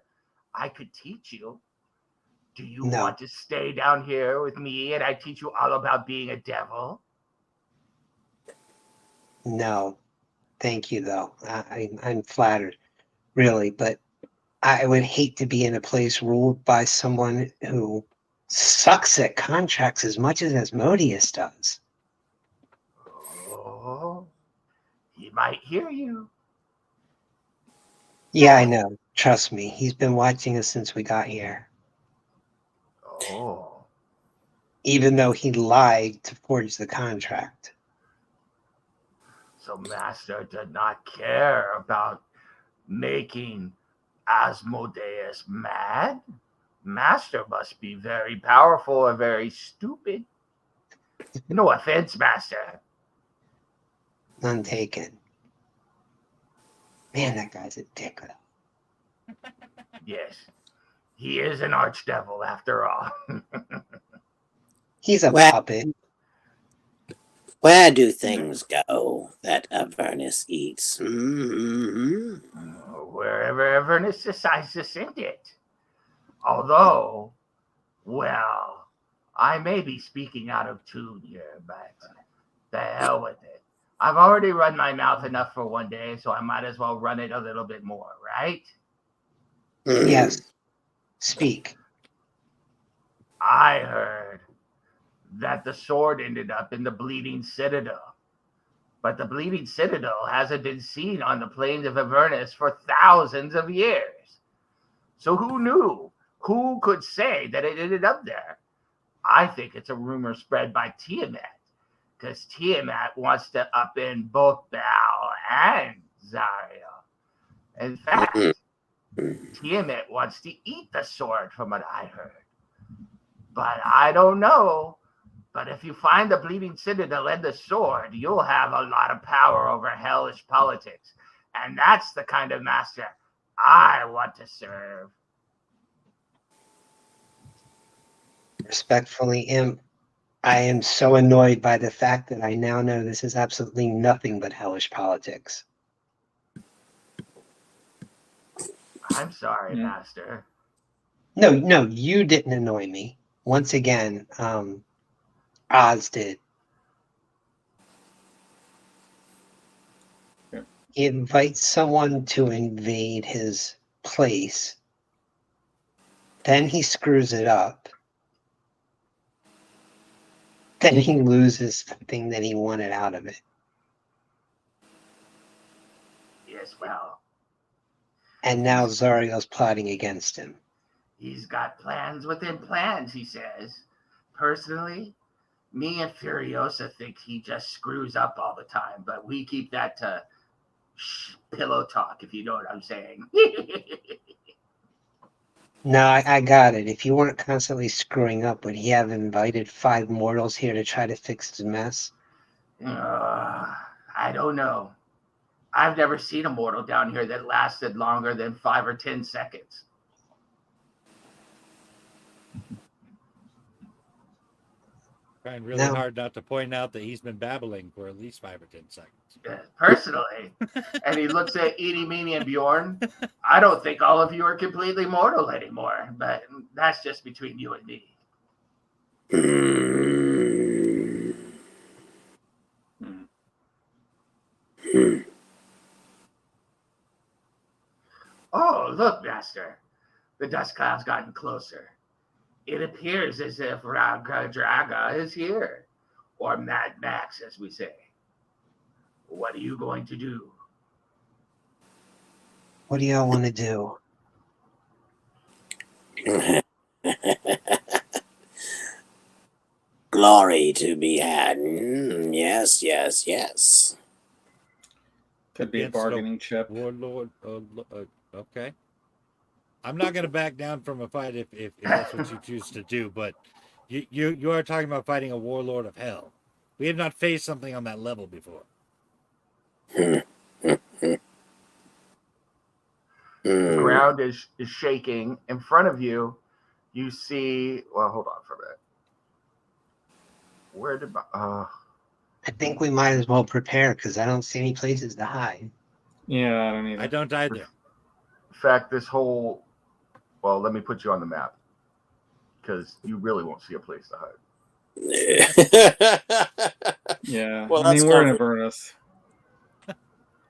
I could teach you. Do you No. want to stay down here with me and I teach you all about being a devil? No. Thank you, though. I'm flattered, really, but I would hate to be in a place ruled by someone who sucks at contracts as much as Asmodeus does. Oh, he might hear you. Yeah, I know. Trust me. He's been watching us since we got here. Oh, Even though he lied to forge the contract. so Master did not care about making Asmodeus mad? Master must be very powerful or very stupid. No offense, Master. None taken. Man, that guy's a dick, though. Yes, he is an archdevil after all. He's a Well- puppet. Where do things go that Avernus eats? Mm-hmm. Wherever Avernus decides to send it. Although, well, I may be speaking out of tune here, but the hell with it. I've already run my mouth enough for one day, so I might as well run it a little bit more, right? Yes. Speak. I heard that the sword ended up in the Bleeding Citadel. But the Bleeding Citadel hasn't been seen on the plains of Avernus for thousands of years. So who knew? Who could say that it ended up there? I think it's a rumor spread by Tiamat, because Tiamat wants to upend both Baal and Zariel. In fact, Tiamat wants to eat the sword, from what I heard. But I don't know. But if you find the Bleeding Citadel and the sword, you'll have a lot of power over hellish politics. And that's the kind of master I want to serve. Respectfully, Imp, I am so annoyed by the fact that I now know this is absolutely nothing but hellish politics. I'm sorry, Yeah. Master. No, you didn't annoy me. Once again, Oz did. Yeah. He invites someone to invade his place. Then he screws it up. Then he loses the thing that he wanted out of it. Yes, well, And now Zariel's plotting against him. he's got plans within plans, he says. Personally, me and Furiosa think he just screws up all the time, but we keep that to pillow talk, if you know what I'm saying. No, I got it. If you weren't constantly screwing up, would he have invited 5 mortals here to try to fix his mess? I don't know. I've never seen a mortal down here that lasted longer than 5 or 10 seconds. Trying really No. hard not to point out that he's been babbling for at least 5 or 10 seconds. Personally, and he looks at Eenie, Meenie, and Bjorn, I don't think all of you are completely mortal anymore, but that's just between you and me. Oh, look, Master. The dust cloud's gotten closer. It appears as if Raga Draga is here, or Mad Max, as we say. What are you going to do? What do y'all want to do? glory to be had. Yes, yes, yes. Could be a Against the bargaining chip. Warlord. Okay. I'm not going to back down from a fight if that's what you choose to do, but you are talking about fighting a warlord of hell. We have not faced something on that level before. The ground is shaking. In front of you, you see. Well, hold on for a minute. Where did my? I think we might as well prepare because I don't see any places to hide. Yeah, I don't either. I don't either. In fact, this whole. Well, let me put you on the map because you really won't see a place to hide. Yeah, Well, I mean that's we're in comfort. Avernus.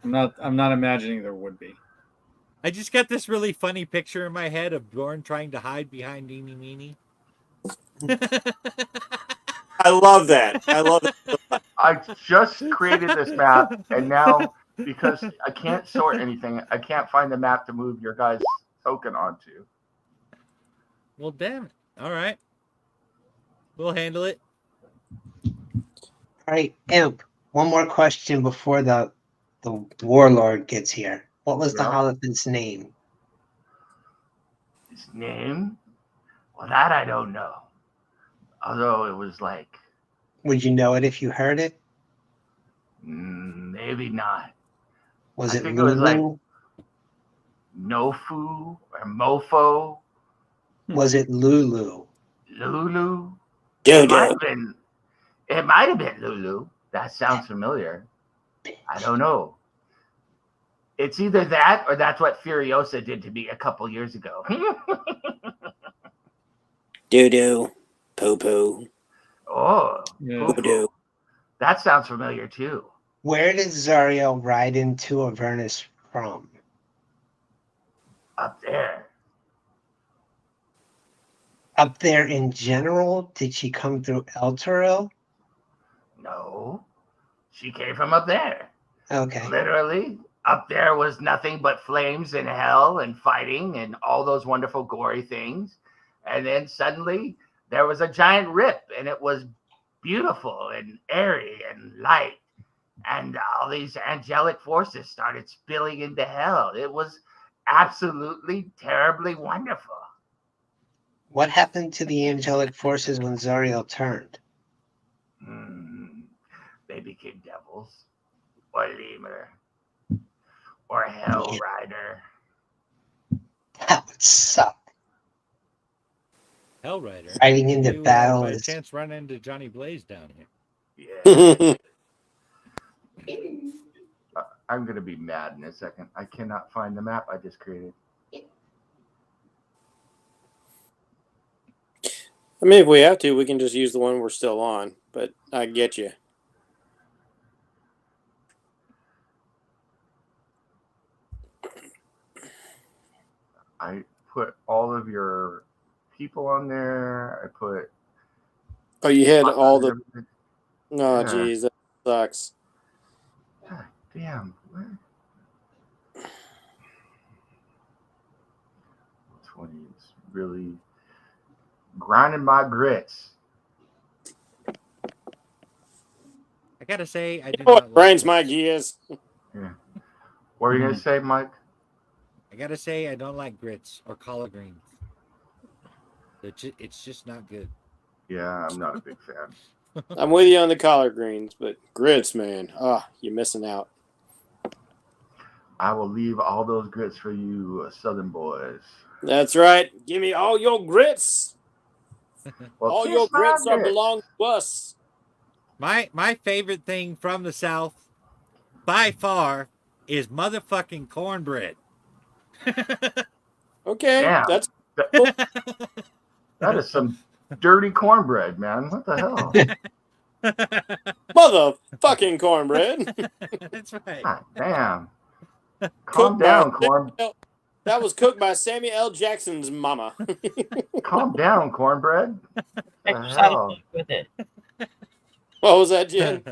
I'm not imagining there would be. I just got this really funny picture in my head of Bjorn trying to hide behind Eeny Meeny. I love that. I love that. I just created this map, and now because I can't sort anything, I can't find the map to move your guys' token onto. Well, damn it. All right. We'll handle it. All right, Imp. One more question before the warlord gets here. What was the Yeah. Holophan's name? His name? Well, that I don't know. Although it was like, Would you know it if you heard it? maybe not. Was I it think it was like Lulu? Nofu or Mofo, Was it Lulu? Lulu. Doo It might doo. have been. It might have been Lulu. That sounds familiar. I don't know. It's either that or that's what Furiosa did to me a couple years ago. Doo doo. Poo poo. Oh, Yeah. Doo doo. that sounds familiar too. Where did Zariel ride into Avernus from? Up there. Up there in general? Did she come through Elturel? No, she came from up there. Okay. Literally, up there was nothing but flames and hell and fighting and all those wonderful gory things. And then suddenly there was a giant rip, and it was beautiful and airy and light. And all these angelic forces started spilling into hell. It was absolutely terribly wonderful. What happened to the angelic forces when Zariel turned? They became devils, or lemur, or hell Yeah. rider. That would suck. Hellrider. Riding into You, battle by is chance run into Johnny Blaze down here. Yeah. I'm going to be mad in a second. I cannot find the map I just created. I mean, if we have to, we can just use the one we're still on. But I get you. I put all of your people on there. I put. Oh, you had all the. everything. Oh, Yeah. geez, that sucks. God damn. Where? 20 is really grinding my grits. I gotta say, I do Oh, not it grinds like my grits. gears. Yeah. What were you going to say, Mike? I gotta say, I don't like grits or collard greens. It's just not good. Yeah, I'm not a big fan. I'm with you on the collard greens, but grits, man. Ah, you're missing out. I will leave all those grits for you, Southern boys. That's right. Give me all your grits. Well, All kiss your my grits are grits. belong to us. My favorite thing from the South, by far, is motherfucking cornbread. Okay, Damn. that's That is some dirty cornbread, man. What the hell? motherfucking cornbread. That's right. God damn. Cooked Calm by down, corn. That was cooked by Samuel L. Jackson's mama. Calm down, cornbread. What the Extra side of hell? fuck with it. What was that, Jen?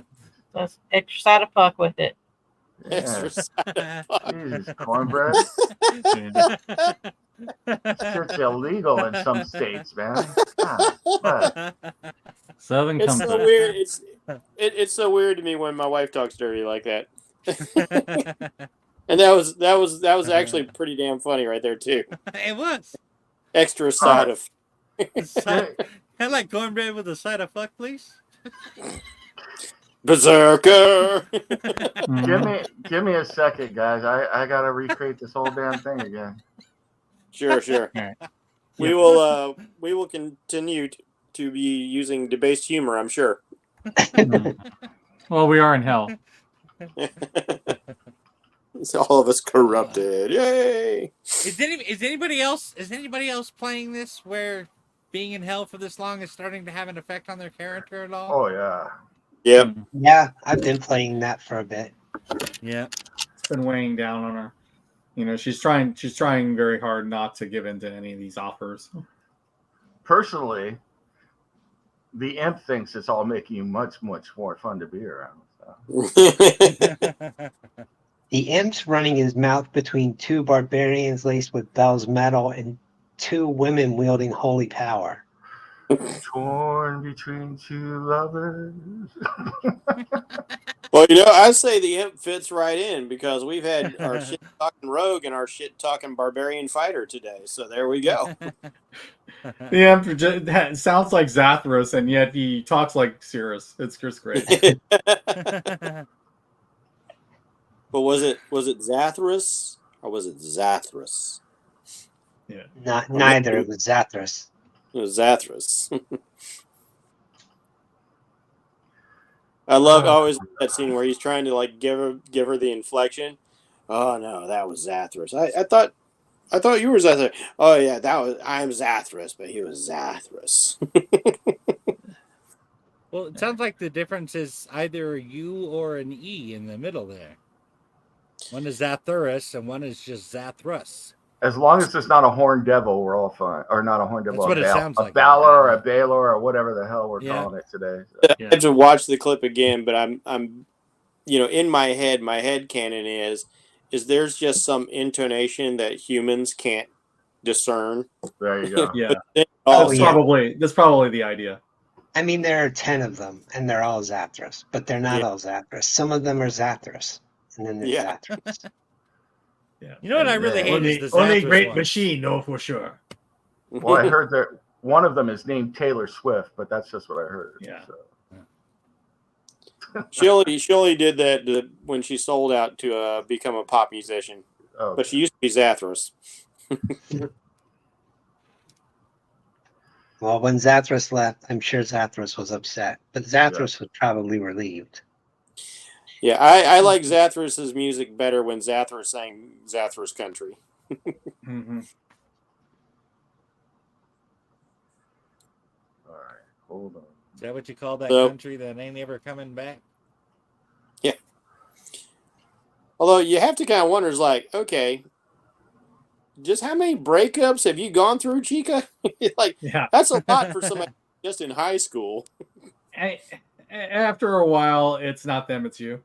That's extra side of fuck with it. Extra Yeah. side of fuck. Jesus, cornbread. Shit's illegal in some states, man. God, what? Southern It's comfort. so weird. It's so weird to me when my wife talks dirty like that. And that was actually pretty damn funny right there too. It was. Extra side of Can I like cornbread with a side of fuck, please? Berserker. Give me a second, guys. I gotta recreate this whole damn thing again. Sure. Right. We will continue to be using debased humor, I'm sure. Well, we are in hell. It's all of us corrupted. Yay! Is anybody else playing this where being in hell for this long is starting to have an effect on their character at all? Oh yeah. Yep. Yeah, I've been playing that for a bit. Yeah. It's been weighing down on her. You know, she's trying very hard not to give in to any of these offers. Personally, the imp thinks it's all making you much more fun to be around. So. The imp's running his mouth between two barbarians laced with Bell's metal and two women wielding holy power. Torn between two lovers. Well, I say the imp fits right in because we've had our shit talking rogue and our shit talking barbarian fighter today. So there we go. The imp sounds like Zathras, and yet he talks like Cirrus. It's just great. But was it Zathras or was it Zathras? Yeah. Neither. It was Zathras. It was Zathras. I love always that scene where he's trying to like give her the inflection. Oh no, that was Zathras. I thought you were Zathras. Oh yeah, I'm Zathras, but he was Zathras. Well, it sounds like the difference is either a U or an E in the middle there. One is Zathurus and one is just Zathras. As long as it's not a horned devil, we're all fine. Or not a horned devil. That's what it sounds like. A Balor or a Balor or whatever the hell we're calling it today. So. I have to watch the clip again, but I'm in my head canon is there's just some intonation that humans can't discern. There you go. Yeah. That's probably the idea. I mean, there are 10 of them, and they're all Zathras, but they're not all Zathras. Some of them are Zathras, and then there's Zathras. Yeah. You know what I really hate is the only Zathras great ones. machine, know for sure. Well, I heard that one of them is named Taylor Swift, but that's just what I heard. Yeah. So. She only did that when she sold out to become a pop musician. Oh, But she used to be Zathras. Well, when Zathras left, I'm sure Zathras was upset, but Zathras was probably relieved. Yeah, I like Zathras' music better when Zathras sang Zathras Country. Mm-hmm. all right. Hold on. Is that what you call that So- country that ain't ever coming back? Yeah. Although you have to kind of wonder, is like, okay, just how many breakups have you gone through, Chica? Like, Yeah. that's a lot for somebody just in high school. After a while, it's not them, it's you.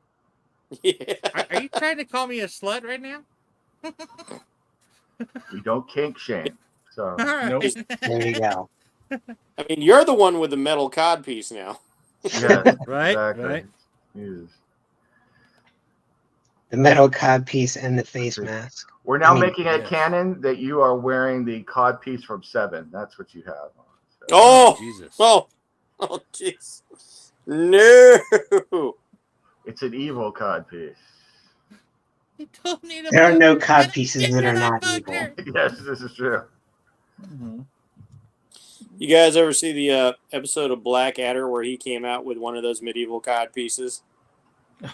Yeah. Are you trying to call me a slut right now? We don't kink shame. So All right. Nope. There you go. I mean, you're the one with the metal cod piece now. yeah, Right, exactly. right. Jesus. The metal cod piece and the face mask. We're now I mean, making it canon that you are wearing the cod piece from Seven. That's what you have on. So. Oh, Jesus. oh, jeez. No. It's an evil cod piece. You told me to There are put no it cod in pieces the that are dinner not I evil. fucked Yes, this is true. Mm-hmm. You guys ever see the episode of Blackadder where he came out with one of those medieval cod pieces?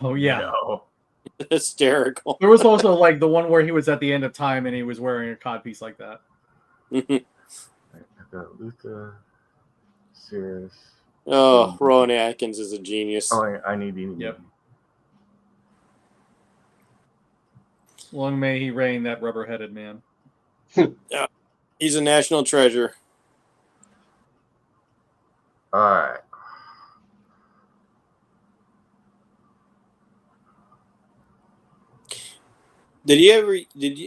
Oh yeah. No. Hysterical. There was also like the one where he was at the end of time and he was wearing a codpiece like that. I've got Luther, Cirrus. Oh, Rowan Atkins is a genius. Oh, I need you. Yep. Long may he reign, that rubber-headed man. He's a national treasure. All right. Did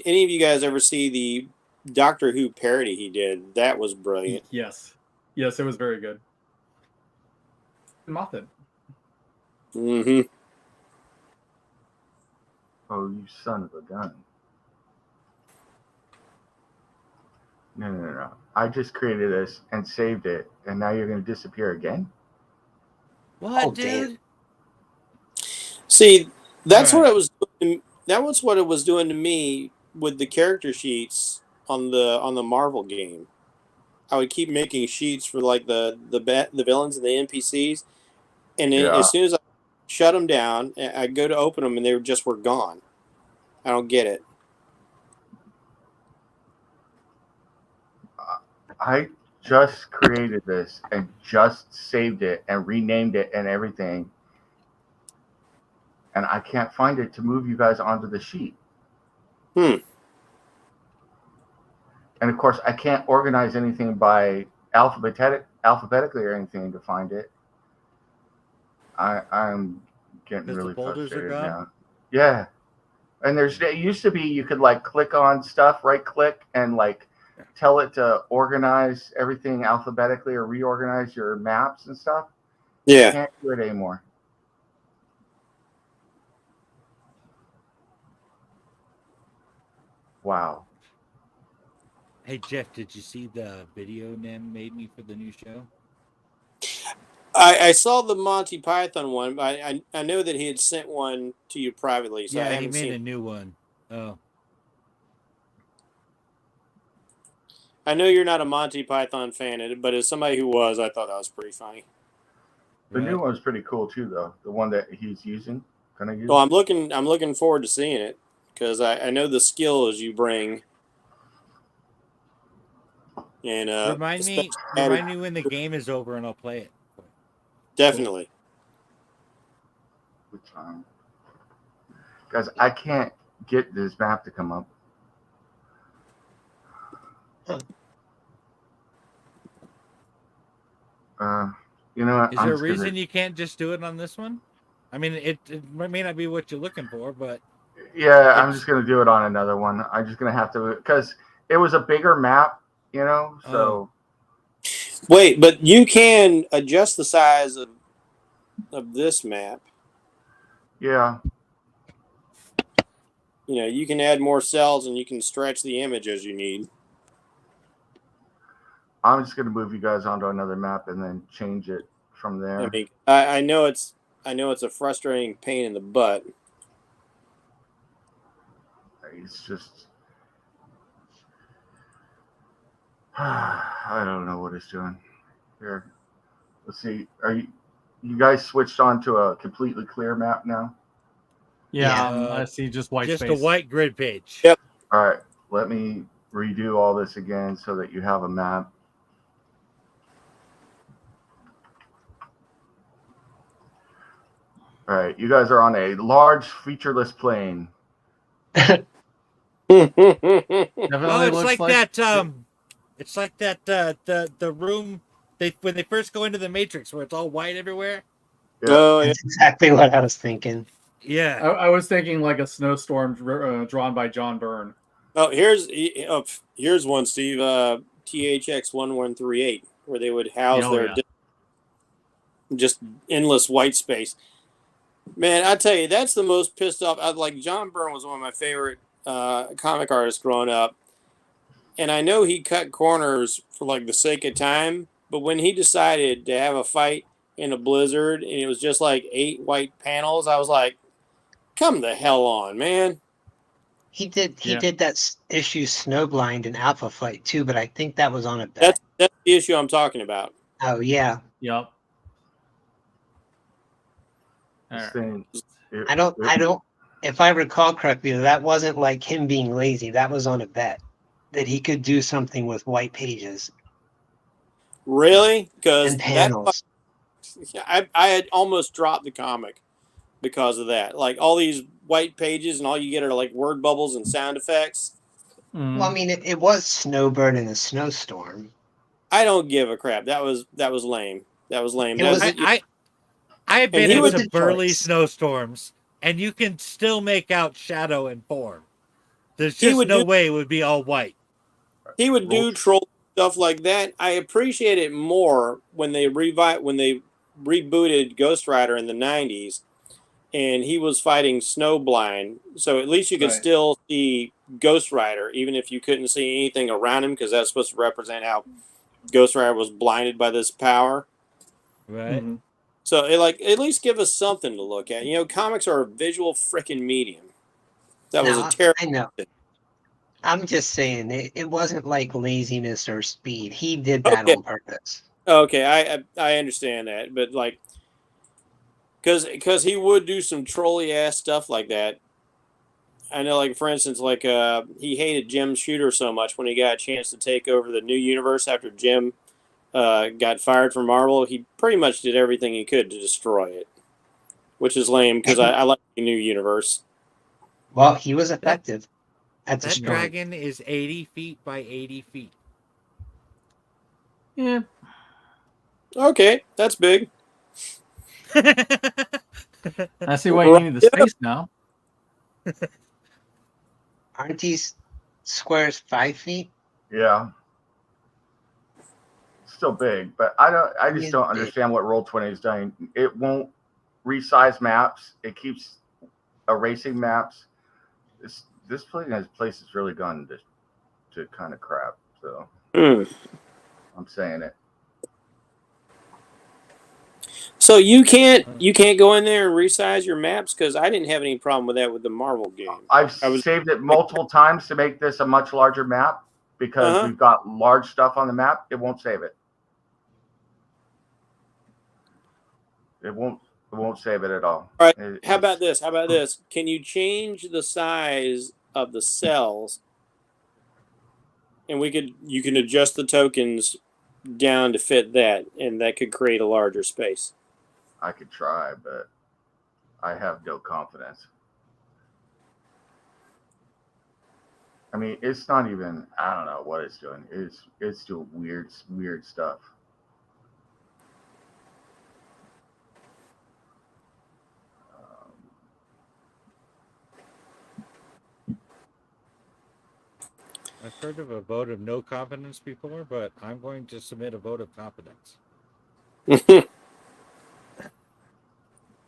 any of you guys ever see the Doctor Who parody he did? That was brilliant. Yes. Yes, it was very good. Method. Mm-hmm. Oh, you son of a gun. No. I just created this and saved it, and now you're going to disappear again? What, Oh, dude? damn. See, that's All what right. it was. That was what it was doing to me with the character sheets on the Marvel game. I would keep making sheets for like the villains and the NPCs, and then Yeah. as soon as I shut them down, I go to open them, and they were gone. I don't get it. I just created this and just saved it and renamed it and everything. And I can't find it to move you guys onto the sheet. Hmm. And of course, I can't organize anything by alphabetically or anything to find it. I'm getting 'Cause the really folders are frustrated gone? now. Yeah. And it used to be you could like click on stuff, right click, and like tell it to organize everything alphabetically or reorganize your maps and stuff. Yeah. Can't do it anymore. Wow. Hey, Jeff, did you see the video Nem made me for the new show? I saw the Monty Python one, but I know that he had sent one to you privately, so I Yeah, he haven't made seen. a new one. Oh, I know you're not a Monty Python fan, but as somebody who was, I thought that was pretty funny. The new right. one's pretty cool too, though. The one that he's gonna use. Well, I'm looking forward to seeing it because I know the skills you bring. And Remind me when the game is over, and I'll play it. definitely. Which guys, I can't get this map to come up. You know what? Is there a reason you can't just do it on this one? I mean, it may not be what you're looking for, but Yeah, I'm just gonna do it on another one. I'm just gonna have to because it was a bigger map, you know. So Wait, but you can adjust the size of this map. yeah, You know, you can add more cells and you can stretch the image as you need. I'm just gonna move you guys onto another map and then change it from there. I mean, I know it's a frustrating pain in the butt. It's just I don't know what it's doing. Here, let's see. Are you guys switched on to a completely clear map now? Yeah, Yeah. I see just white just space. a white grid page. Yep. All right, let me redo all this again so that you have a map. All right, you guys are on a large featureless plain. Oh, Definitely it's looks like that. It's like that. The room when they first go into the Matrix, where it's all white everywhere. Oh, yeah. That's exactly what I was thinking. Yeah. I was thinking like a snowstorm drawn by John Byrne. Oh, here's one, Steve. THX 1138, where they would house their just endless white space. Man, I tell you, that's the most pissed off. Like John Byrne was one of my favorite comic artists growing up, and I know he cut corners for like the sake of time. But when he decided to have a fight in a blizzard, and it was just like 8 white panels, I was like, "Come the hell on, man!" He did that issue Snowblind in Alpha Flight too, but I think that was on a bet. That's the issue I'm talking about. Oh yeah. Yep. This thing, I don't if I recall correctly, that wasn't like him being lazy. That was on a bet that he could do something with white pages Really? Because and panels. I had almost dropped the comic because of that. Like all these white pages, and all you get are like word bubbles and sound effects. Well, I mean, it was Snowbird in a snowstorm. I don't give a crap. That was lame. That was lame. I've been he in was some the burly choice. snowstorms, and you can still make out shadow and form. There's He just would no do- way it would be all white. He would do troll stuff like that. I appreciate it more when they rebooted Ghost Rider in the 90s, and he was fighting Snowblind. So at least you could Right. still see Ghost Rider, even if you couldn't see anything around him, because that's supposed to represent how Ghost Rider was blinded by this power. Right. Mhm. So it like at least give us something to look at. You know, comics are a visual freaking medium. That was a No, terrible. I know. I'm just saying it wasn't like laziness or speed. He did that Okay. on purpose. Okay, I understand that, but like, because he would do some trolly ass stuff like that. I know, like for instance, like he hated Jim Shooter so much when he got a chance to take over the new universe after Jim got fired from Marvel. He pretty much did everything he could to destroy it, which is lame because I like the new universe. Well, he was effective at That destroying. dragon is 80 feet by 80 feet. Yeah. Okay, that's big. I see why you need the space now. Aren't these squares 5 feet? Yeah. Still big, but I just It's don't big. understand what Roll20 is doing. It won't resize maps. It keeps erasing maps. This place has really gone to kind of crap. So I'm saying it. So you can't go in there and resize your maps, because I didn't have any problem with that with the Marvel game. I've saved it multiple times to make this a much larger map because we've got large stuff on the map. It won't save it. It won't save it at all. All right. How about this? Can you change the size of the cells, and you can adjust the tokens down to fit that, and that could create a larger space. I could try, but I have no confidence. I mean, it's not even. I don't know what it's doing. It's doing weird stuff. I've heard of a vote of no confidence before, but I'm going to submit a vote of confidence.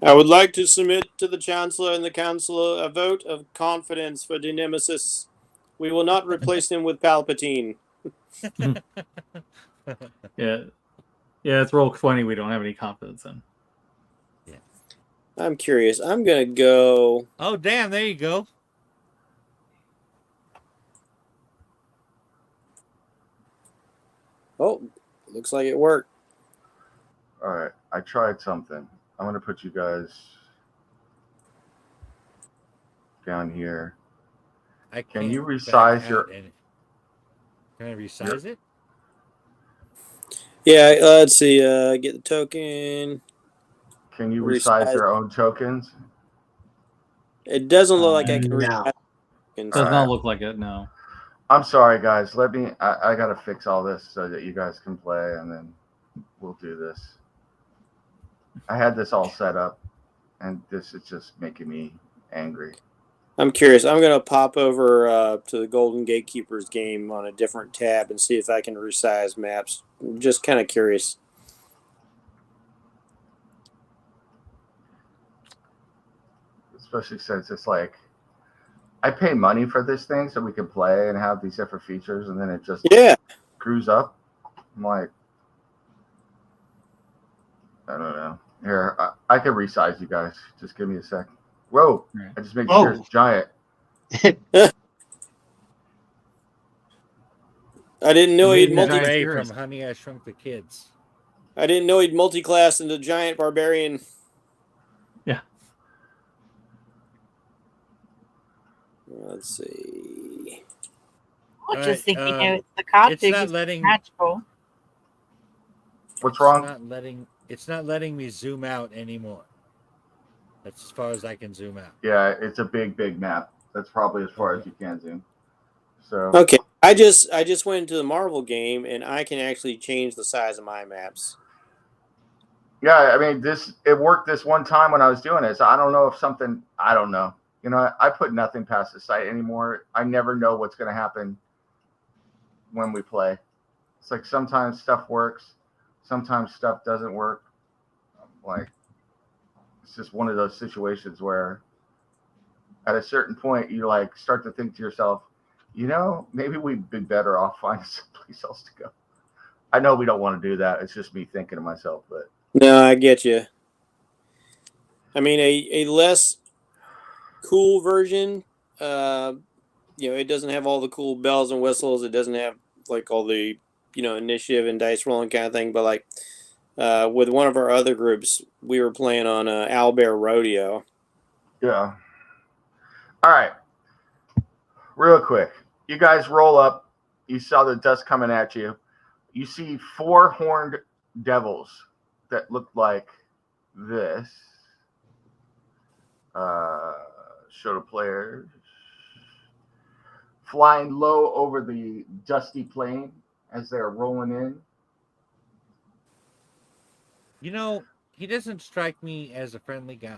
I would like to submit to the Chancellor and the Council a vote of confidence for the Nemesis. We will not replace him with Palpatine. Yeah, it's Roll20. We don't have any confidence in. I'm curious. I'm gonna go. Oh, damn! There you go. Oh, looks like it worked. All right, I tried something. I'm gonna put you guys down here. Can you resize your? Can I resize it? Yeah, let's see. Get the token. Can you resize your own tokens? It doesn't look like I can No. resize Does tokens. not look like it. No. I'm sorry, guys. I gotta fix all this so that you guys can play, and then we'll do this. I had this all set up, and this is just making me angry. I'm curious. I'm gonna pop over to the Golden Gatekeepers game on a different tab and see if I can resize maps. I'm just kind of curious. Especially since it's like I pay money for this thing so we can play and have these different features, and then it just screws up. I'm like, I don't know. Here, I can resize you guys. Just give me a sec. Whoa! Right. I just made sure it's giant. I didn't know he'd Maybe multi. Ray from Honey, I Shrunk the Kids. I didn't know he'd multi-class into giant barbarian. Yeah. Let's see. I was just thinking, Alright, it's the cottage it's not is letting- magical. What's wrong? It's not letting me zoom out anymore. That's as far as I can zoom out. Yeah, it's a big map. That's probably as far as you can zoom. So Okay, I just went into the Marvel game and I can actually change the size of my maps. yeah, I mean it worked this one time when I was doing it. So I don't know if I don't know. You know, I put nothing past the site anymore. I never know what's going to happen when we play. It's like sometimes stuff works, sometimes stuff doesn't work. Like, it's just one of those situations where at a certain point you like start to think to yourself, maybe we'd be better off finding someplace else to go. I know we don't want to do that. It's just me thinking to myself, but No, I get you. I mean, a less cool version, it doesn't have all the cool bells and whistles. It doesn't have like all the, initiative and dice rolling kind of thing. But like with one of our other groups, we were playing on Owlbear Rodeo. yeah. All right. Real quick. You guys roll up. You saw the dust coming at you. You see 4 horned devils that look like this. Show the players. Flying low over the dusty plain as they're rolling in. He doesn't strike me as a friendly guy.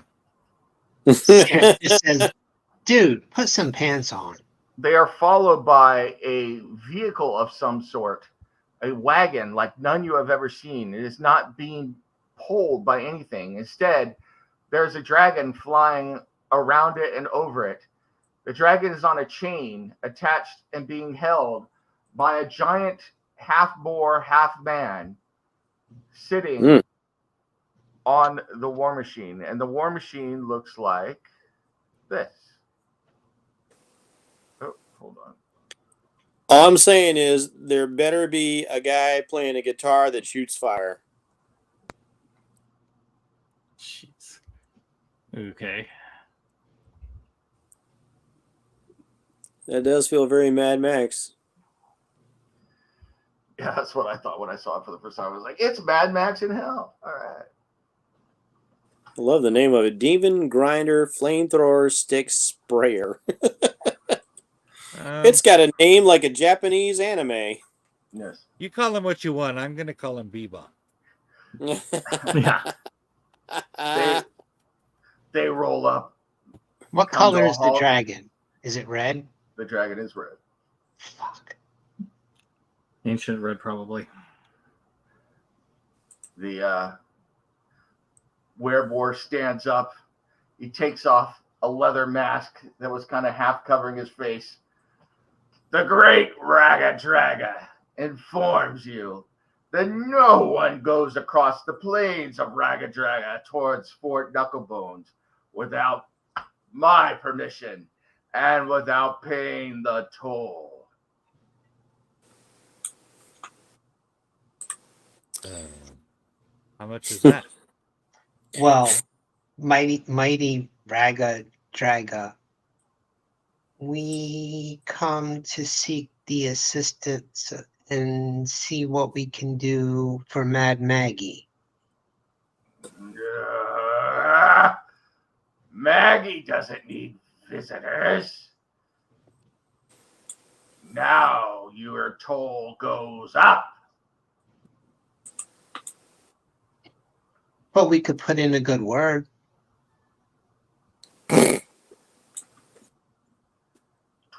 It just says, dude, put some pants on. They are followed by a vehicle of some sort, a wagon like none you have ever seen. It is not being pulled by anything. Instead, there's a dragon flying around it and over it. The dragon is on a chain attached and being held by a giant half boar, half man sitting on the war machine. And the war machine looks like this. Oh, hold on. All I'm saying is there better be a guy playing a guitar that shoots fire. Jeez. Okay. That does feel very Mad Max. Yeah, that's what I thought when I saw it for the first time. I was like, it's Mad Max in hell. All right. I love the name of it. Demon Grinder Flamethrower Stick Sprayer. It's got a name like a Japanese anime. Yes. You call him what you want. I'm going to call him Bebop. Yeah. They roll up. What Come color to a is the halt. dragon? Is it red? The dragon is red. Fuck. Ancient red, probably. The wereboar stands up. He takes off a leather mask that was kind of half covering his face. The great Ragadraga informs you that no one goes across the plains of Ragadraga towards Fort Knucklebones without my permission and without paying the toll. How much is that? Well, mighty Ragadraga, we come to seek the assistance and see what we can do for Mad Maggie. Maggie doesn't need visitors. Now your toll goes up. But we could put in a good word.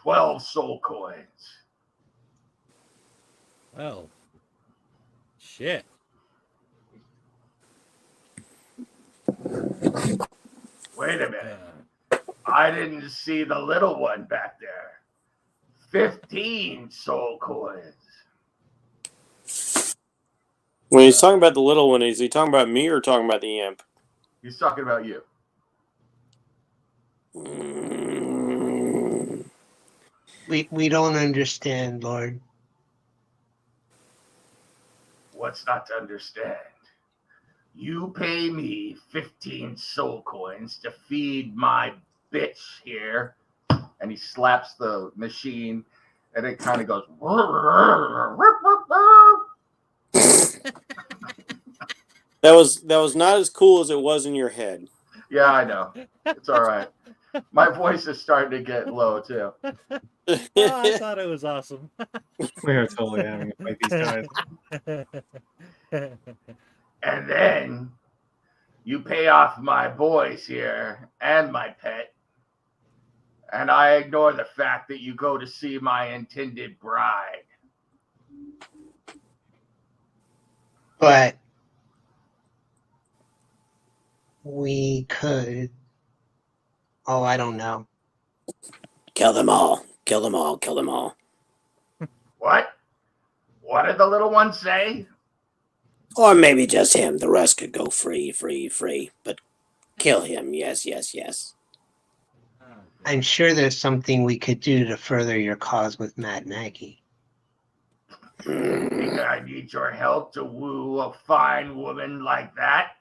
12 soul coins. Well, shit. Wait a minute. I didn't see the little one back there. 15 soul coins. When he's talking about the little one, is he talking about me or talking about the imp? He's talking about you. We don't understand, Lord. What's not to understand? You pay me 15 soul coins to feed my bitch here. And he slaps the machine and it kind of goes. That was not as cool as it was in your head. Yeah, I know. It's all right. My voice is starting to get low too. Oh, I thought it was awesome. We are totally having to fight these guys. And then you pay off my boys here and my pet. And I ignore the fact that you go to see my intended bride. But We could. Oh, I don't know. Kill them all. Kill them all. Kill them all. What? What did the little one say? Or maybe just him. The rest could go free, free, free. But kill him. Yes, yes, yes. I'm sure there's something we could do to further your cause with Mad Maggie. Think I need your help to woo a fine woman like that?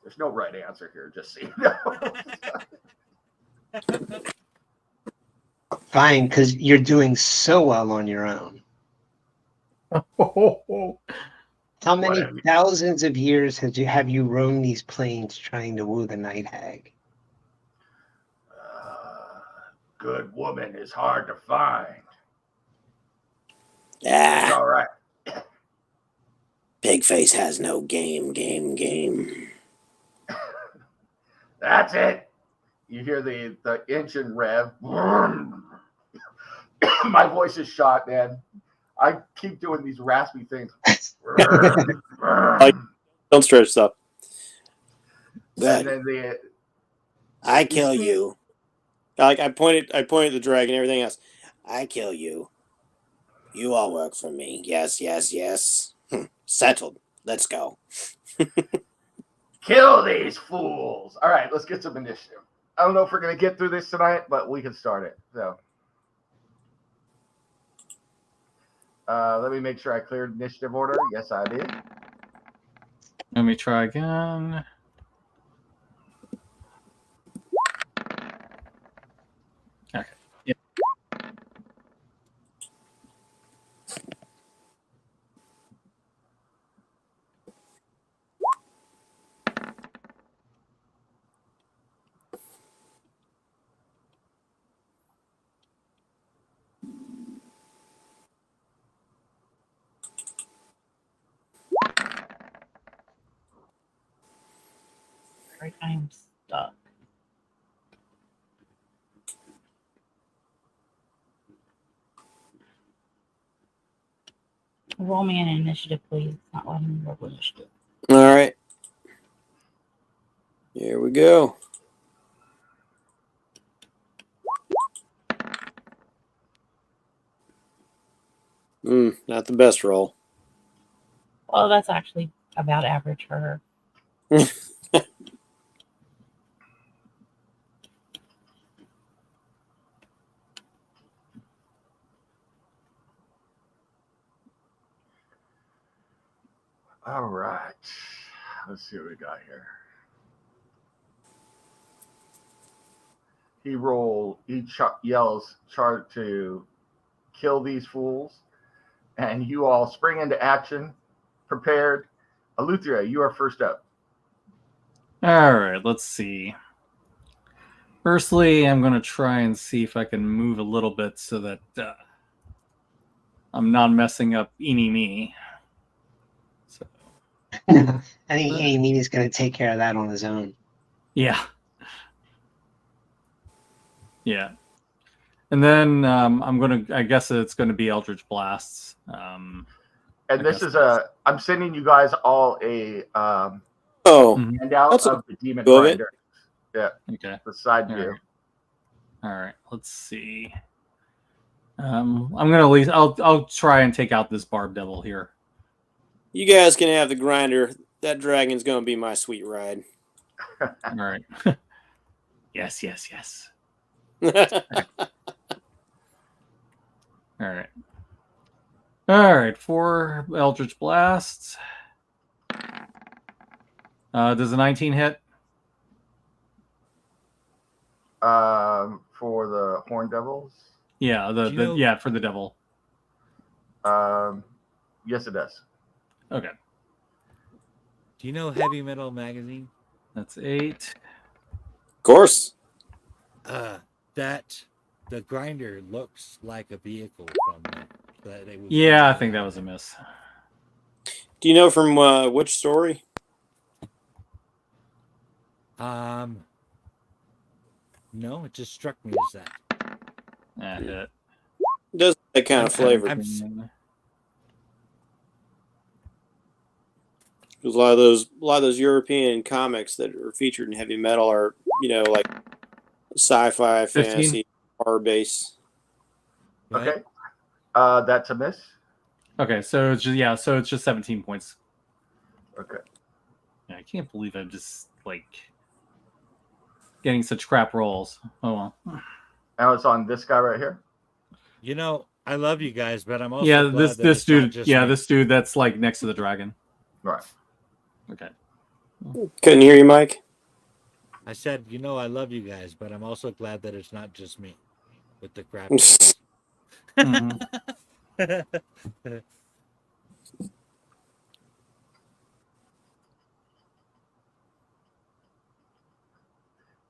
There's no right answer here, just so you know. Fine, because you're doing so well on your own. How many Whatever. thousands of years have you roamed these plains trying to woo the night hag? Good woman is hard to find. It's Ah, all right. Pigface has no game, game, game. That's it. You hear the engine rev. My voice is shot, man. I keep doing these raspy things. Don't stretch this up. And Good. then I kill you. Like I pointed at the dragon and everything else. I kill you. You all work for me. Yes, yes, yes. Settled. Let's go. kill these fools. All right, let's get some initiative. I don't know if we're going to get through this tonight, but we can start it. So let me make sure I cleared initiative order. Yes, I did. Let me try again. Okay. Yeah. I'm stuck. Roll me an initiative, please. It's not letting me roll initiative. All right. Here we go. Not the best roll. Well, that's actually about average for her. All right. Let's see what we got here. He yells charge to kill these fools, and you all spring into action, prepared. Aluthria, you are first up. All right, let's see. Firstly, I'm going to try and see if I can move a little bit so that I'm not messing up Eeny Me. So, I think Amy is going to take care of that on his own. yeah. Yeah. And then I guess it's going to be Eldritch Blasts. And this is I'm sending you guys all a handout that's of the demon go of it. grinder. Yeah. Okay. The side All view. right. All right. Let's see. I'm gonna at least I'll try and take out this Barb Devil here. You guys can have the grinder. That dragon's gonna be my sweet ride. All right. Yes. All right. All right. 4 Eldritch Blasts. Does a 19 hit? For the Horn Devils. Yeah. Yeah, for the devil. Yes, it does. Okay. Do you know Heavy Metal Magazine? That's 8. Of course. That the grinder looks like a vehicle from that. They would Yeah, I think that was a miss. Do you know from which story? No, it just struck me as that. Hit. It does that kind of flavor. I'm Because a lot of those European comics that are featured in heavy metal are, like sci-fi, 15. fantasy, horror base. Right? Okay. That's a miss. Okay, so it's just 17 points. Okay. Yeah, I can't believe I'm just getting such crap rolls. Oh well. Now it's on this guy right here. I love you guys, but I'm also Yeah, glad this that it's dude. not just Yeah, me. this dude that's next to the dragon. Right. Okay. Couldn't hear you, Mike. I said, I love you guys, but I'm also glad that it's not just me with the crap. Mhm.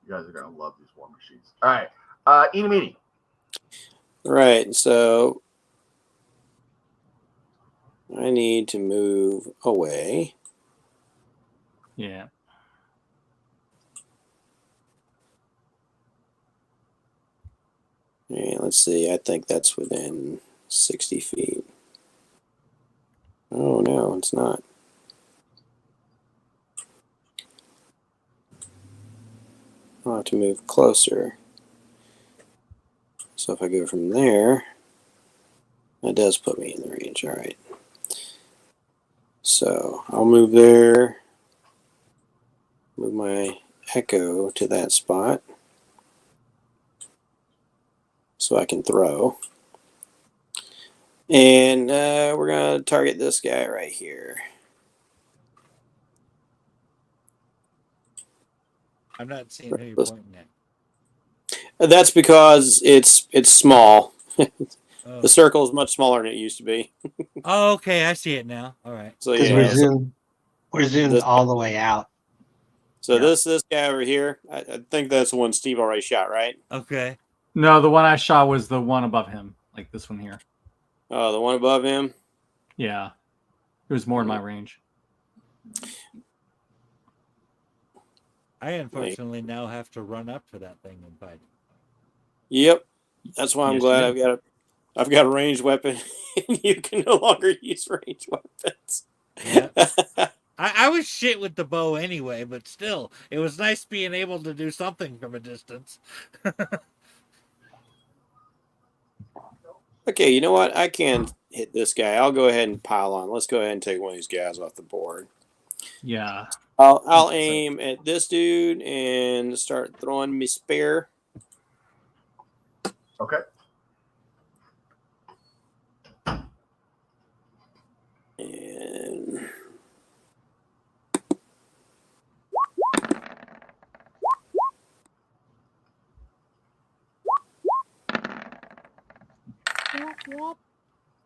You guys are gonna love these war machines. All right. Eeny meeny. Right. So I need to move away. Yeah. And let's see. I think that's within 60 feet. Oh, no, it's not. I'll have to move closer. So if I go from there, that does put me in the range. All right. So I'll move there. Move my echo to that spot so I can throw. And we're going to target this guy right here. I'm not seeing who you're pointing at. That's because it's small. Oh. The circle is much smaller than it used to be. Oh, okay, I see it now. All right. So Because yeah, we're zoomed all the way out. so this guy over here, I think that's the one Steve already shot, right? Okay. No, the one I shot was the one above him, like this one here. Oh, the one above him. Yeah, it was more in my range. I unfortunately now have to run up to that thing and fight. Yep, that's why I'm Yes, glad you I've got a ranged weapon, and you can no longer use ranged weapons. Yeah. I was shit with the bow anyway, but still, it was nice being able to do something from a distance. Okay, you know what? I can hit this guy. I'll go ahead and pile on. Let's go ahead and take one of these guys off the board. Yeah. I'll aim at this dude and start throwing me spear. Okay. And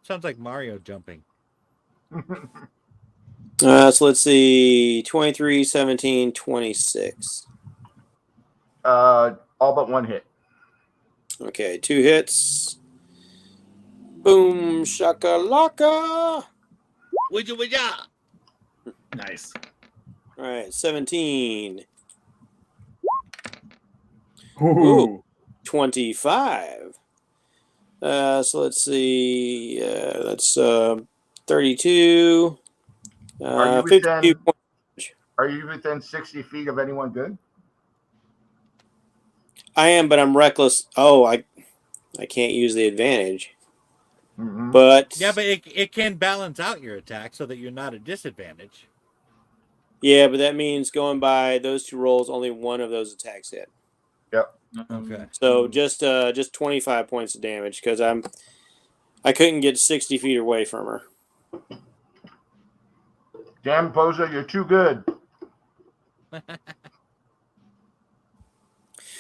Sounds like Mario jumping. so let's see, 23, 17, 26. All but one hit. Okay, 2 hits. Boom, shakalaka. Would you? Nice. All right, 17. Ooh. 25. So let's see. That's 32. Are you 52 within? Are you within 60 feet of anyone good? I am, but I'm reckless. Oh, I can't use the advantage. Mm-hmm. But Yeah, but it can balance out your attack so that you're not at disadvantage. yeah, but that means going by those 2 rolls, only one of those attacks hit. Yep. Okay. So just 25 points of damage because I couldn't get 60 feet away from her. Damn, Bozo, you're too good.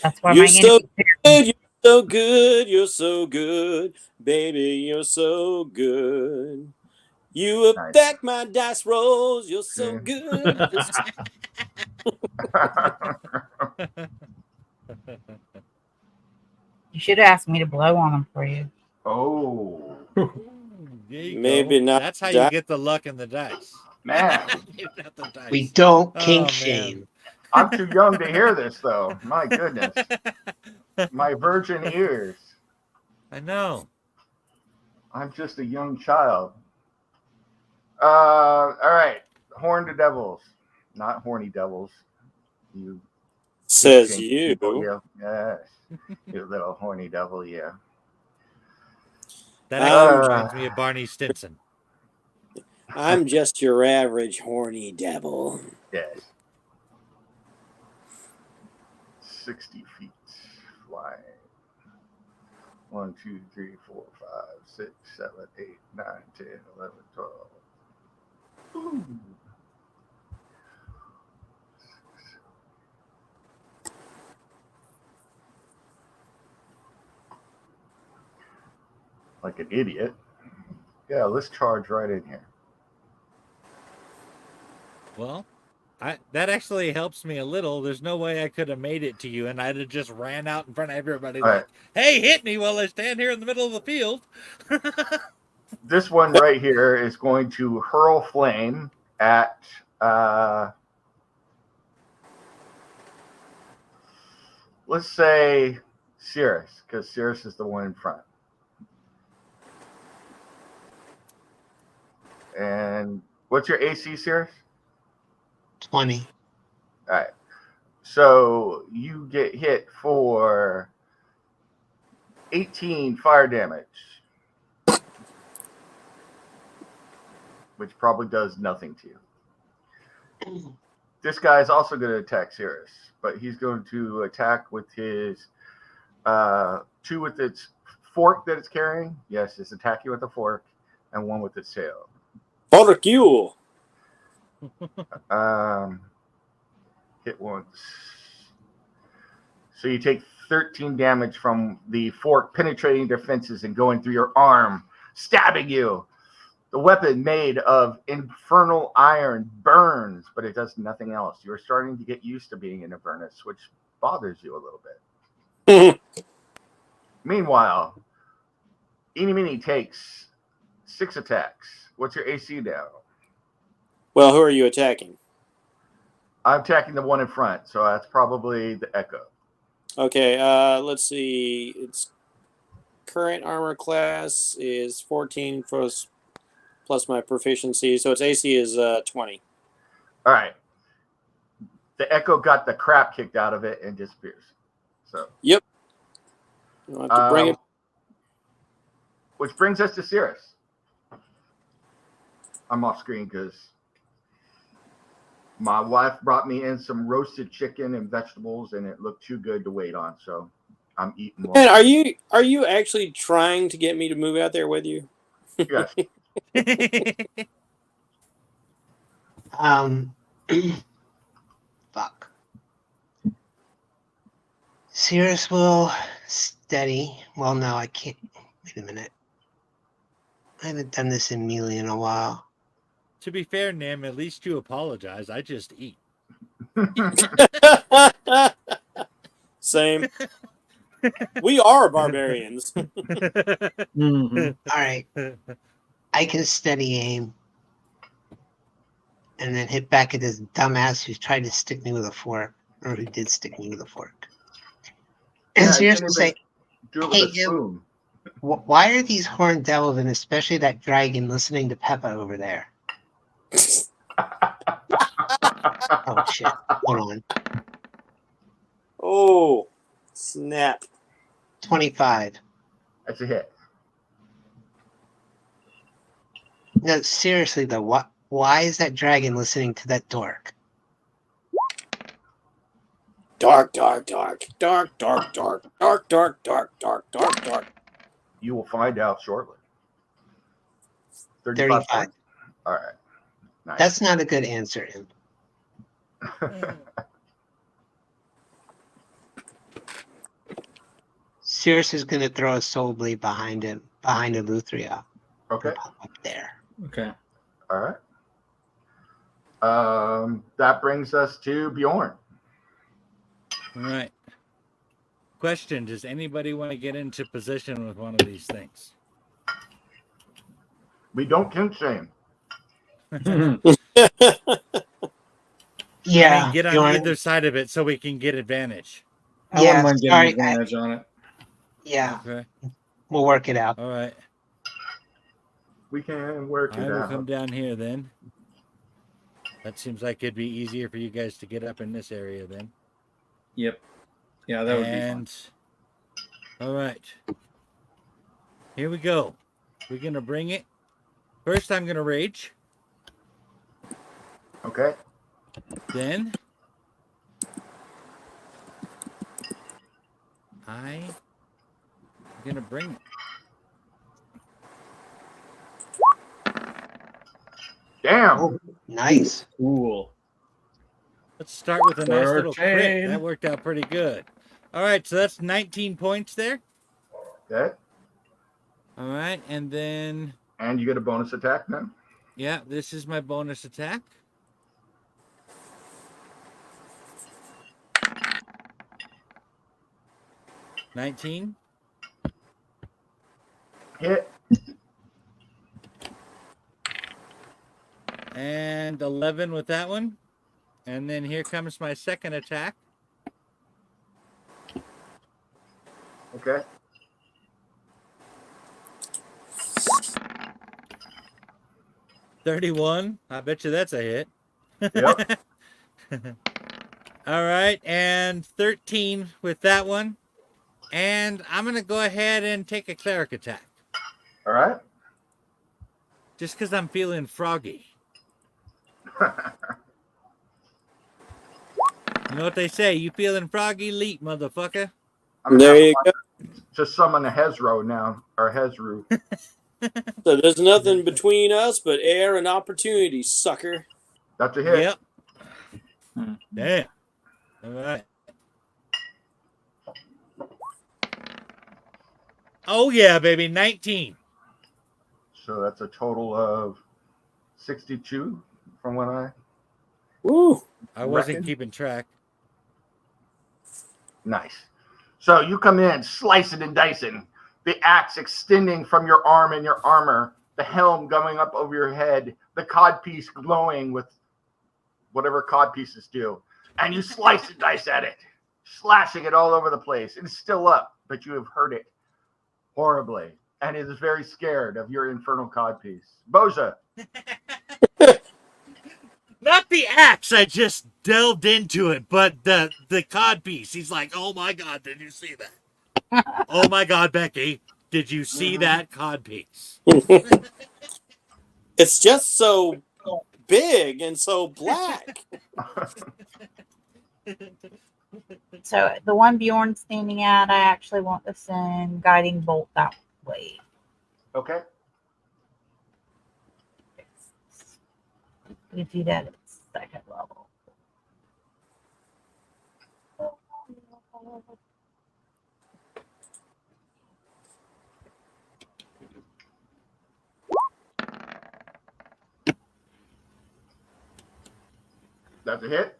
That's why You're my so enemy- good. You're so good. You're so good, baby. You're so good. You affect my dice rolls. You're so good. You should ask me to blow on them for you. Oh, There you Maybe go. not That's how die. you get the luck in the dice. man. Not the dice. We don't Oh, kink man. shame. I'm too young to hear this, though. My goodness. My virgin ears. I know. I'm just a young child. All right. horned devils, not horny devils. You Says change you. people, yeah. Yes. You little horny devil, yeah. That actually reminds me of Barney Stinson. I'm just your average horny devil. Yes. 60 feet flying. 1, 2, 3, 4, 5, 6, 7, 8, 9, 10, 11, 12. Ooh. Like an idiot. Yeah, let's charge right in here. Well, that actually helps me a little. There's no way I could have made it to you, and I'd have just ran out in front of everybody All like, "Hey, hit me while I stand here in the middle of the field." This one right here is going to hurl flame at let's say Cirrus, because Cirrus is the one in front. And what's your AC, Cirrus? 20. All right. So you get hit for 18 fire damage, which probably does nothing to you. This guy is also going to attack Cirrus, but he's going to attack with his 2 with its fork that it's carrying. Yes, it's attacking with a fork, and 1 with its tail. Fork you. Hit once. So you take 13 damage from the fork penetrating their fences and going through your arm, stabbing you. The weapon made of infernal iron burns, but it does nothing else. You're starting to get used to being in Avernus, which bothers you a little bit. Meanwhile, Eeny Meeny takes 6 attacks. What's your AC now? Well, who are you attacking? I'm attacking the one in front, so that's probably the Echo. Okay, let's see. Its current armor class is 14 plus my proficiency, so its AC is 20. All right. The Echo got the crap kicked out of it and disappears. So. Yep. I'll have to bring it. Which brings us to Cirrus. I'm off screen because my wife brought me in some roasted chicken and vegetables, and it looked too good to wait on. So I'm eating more. Man, are you actually trying to get me to move out there with you? Yes. Fuck. Cirrus will steady. Well, no, I can't. Wait a minute. I haven't done this in melee in a while. To be fair, Nim, at least you apologize. I just eat. Same. We are barbarians. Mhm. All right. I can steady aim and then hit back at this dumbass who's tried to stick me with a fork, or who did stick me with a fork. And Yeah, Cirrus you will can't say, do it hey, with a spoon. why are these horned devils, and especially that dragon, listening to Peppa over there? Oh, shit. Hold on. Oh, snap. 25. That's a hit. No, seriously, though, why is that dragon listening to that dork? Dark, dark, dark, dark, dark, dark, dark, dark, dark, dark, dark, dark. You will find out shortly. 35. points? All right. Nice. That's not a good answer, Im. Cirrus is going to throw a soul blade behind him, behind Eleuthria. Okay. Up there. Okay. All right. That brings us to Bjorn. All right. Question: does anybody want to get into position with one of these things? We don't kink shame. Yeah. I mean, get on Bjorn, either side of it so we can get advantage. I Yeah, wouldn't mind getting sorry, advantage on it. yeah, Okay. we'll work it out. All right. We can work I it will out. come down here then. That seems like it'd be easier for you guys to get up in this area then. Yep. Yeah, that would be fun. All right. Here we go. We're going to bring it. First, I'm going to rage. Okay. Then I'm going to bring it. Damn. Oh, nice. Cool. Let's start with a nice little crit. 13. That worked out pretty good. All right, so that's 19 points there. Okay. All right, and then, And you get a bonus attack then? yeah, this is my bonus attack. $19. Hit. And 11 with that one. And then here comes my second attack. Okay. $31. I bet you that's a hit. Yep. All right, and 13 with that one. And I'm going to go ahead and take a cleric attack. All right. Just because I'm feeling froggy. You know what they say? You feeling froggy? Leap, motherfucker. I'm There you go. to summon a Hezro now, or Hezru. So there's nothing between us but air and opportunity, sucker. That's a hit. Yep. Hmm. Damn. All right. Oh, yeah, baby. 19. So that's a total of 62 from when I... Woo. I wasn't Reckon. keeping track. Nice. So you come in, slicing and dicing, the axe extending from your arm and your armor, the helm going up over your head, the codpiece glowing with whatever codpieces do. And you slice and dice at it, slashing it all over the place. It's still up, but you have hurt it horribly. And it is very scared of your infernal codpiece. Boza. Not the axe. I just delved into it, but the cod piece. He's like, oh my God, did you see that? Oh my God, Becky, did you see that cod piece? It's just so big and so black. So the one Bjorn's standing at, I actually want to send guiding bolt that way. Okay. We do that at second level. That's a hit.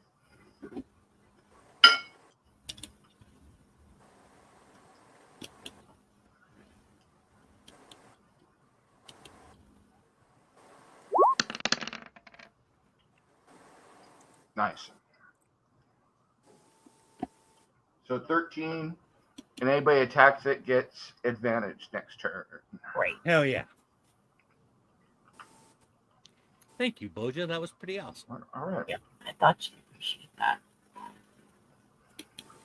Nice. So 13, and anybody attacks it gets advantage next turn. Great. Hell yeah. Thank you, Boja. That was pretty awesome. All right. Yeah, I thought you'd appreciate that.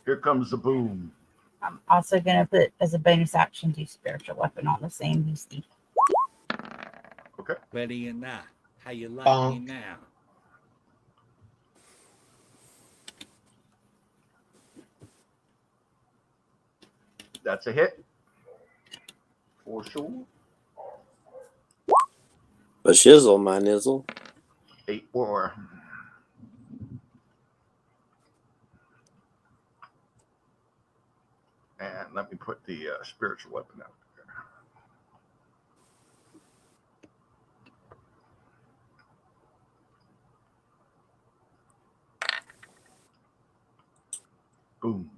Here comes the boom. I'm also going to put as a bonus action do spiritual weapon on the same beastie. Okay. Ready or not? How you like me now? That's a hit. For sure. A shizzle, my nizzle. 8 more. And let me put the spiritual weapon out there. Boom.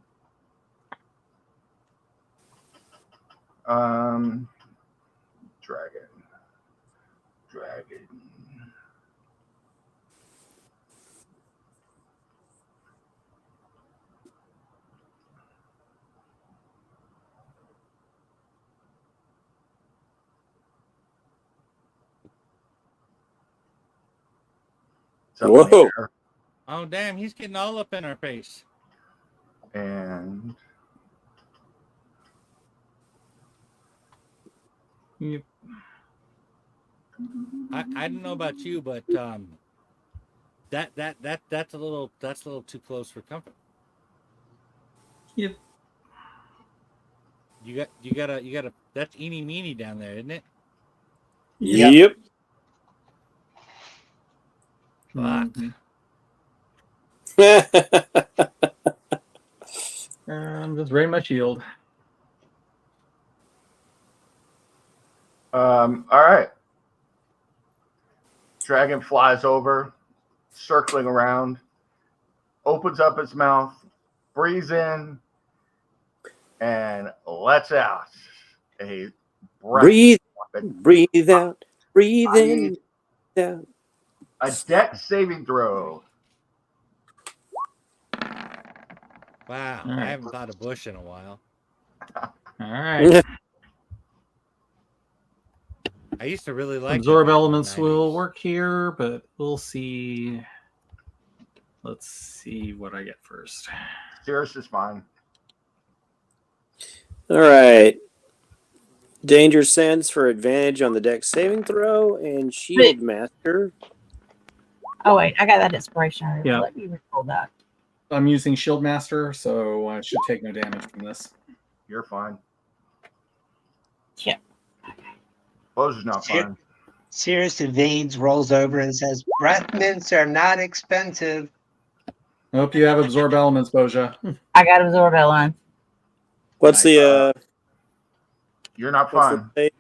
Dragon. It's up in the Whoa. air. Oh, damn, he's getting all up in our face. And Yep. I don't know about you, but that's a little too close for comfort. Yep. You gotta that's eeny meeny down there, isn't it? Yep. Fuck. Mhm. Just rain my shield. all right. Dragon flies over, circling around, opens up its mouth, breathes in, and lets out a breath Breathe, weapon. breathe out, breathe I in, need out. a dex saving throw. Wow, All I right. haven't thought of Bush in a while. All right. I used to really like Absorb him back in the elements will 90s. work here, but we'll see. Let's see what I get first. Cirrus is fine. All right. Danger sense for advantage on the dex saving throw and shield master. Oh wait, I got that inspiration already. Yeah. Let me recall that. I'm using Shield Master, so I should take no damage from this. You're fine. Yeah. Bose is not fine. Cirrus evades, rolls over, and says, "Breath mints are not expensive." I hope you have Absorb Elements, Boja. I got absorb elements. What's Nice. the You're not what's fine. the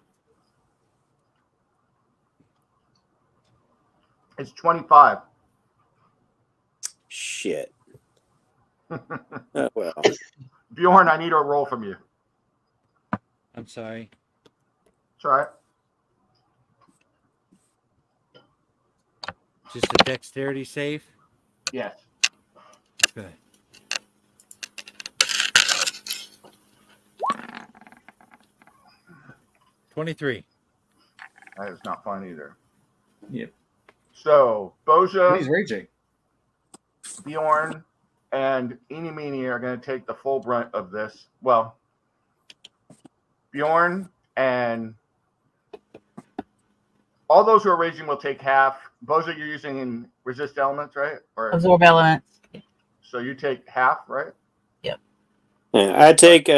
It's 25. shit? Well, Bjorn, I need a roll from you. I'm sorry. It's all right. Just a dexterity save? Yes. Good. $23. That is not fine either. Yep. So, Boja, He's raging. Bjorn, and Eeny Meeny are going to take the full brunt of this. Well, Bjorn and all those who are raging will take half. Boja, you're using resist elements, right? Or Absorb elements. so you take half, right? yeah, I take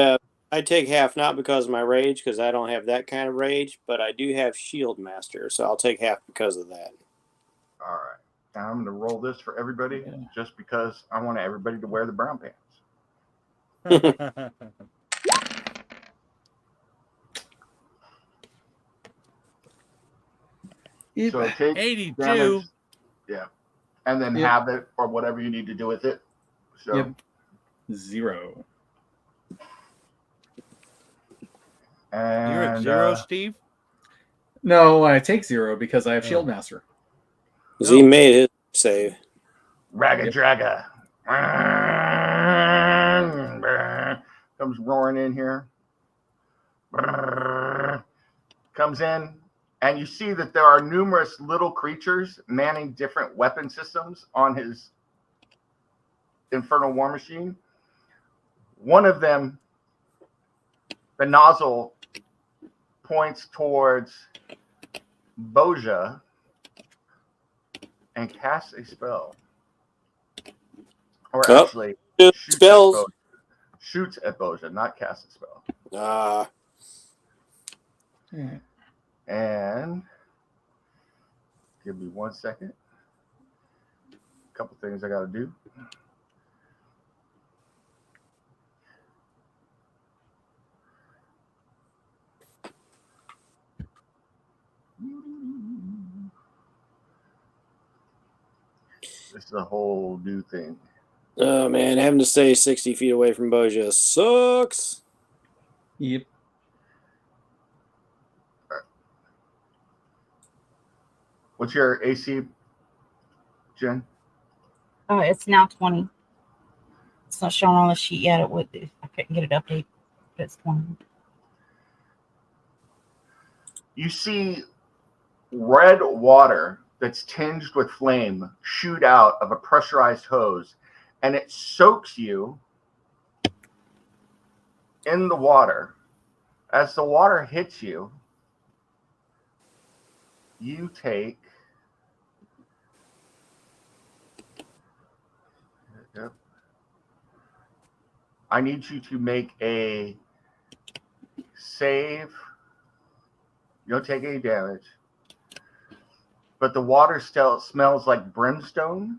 half not because of my rage, because I don't have that kind of rage, but I do have shield master, so I'll take half because of that. All right. And I'm going to roll this for everybody just because I want everybody to wear the brown pants. So take 82. damage, yeah, and then Yep. have it or whatever you need to do with it. So Yep. 0. and You're at 0, Steve? No, I take 0 because I have Shield Master. Because he made his save. Raga Draga comes roaring in here. Comes in, and you see that there are numerous little creatures manning different weapon systems on his infernal war machine. One of them, the nozzle, points towards Boja and casts a spell. Or Oh. actually, Spells. shoots at Boja, not casts a spell. And give me 1 second. A couple things I got to do. This is a whole new thing. Oh man, having to stay 60 feet away from Boja sucks. Yep. What's your AC, Jen? Oh, it's now 20. It's not showing on the sheet yet. It would. I couldn't get it updated, but it's 20. You see red water that's tinged with flame shoot out of a pressurized hose, and it soaks you in the water. As the water hits you, you take I need you to make a save. You don't take any damage. But the water still smells like brimstone.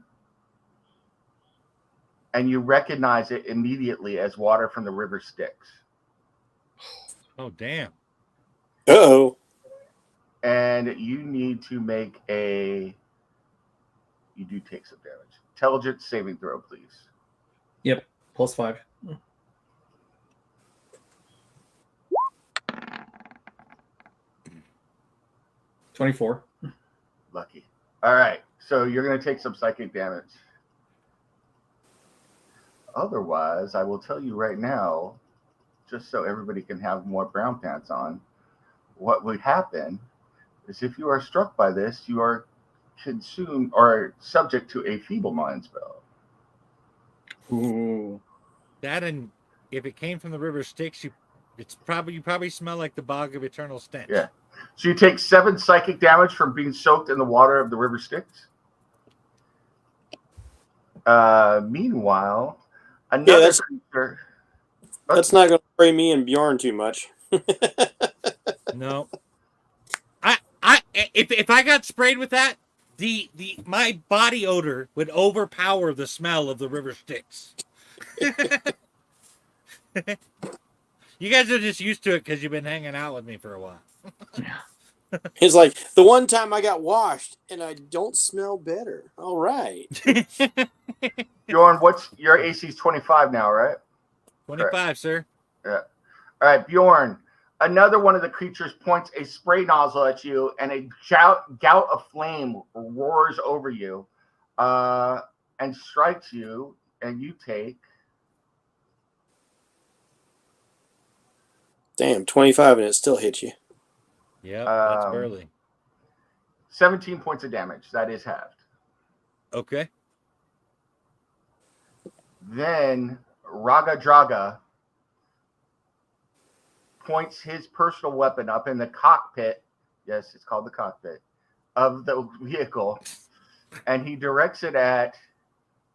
And you recognize it immediately as water from the river Styx. Oh, damn. Uh-oh. And you need to make a... You do take some damage. Intelligence saving throw, please. Yep. +5. 24. Lucky. All right. So you're going to take some psychic damage. Otherwise, I will tell you right now, just so everybody can have more brown pants on, what would happen is if you are struck by this, you are consumed or subject to a feeble mind spell. Ooh. That, and if it came from the river Styx, you probably smell like the bog of eternal stench. Yeah. So you take 7 psychic damage from being soaked in the water of the river Styx. Meanwhile, another creature. That's not going to worry me and Bjorn too much. No. If I got sprayed with that, my body odor would overpower the smell of the river Styx. You guys are just used to it because you've been hanging out with me for a while. It's like the one time I got washed and I don't smell better. All right. Bjorn, what's your AC is 25 now, right? 25, Correct. sir. Yeah. All right, Bjorn. Another one of the creatures points a spray nozzle at you, and a gout of flame roars over you and strikes you, and you take... Damn, 25 and it still hits you. Yep, that's early. 17 points of damage. That is halved. Okay. Then Raga Draga points his personal weapon up in the cockpit. Yes, it's called the cockpit of the vehicle. And he directs it at...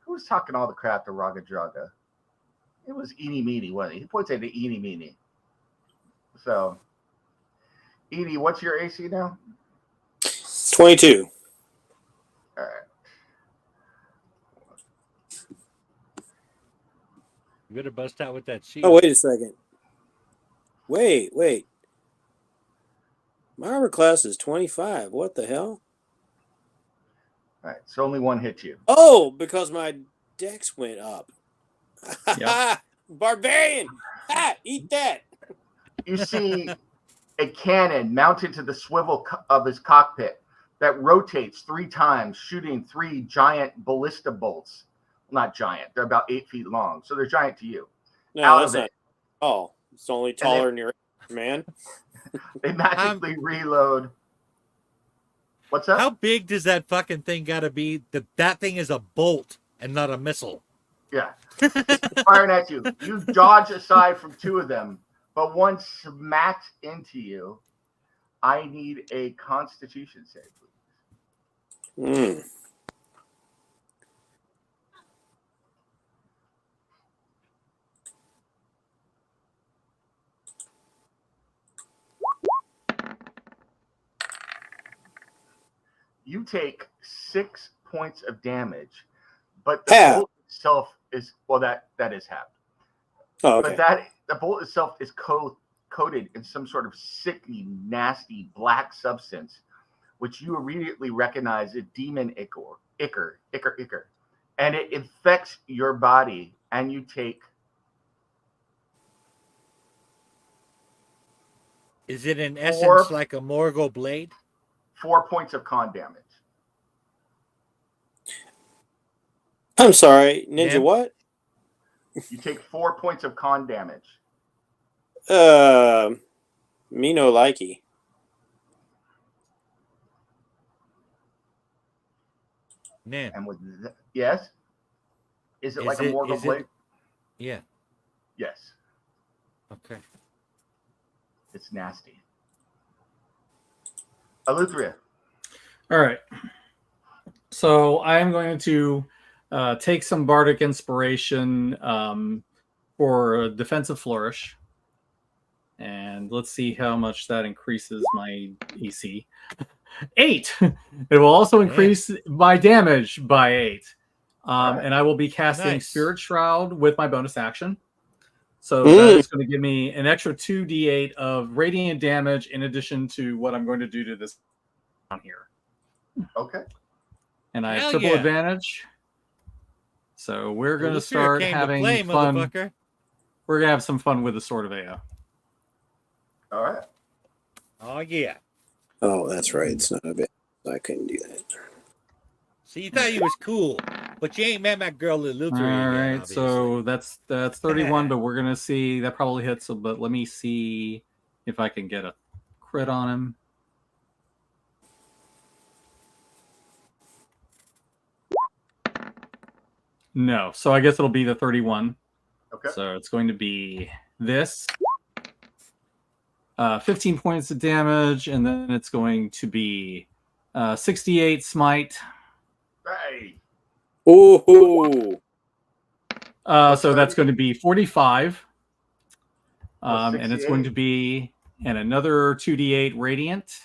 Who was talking all the crap to Raga Draga? It was Eeny Meeny, wasn't he? He points at Eeny Meeny. So, Edie, what's your AC now? 22. All right. You better bust out with that sheet. Oh, wait a second. Wait. My armor class is 25. What the hell? All right. So only one hit you. Oh, because my dex went up. Yep. Barbarian! Ha! Eat that! You see a cannon mounted to the swivel of his cockpit that rotates 3 times, shooting 3 giant ballista bolts. Well, not giant. They're about 8 feet long. So they're giant to you. No, Out that's of not. it. Oh, it's only taller than your man. They magically reload. What's up? How big does that fucking thing gotta be that thing is a bolt and not a missile? Yeah. Firing at you. You dodge aside from 2 of them, but one smacks into you. I need a Constitution save, please. You take 6 points of damage, but the bolt itself is, well, that is half. Oh, okay. But the bolt itself is coated in some sort of sickly, nasty black substance, which you immediately recognize as demon ichor, and it infects your body, and you take... Is it in essence like a Morgul blade? 4 points of con damage. I'm sorry, Ninja, Yeah. what? You take 4 points of con damage. Me no likey. Nim. And with yes, is it like a Morgul blade? Yeah. Yes, Okay. it's nasty. Eleuthria. All right. So I am going to take some bardic inspiration for a defensive flourish, and let's see how much that increases my AC. 8. It will also increase my damage by 8. Right. And I will be casting Nice. Spirit Shroud with my bonus action. So that is going to give me an extra 2d8 of radiant damage in addition to what I'm going to do to this down here. Okay. And I have Hell triple yeah. advantage. So we're going to Eleuthria start came to having play, fun. motherfucker. We're going to have some fun with the Sword of Ao. All right. Oh yeah. Oh, that's right. It's not a bit. I couldn't do that. So you thought you was cool, but you ain't met my girl Eleuthria All yet, right, obviously. so that's 31, but we're gonna see that probably hits. So, but let me see if I can get a crit on him. No, so I guess it'll be the 31. Okay. So it's going to be this 15 points of damage, and then it's going to be 68 smite. Hey. Ooh. So that's going to be 45. Plus And it's going to 68. be another 2d8 radiant.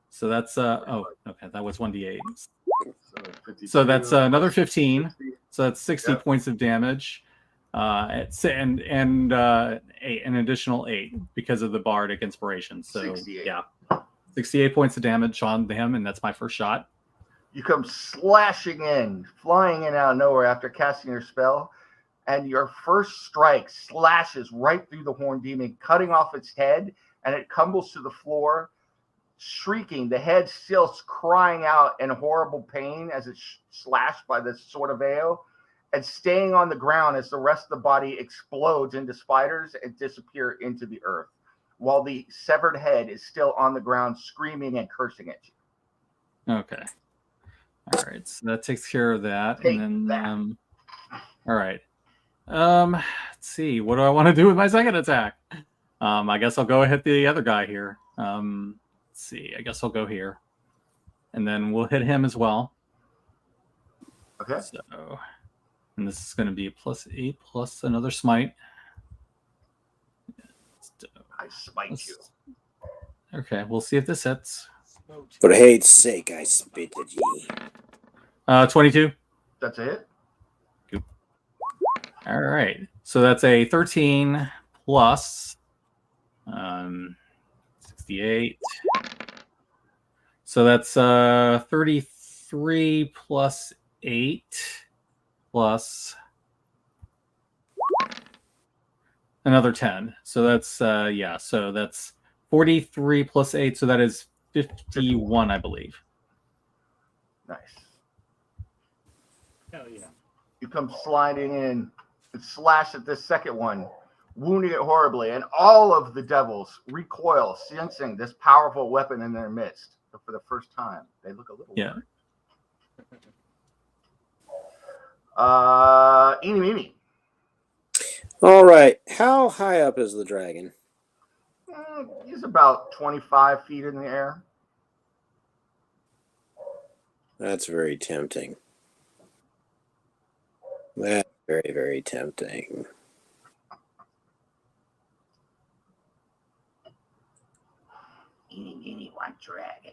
So that's oh, okay, that was 1d8. So that's another 15. 60. So that's 60 Yep. points of damage. And an additional 8 because of the bardic inspiration. So 68. yeah, 68 points of damage on him, and that's my first shot. You come slashing in, flying in out of nowhere after casting your spell, and your first strike slashes right through the horned demon, cutting off its head, and it tumbles to the floor, shrieking, the head still crying out in horrible pain as it's slashed by this Sword of Ao, and staying on the ground as the rest of the body explodes into spiders and disappear into the earth, while the severed head is still on the ground, screaming and cursing at you. Okay. All right, so that takes care of that. Take and then that. all right. Let's see. What do I want to do with my second attack? I guess I'll go hit the other guy here. Let's see. I guess I'll go here. And then we'll hit him as well. Okay. So, and this is going to be a +8 plus another smite. So, I smite you. okay, we'll see if this hits. For hate's sake, I spit at ye. 22. That's a hit. All right. So that's a 13 plus 68. So that's 33 plus 8 plus another 10. So that's yeah, so that's 43 plus 8, so that is 51, I believe. Nice. Hell yeah. You come sliding in and slash at this second one, wounding it horribly, and all of the devils recoil, sensing this powerful weapon in their midst. But for the first time, they look a little worried. Eeny meeny. All right. How high up is the dragon? He's about 25 feet in the air. That's very tempting. That's very, very tempting. Eeny meeny white dragon.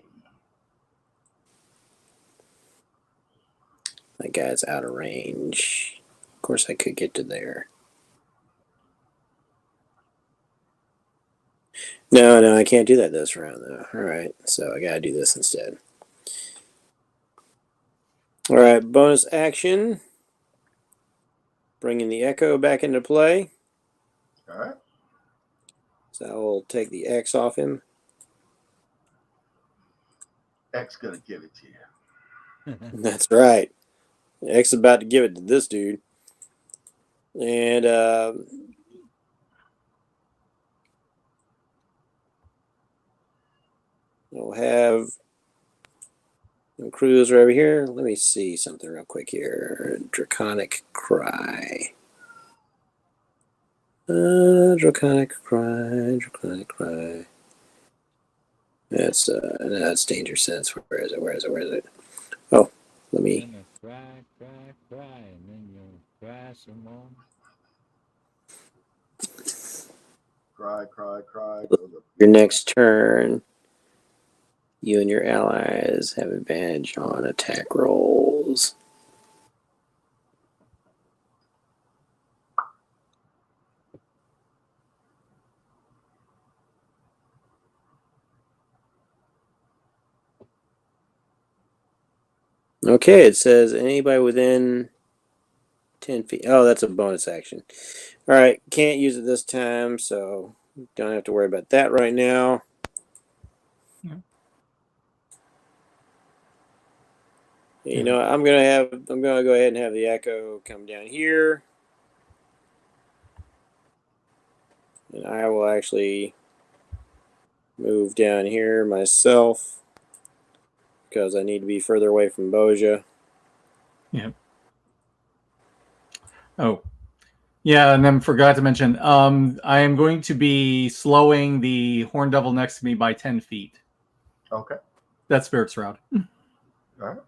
That guy's out of range. Of course, I could get to there. No, I can't do that this round, though. All right, so I gotta do this instead. All right, bonus action. Bringing the echo back into play. All right. So I will take the X off him. X gonna give it to you. That's right. X is about to give it to this dude. And we'll have Cruiser over here. Let me see something real quick here. Draconic Cry. Draconic Cry. That's Danger Sense. Where is it? Oh, let me. Gonna cry, and then you'll cry some more. Cry. Your next turn, you and your allies have advantage on attack rolls. Okay, it says anybody within 10 feet. Oh, that's a bonus action. All right, can't use it this time, so don't have to worry about that right now. Yeah. You know, I'm gonna go ahead and have the echo come down here, and I will actually move down here myself because I need to be further away from Boja. Yeah. Oh, yeah, and then forgot to mention, I am going to be slowing the Horn Devil next to me by 10 feet. Okay. That's Spirit Shroud. All right.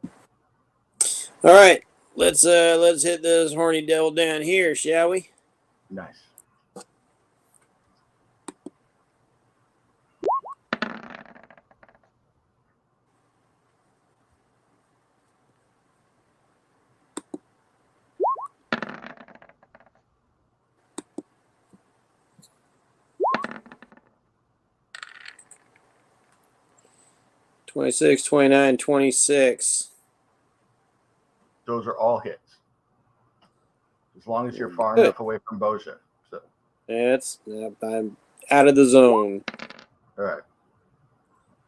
All right, let's hit this horny devil down here, shall we? Nice. $26, $29, $26. Those are all hits. As long as you're far Good. enough away from Boja. So, I'm out of the zone. all right.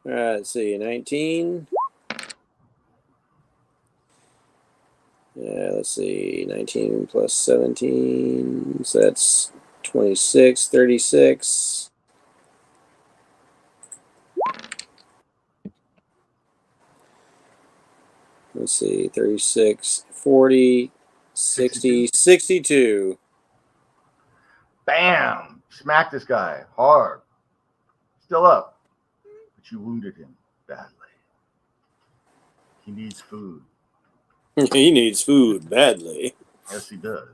All right, let's see, 19. Yeah, let's see, 19 plus 17, so that's 26, 36. Let's see, 36, 40, 60, 62. Bam! Smack this guy hard. Still up. But you wounded him badly. He needs food. He needs food badly. Yes, he does.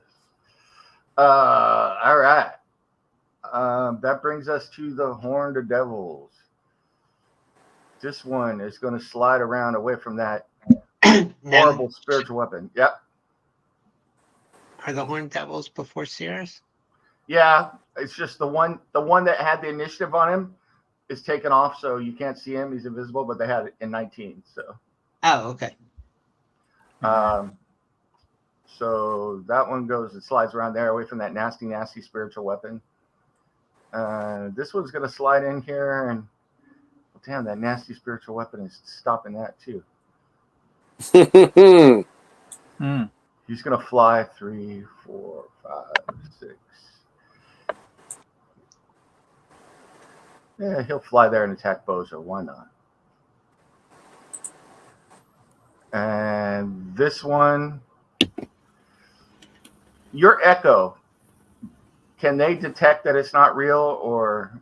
All right. That brings us to the Horned Devils. This one is going to slide around away from that horrible spiritual weapon. Yep. Are the Horned Devils before Sears? Yeah, it's just the one that had the initiative on him is taken off, so you can't see him. He's invisible, but they had it in 19. So. Oh, okay. So that one it slides around there away from that nasty spiritual weapon. This one's going to slide in here, and damn, that nasty spiritual weapon is stopping that too. He's going to fly 3, 4, 5, 6. Yeah, he'll fly there and attack Boza. Why not? And this one, your echo, can they detect that it's not real, or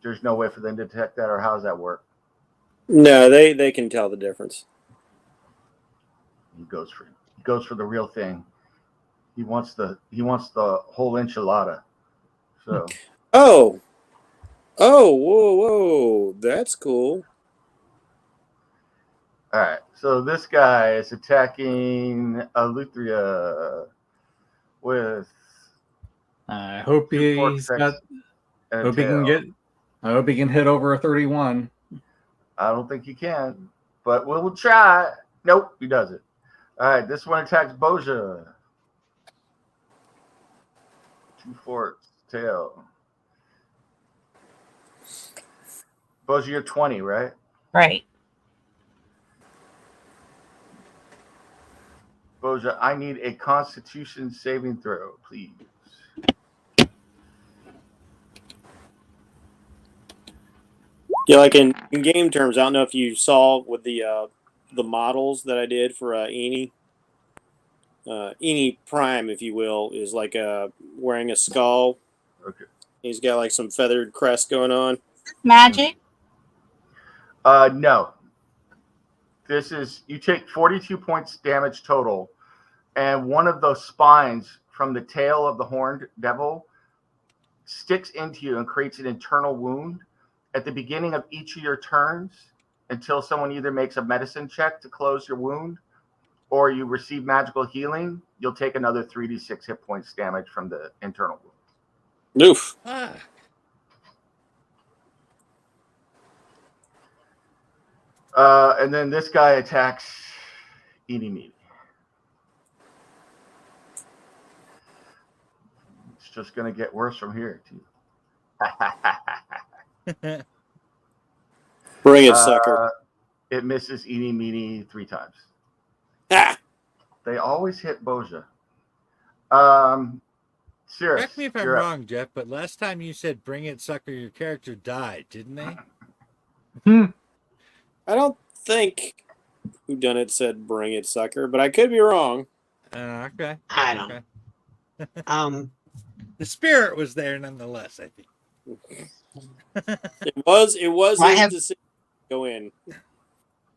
there's no way for them to detect that, or how does that work? No, they can tell the difference. He goes for the real thing. He wants the whole enchilada. So. Oh, whoa, that's cool. All right, so this guy is attacking Eleutheria with. I hope he can hit over a 31. I don't think he can, but we'll try. Nope, he doesn't. All right, this one attacks Boja. 2 forks, tail. Boja, you're 20, right? Right. Boja, I need a Constitution saving throw, please. Yeah, like in game terms, I don't know if you saw with the the models that I did for Eni. Eni Prime, if you will, is like wearing a skull. Okay. He's got like some feathered crest going on. Magic. No. This is, you take 42 points damage total, and one of those spines from the tail of the horned devil sticks into you and creates an internal wound. At the beginning of each of your turns, until someone either makes a medicine check to close your wound or you receive magical healing, you'll take another 3d6 hit points damage from the internal wound. Oof. And then this guy attacks Eeny Meeny. It's just going to get worse from here, too. Bring it, sucker. It misses Eeny Meeny 3 times. Ah! They always hit Boja. Cirrus, Correct me if I'm you're up. wrong, Jeff, but last time you said "bring it, sucker," your character died, didn't they? I don't think Whodunit said "bring it, sucker," but I could be wrong. Okay. I don't. Okay. The spirit was there nonetheless, I think. It was I his have- decision to go in.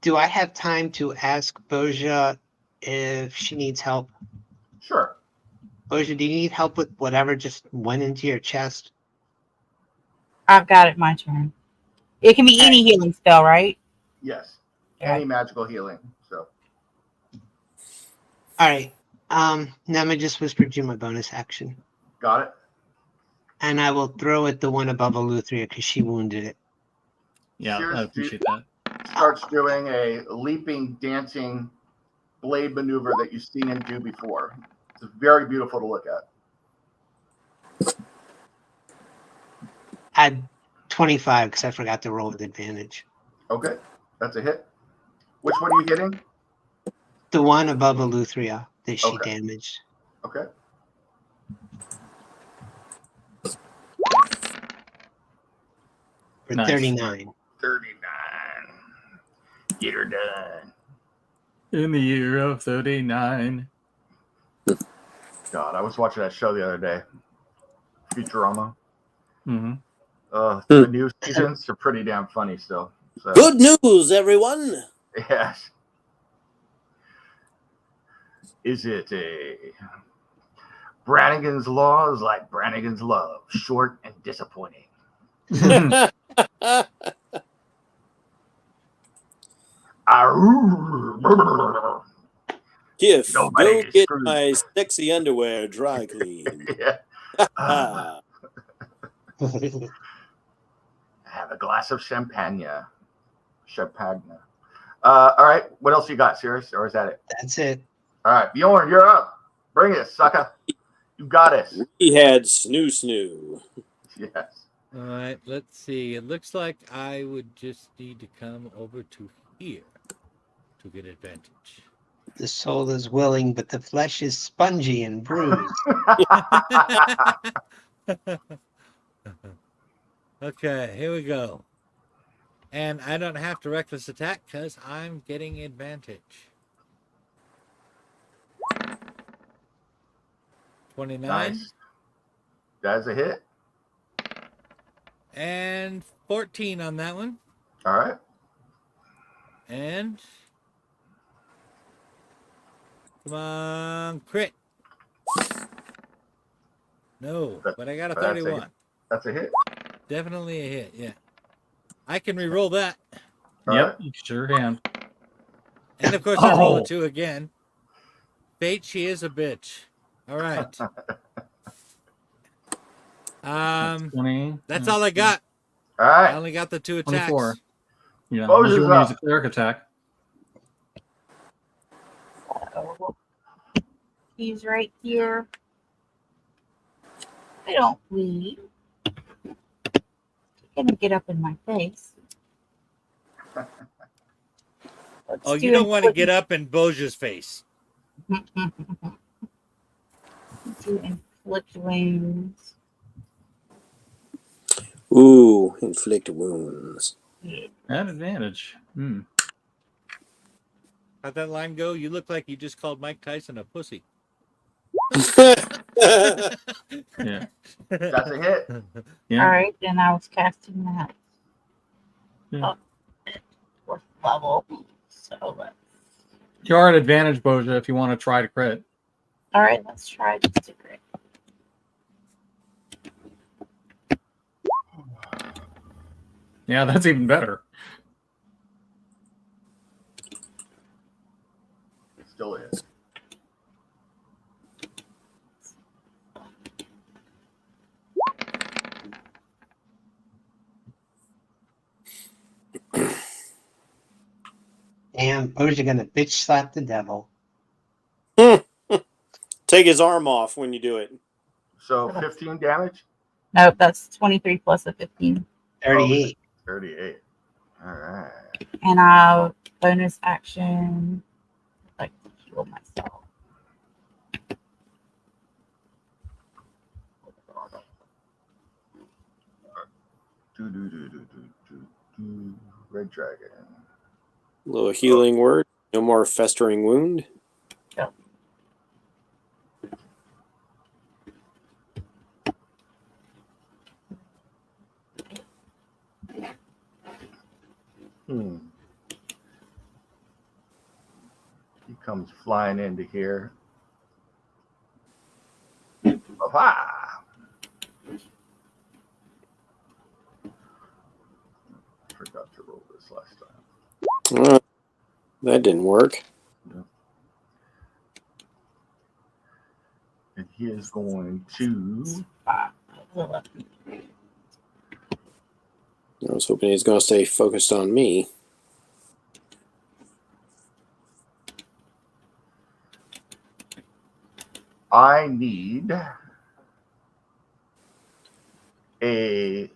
Do I have time to ask Boja if she needs help? Sure. Boja, do you need help with whatever just went into your chest? I've got it. My turn. It can be any healing spell, right? Yes. Yeah. Any magical healing. So All right. Now I'm just whispered you my bonus action. got it. And I will throw at the one above Eleuthria because she wounded it. Yeah, Cheers, I appreciate that. Starts doing a leaping, dancing blade maneuver that you've seen him do before. It's very beautiful to look at. Add 25 because I forgot to roll with advantage. Okay, that's a hit. Which one are you hitting? The one above Eleuthria that she Okay. damaged. Okay. For Nice. 39. 39. Get her done. In the year of 39. God, I was watching that show the other day. Futurama. Mm-hmm. The new seasons are pretty damn funny still. So, Good news, everyone! yes. Is it a Brannigan's Law is like Brannigan's love, short and disappointing. Giff, Nobody go get screws. my sexy underwear dry cleaned. Yeah. Ah, Have a glass of champagne. Champagne. All right. What else you got, Cirrus? Or is that it? That's it. All right. Bjorn, you're up. Bring it, sucker. You got us. we had snoo. Yes. All right, let's see. It looks like I would just need to come over to here to get advantage. The soul is willing, but the flesh is spongy and bruised. Okay, here we go. And I don't have to reckless attack because I'm getting advantage. 29 Nice. That's a hit. and 14 on that one. All right. And come on, crit. No, but I got a That's a 31. That's a hit. Definitely a hit, yeah. I can re-roll that. All Yep, right. you sure can. And of course I roll Oh. a 2 again. Fate, she is a bitch. All right. 20. That's all I got. All I right. only got the 2 attacks. 24. Yeah, Boja's unless you want to use up. a cleric attack. He's right here. I don't leave. He's gonna get up in my face. Let's Oh, do you don't want to inflict- get up in Boja's face. Do inflict wounds. Ooh, inflict wounds. At advantage. Hmm. How'd that line go? You look like you just called Mike Tyson a pussy. Yeah. That's a hit. Yeah. All right, then I was casting that Yeah. up at 4th level. So let's. You are at advantage, Boja, if you want to try to crit. All right, let's try this to crit. Yeah, that's even better. Still a hit. And Boja gonna bitch slap the devil. Take his arm off when you do it. So 15 damage? Nope, that's 23 plus a 15. 38. 38. All right. And I bonus action, like to heal myself. Red dragon. A little healing word. No more festering wound. Yep. He comes flying into here. Aha! Forgot to roll this last time. That didn't work. And he is going to. I was hoping he's going to stay focused on me. I need a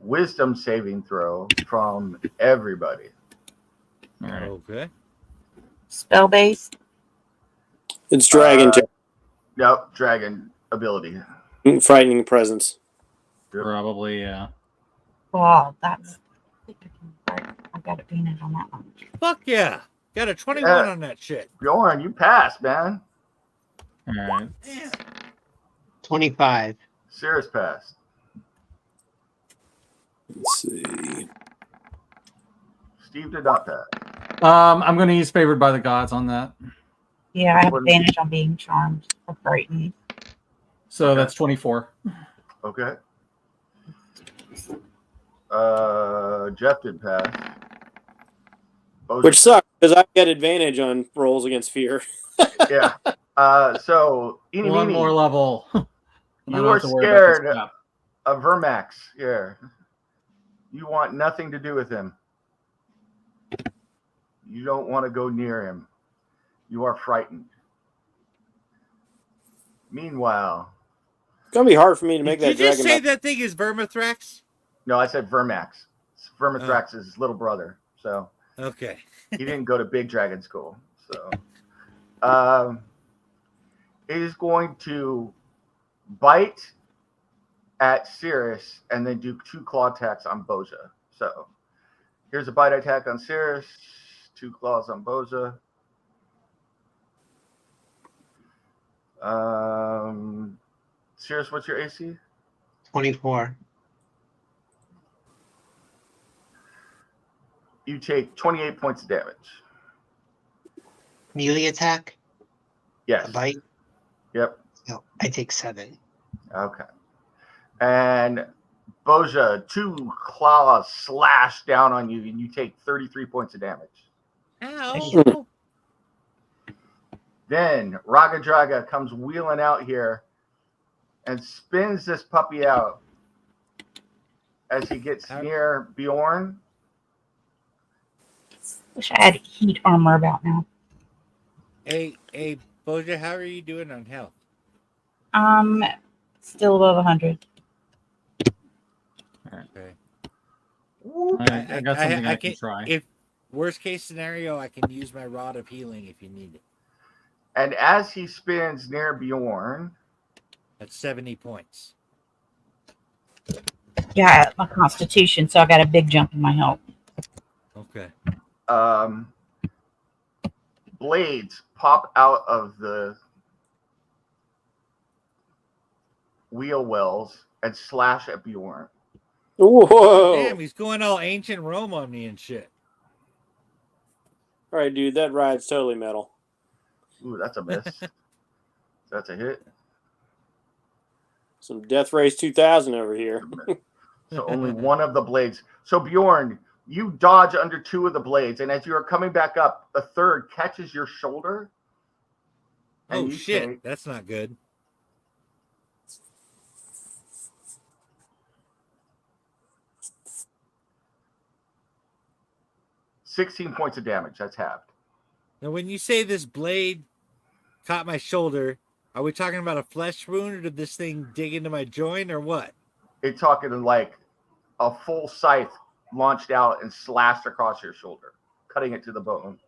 wisdom saving throw from everybody. All right. Okay. Spell based. It's dragon. Nope, dragon ability. Frightening presence. Probably, yeah. Wow, that's. I got advantage on that one. Fuck yeah. Got a 21 Yeah. on that shit. Bjorn, you passed, man. All right. 25. Cirrus passed. Let's see. Steve did not pass. I'm going to use favored by the gods on that. Yeah, I have What- advantage on being charmed or frightened. So that's 24. Okay. Jeff did pass. Both- Which sucks because I get advantage on rolls against fear. yeah. So eeny One meeny, more level. And I you don't are have to worry about this scared crap. of Vermax. Yeah. You want nothing to do with him. You don't want to go near him. You are frightened. Meanwhile, It's going to be hard for me to make Did that you just dragon say that thing is Vermithrax? no, I said Vermax. Vermithrax is his little brother. So Okay. he didn't go to big dragon school. So it is going to bite at Cirrus and then do 2 claw attacks on Boja. So here's a bite attack on Cirrus, 2 claws on Boja. Cirrus, what's your AC? 24. You take 28 points of damage. Melee attack? Yes. A bite? Yep. No, I take 7. Okay. And Boja, 2 claws slash down on you, and you take 33 points of damage. Ow. Then Ragadraga comes wheeling out here and spins this puppy out as he gets near Bjorn. Wish I had heat armor about now. Hey, Boja, how are you doing on health? Still above 100. Okay. I got something I can try. If worst case scenario, I can use my rod of healing if you need it. And as he spins near Bjorn, That's 70 points. Yeah, my constitution, so I got a big jump in my health. Okay. blades pop out of the wheel wells and slash at Bjorn. Whoa! Damn, he's going all ancient Rome on me and shit. All right, dude, that ride's totally metal. Ooh, that's a miss. That's a hit. Some Death Race 2000 over here. So only one of the blades. So Bjorn, you dodge under two of the blades, and as you are coming back up, a third catches your shoulder. Oh you shit, that's not good. take 16 points of damage. That's halved. Now, when you say this blade caught my shoulder, are we talking about a flesh wound, or did this thing dig into my joint, or what? It's talking like a full scythe launched out and slashed across your shoulder, cutting it to the bone.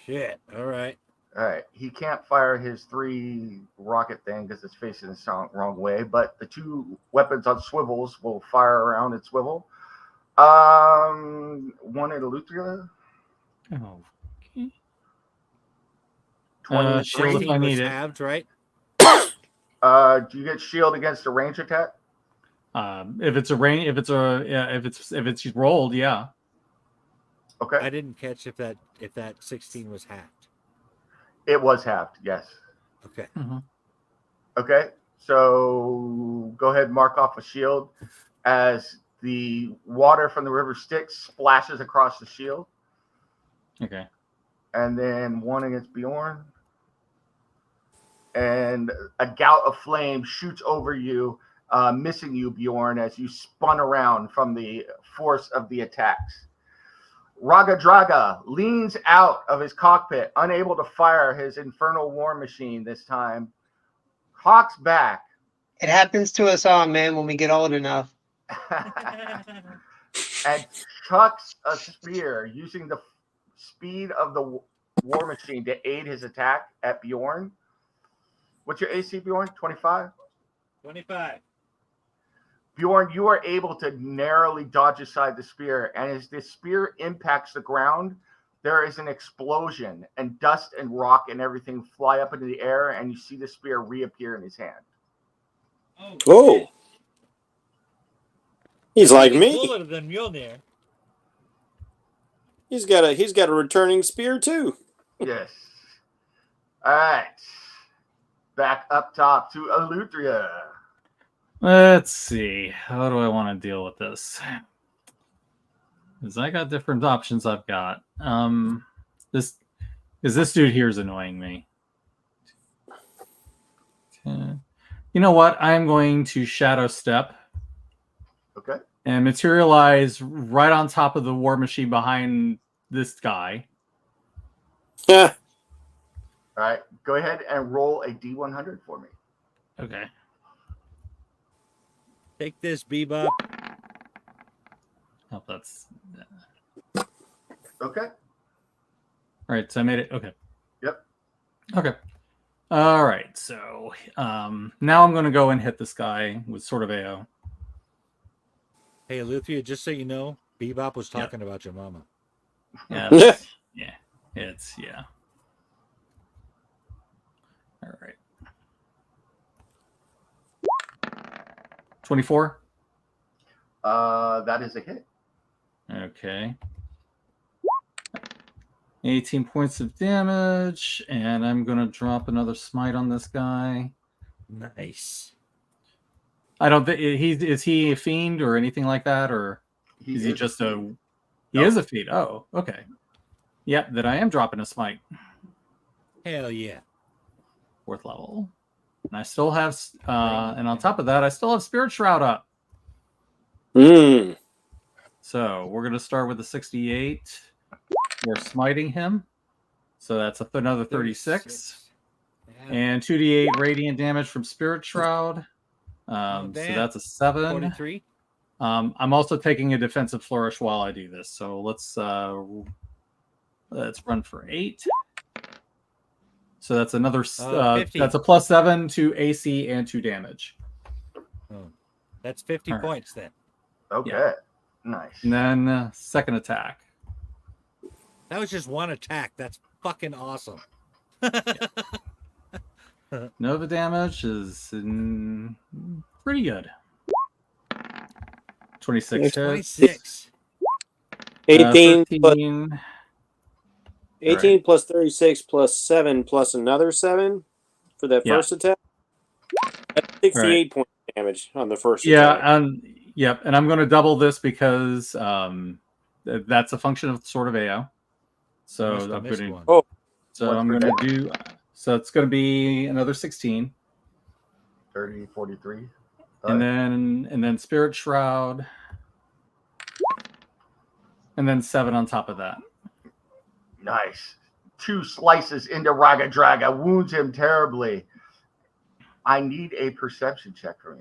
Shit. All right. All right. He can't fire his 3 rocket thing because it's facing the wrong way, but the 2 weapons on swivels will fire around and swivel. One at Eleuthera. Oh, okay. 20 shield if I need it. Halved, right? Do you get shield against a range attack? If it's if it's rolled, yeah. Okay. I didn't catch if that 16 was halved. It was halved, yes. Okay. Mm-hmm. Okay. So go ahead and mark off a shield as the water from the river Styx splashes across the shield. Okay. And then one against Bjorn. And a gout of flame shoots over you, missing you, Bjorn, as you spun around from the force of the attacks. Raga Draga leans out of his cockpit, unable to fire his infernal war machine this time. Hawks back. It happens to us all, man, when we get old enough. And chucks a spear using the speed of the war machine to aid his attack at Bjorn. What's your AC, Bjorn? 25? 25. Bjorn, you are able to narrowly dodge aside the spear, and as the spear impacts the ground, there is an explosion, and dust and rock and everything fly up into the air, and you see the spear reappear in his hand. Oh. Shit. He's like He's me. cooler than Mjolnir. He's got a returning spear too. Yes. All right. Back up top to Eleuthera. Let's see. How do I want to deal with this? Because I got different options I've got. This dude here is annoying me. You know what? I'm going to shadow step. Okay. And materialize right on top of the war machine behind this guy. Yeah. All right. Go ahead and roll a D100 for me. Okay. Take this, Bebop. Oh, that's... Okay. All right, so I made it. Okay. Yep. Okay. All right, so now I'm going to go and hit this guy with Sword of AO. Hey, Eleuthera, just so you know, Bebop was talking about your mama. Yeah. Yeah. All right. 24. That is a hit. Okay. 18 points of damage, and I'm going to drop another smite on this guy. Nice. I don't think is he a fiend or anything like that, or is he just a? He is a fiend. Oh, okay. Yeah, then I am dropping a smite. Hell yeah. 4th level, and I still have, and on top of that, I still have Spirit Shroud up. So we're gonna start with the 68. We're smiting him, so that's another 36, and 2d8 radiant damage from Spirit Shroud. So that's a 7. 43. I'm also taking a defensive flourish while I do this. So let's run for 8. So that's another. That's a +7 to AC and 2 damage. Oh, that's 50 points then. Okay. Yeah. Nice. And then second attack. That was just one attack. That's fucking awesome. Nova damage is pretty good. 26 hits. 26. 18 plus 13. 18 plus 36 plus 7 plus another 7 for that Yeah. first attack. That's 68 points of damage on the first attack. Yep. And I'm going to double this because that's a function of Sword of AO. So Must have I'm missed going one. Oh. So What's I'm per going to do. So it's going to be another 16, 30, 43. and then Spirit Shroud, and then 7 on top of that. Nice. 2 slices into Raga Draga, wounds him terribly. I need a perception check from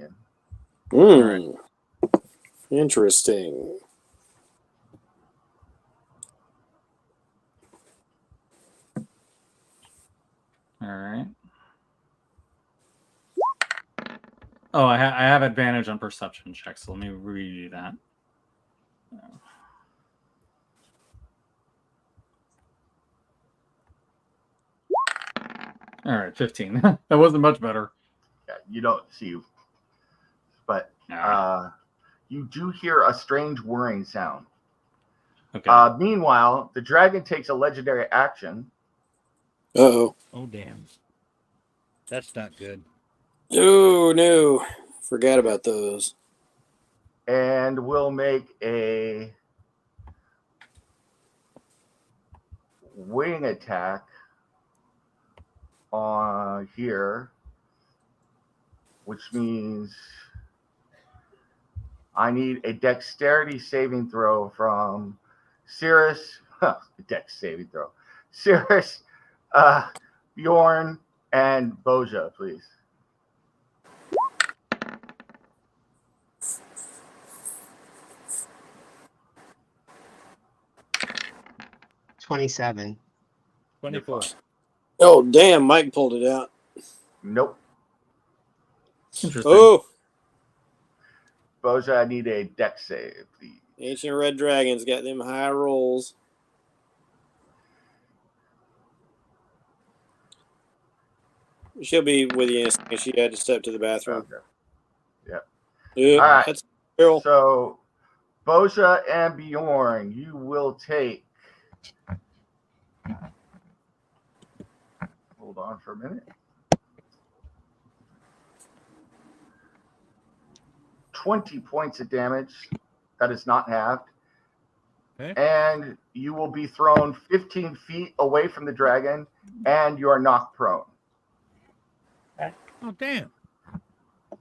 you. Interesting. All right. Oh, I have advantage on perception checks, so let me redo that. All right, 15. That wasn't much better. Yeah, you don't see, but Nah. you do hear a strange whirring sound. Okay. Meanwhile, the dragon takes a legendary action. Uh-oh. Oh, damn. That's not good. No. Forgot about those. And will make a wing attack on here, which means I need a dexterity saving throw from Cirrus. Dex saving throw. Cirrus, Bjorn, and Boja, please. 27. 24. Oh, damn. Mike pulled it out. Nope. Interesting. Oh, Boja, I need a dex save, please. Ancient Red Dragon's got them high rolls. She'll be with you in a second. She had to step to the bathroom. Okay. Yep. Yeah, All right. that's Carol. So, Boja and Bjorn, you will take. Hold on for a minute. 20 points of damage. That is not halved. Okay. And you will be thrown 15 feet away from the dragon, and you are knocked prone. Oh, damn. All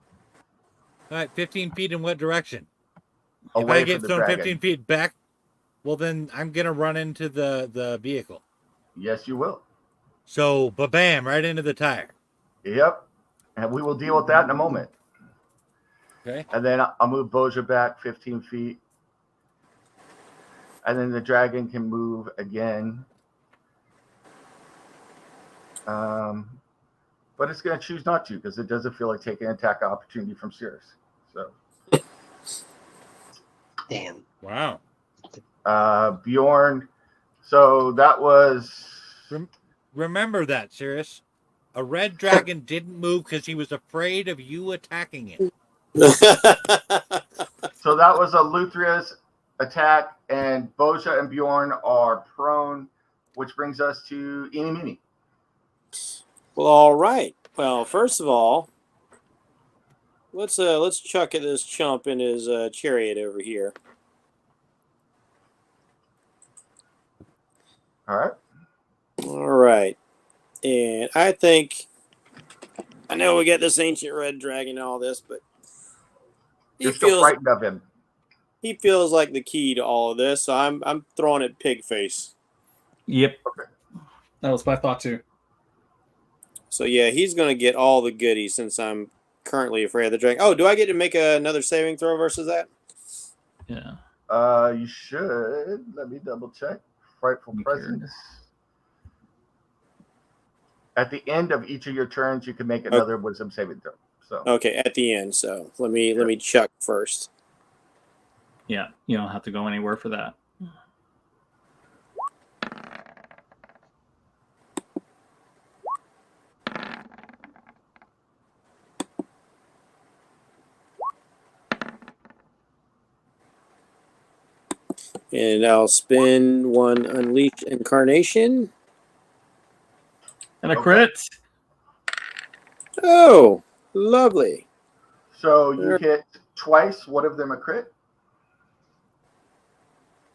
right, 15 feet in what direction? If Away I get from the thrown dragon. 15 feet back, well, then I'm going to run into the vehicle. Yes, you will. So, ba-bam, right into the tire. Yep. And we will deal with that in a moment. Okay. And then I'll move Boja back 15 feet. And then the dragon can move again. But it's going to choose not to because it doesn't feel like taking an attack opportunity from Cirrus. So, Damn. Wow. Bjorn. So that was. Remember that, Cirrus. A red dragon didn't move because he was afraid of you attacking it. So that was a Luthria's attack, and Boja and Bjorn are prone, which brings us to Eeny Meeny. Well, all right. Well, first of all, let's chuck at this chump in his chariot over here. All right. All right. And I think I know we got this ancient red dragon and all this, but You're still frightened of him. he feels like the key to all of this. So I'm throwing it pig face. Yep. Okay. That was my thought too. So yeah, he's gonna get all the goodies since I'm currently afraid of the dragon. Oh, do I get to make another saving throw versus that? Yeah. You should. Let me double check. Frightful presence. At the end of each of your turns, you can make another wisdom saving throw. So Okay, at the end. So let me chuck first. Yeah. You don't have to go anywhere for that. And I'll spend one Unleashed Incarnation. And a crit. Oh, lovely. So you hit twice. One of them a crit.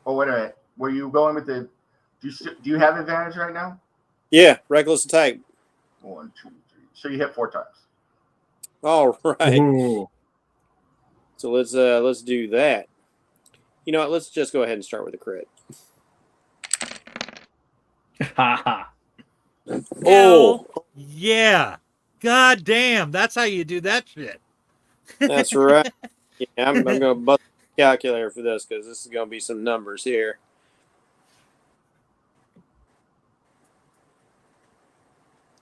Oh, wait a minute. Were you going with the? Do you have advantage right now? Yeah, Reckless Attack. 1, 2, 3. So you hit 4 times. All right. Ooh. So let's do that. You know what? Let's just go ahead and start with a crit. Haha. Oh, Yeah. God damn. That's how you do that shit. that's right. Yeah, I'm going to bust the calculator for this because this is going to be some numbers here.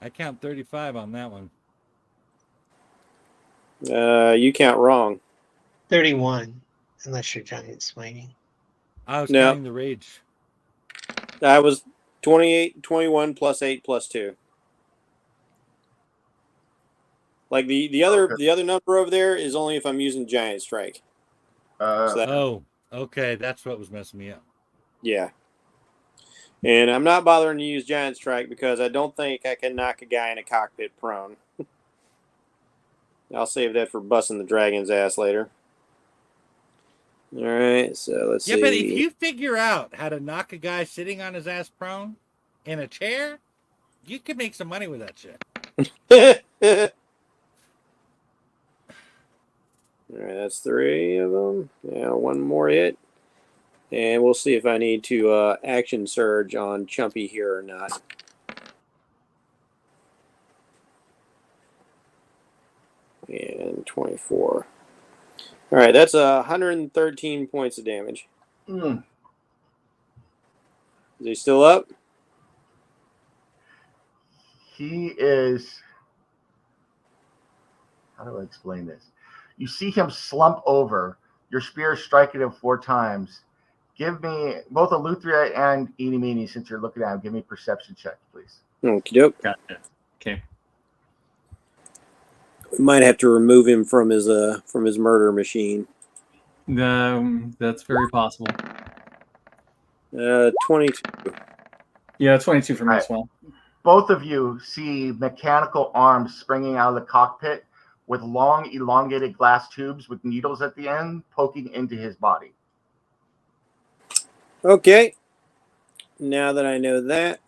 I count 35 on that one. You count wrong. 31, unless you're giant smiting. I was No. counting the rage. I was 28, 21 plus 8 plus 2. Like the other number over there is only if I'm using Giant Strike. So that, Oh, okay. That's what was messing me up. yeah. And I'm not bothering to use Giant Strike because I don't think I can knock a guy in a cockpit prone. I'll save that for busting the dragon's ass later. All right, so let's see. Yeah, but if you figure out how to knock a guy sitting on his ass prone in a chair, you could make some money with that shit. All right, that's 3 of them. Now one more hit. And we'll see if I need to action surge on Chumpy here or not. And 24. All right, that's 113 points of damage. Mm. Is he still up? He is. How do I explain this? You see him slump over. Your spear striking him 4 times. Give me both Eleuthera and Eeny Meeny, since you're looking at him. Give me perception check, please. Okie doke. Gotcha. Okay. We might have to remove him from his murder machine. That's very possible. 22. Yeah, 22 for me All as well. Both of you see mechanical arms springing out of the cockpit with long, elongated glass tubes with needles at the end poking into his body. Okay. Now that I know that.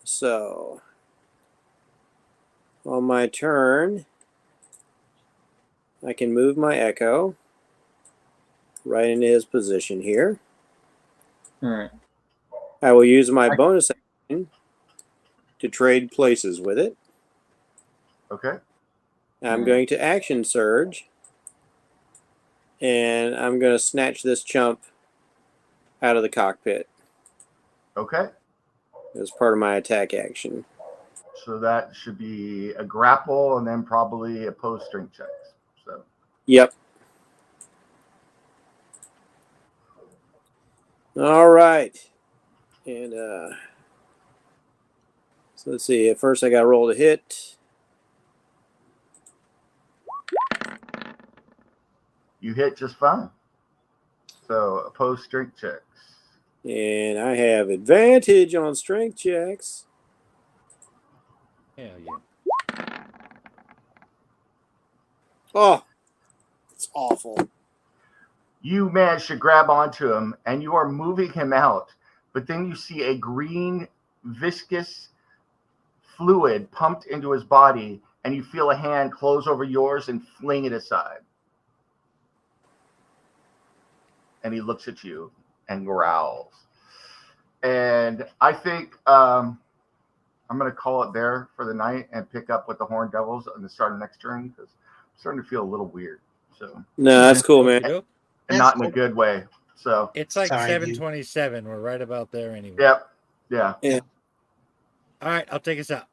So, on my turn, I can move my Echo right into his position here. All right. I will use my bonus action to trade places with it. Okay. I'm going to action surge, and I'm going to snatch this chump out of the cockpit Okay. as part of my attack action. So that should be a grapple and then probably opposed strength checks. So. Yep. All right. And so let's see. At first, I got to roll to hit. You hit just fine. So opposed strength checks. And I have advantage on strength checks. Hell yeah. Oh, it's awful. You manage to grab onto him and you are moving him out, but then you see a green viscous fluid pumped into his body and you feel a hand close over yours and fling it aside. And he looks at you and growls. And I think I'm going to call it there for the night and pick up with the Horned Devils on the start of next turn because I'm starting to feel a little weird. So No, that's cool, man. Nope. and not in a good way. So It's like Sorry, 7:27. We're right about there anyway. yep. Yeah. Yeah. All right, I'll take us out.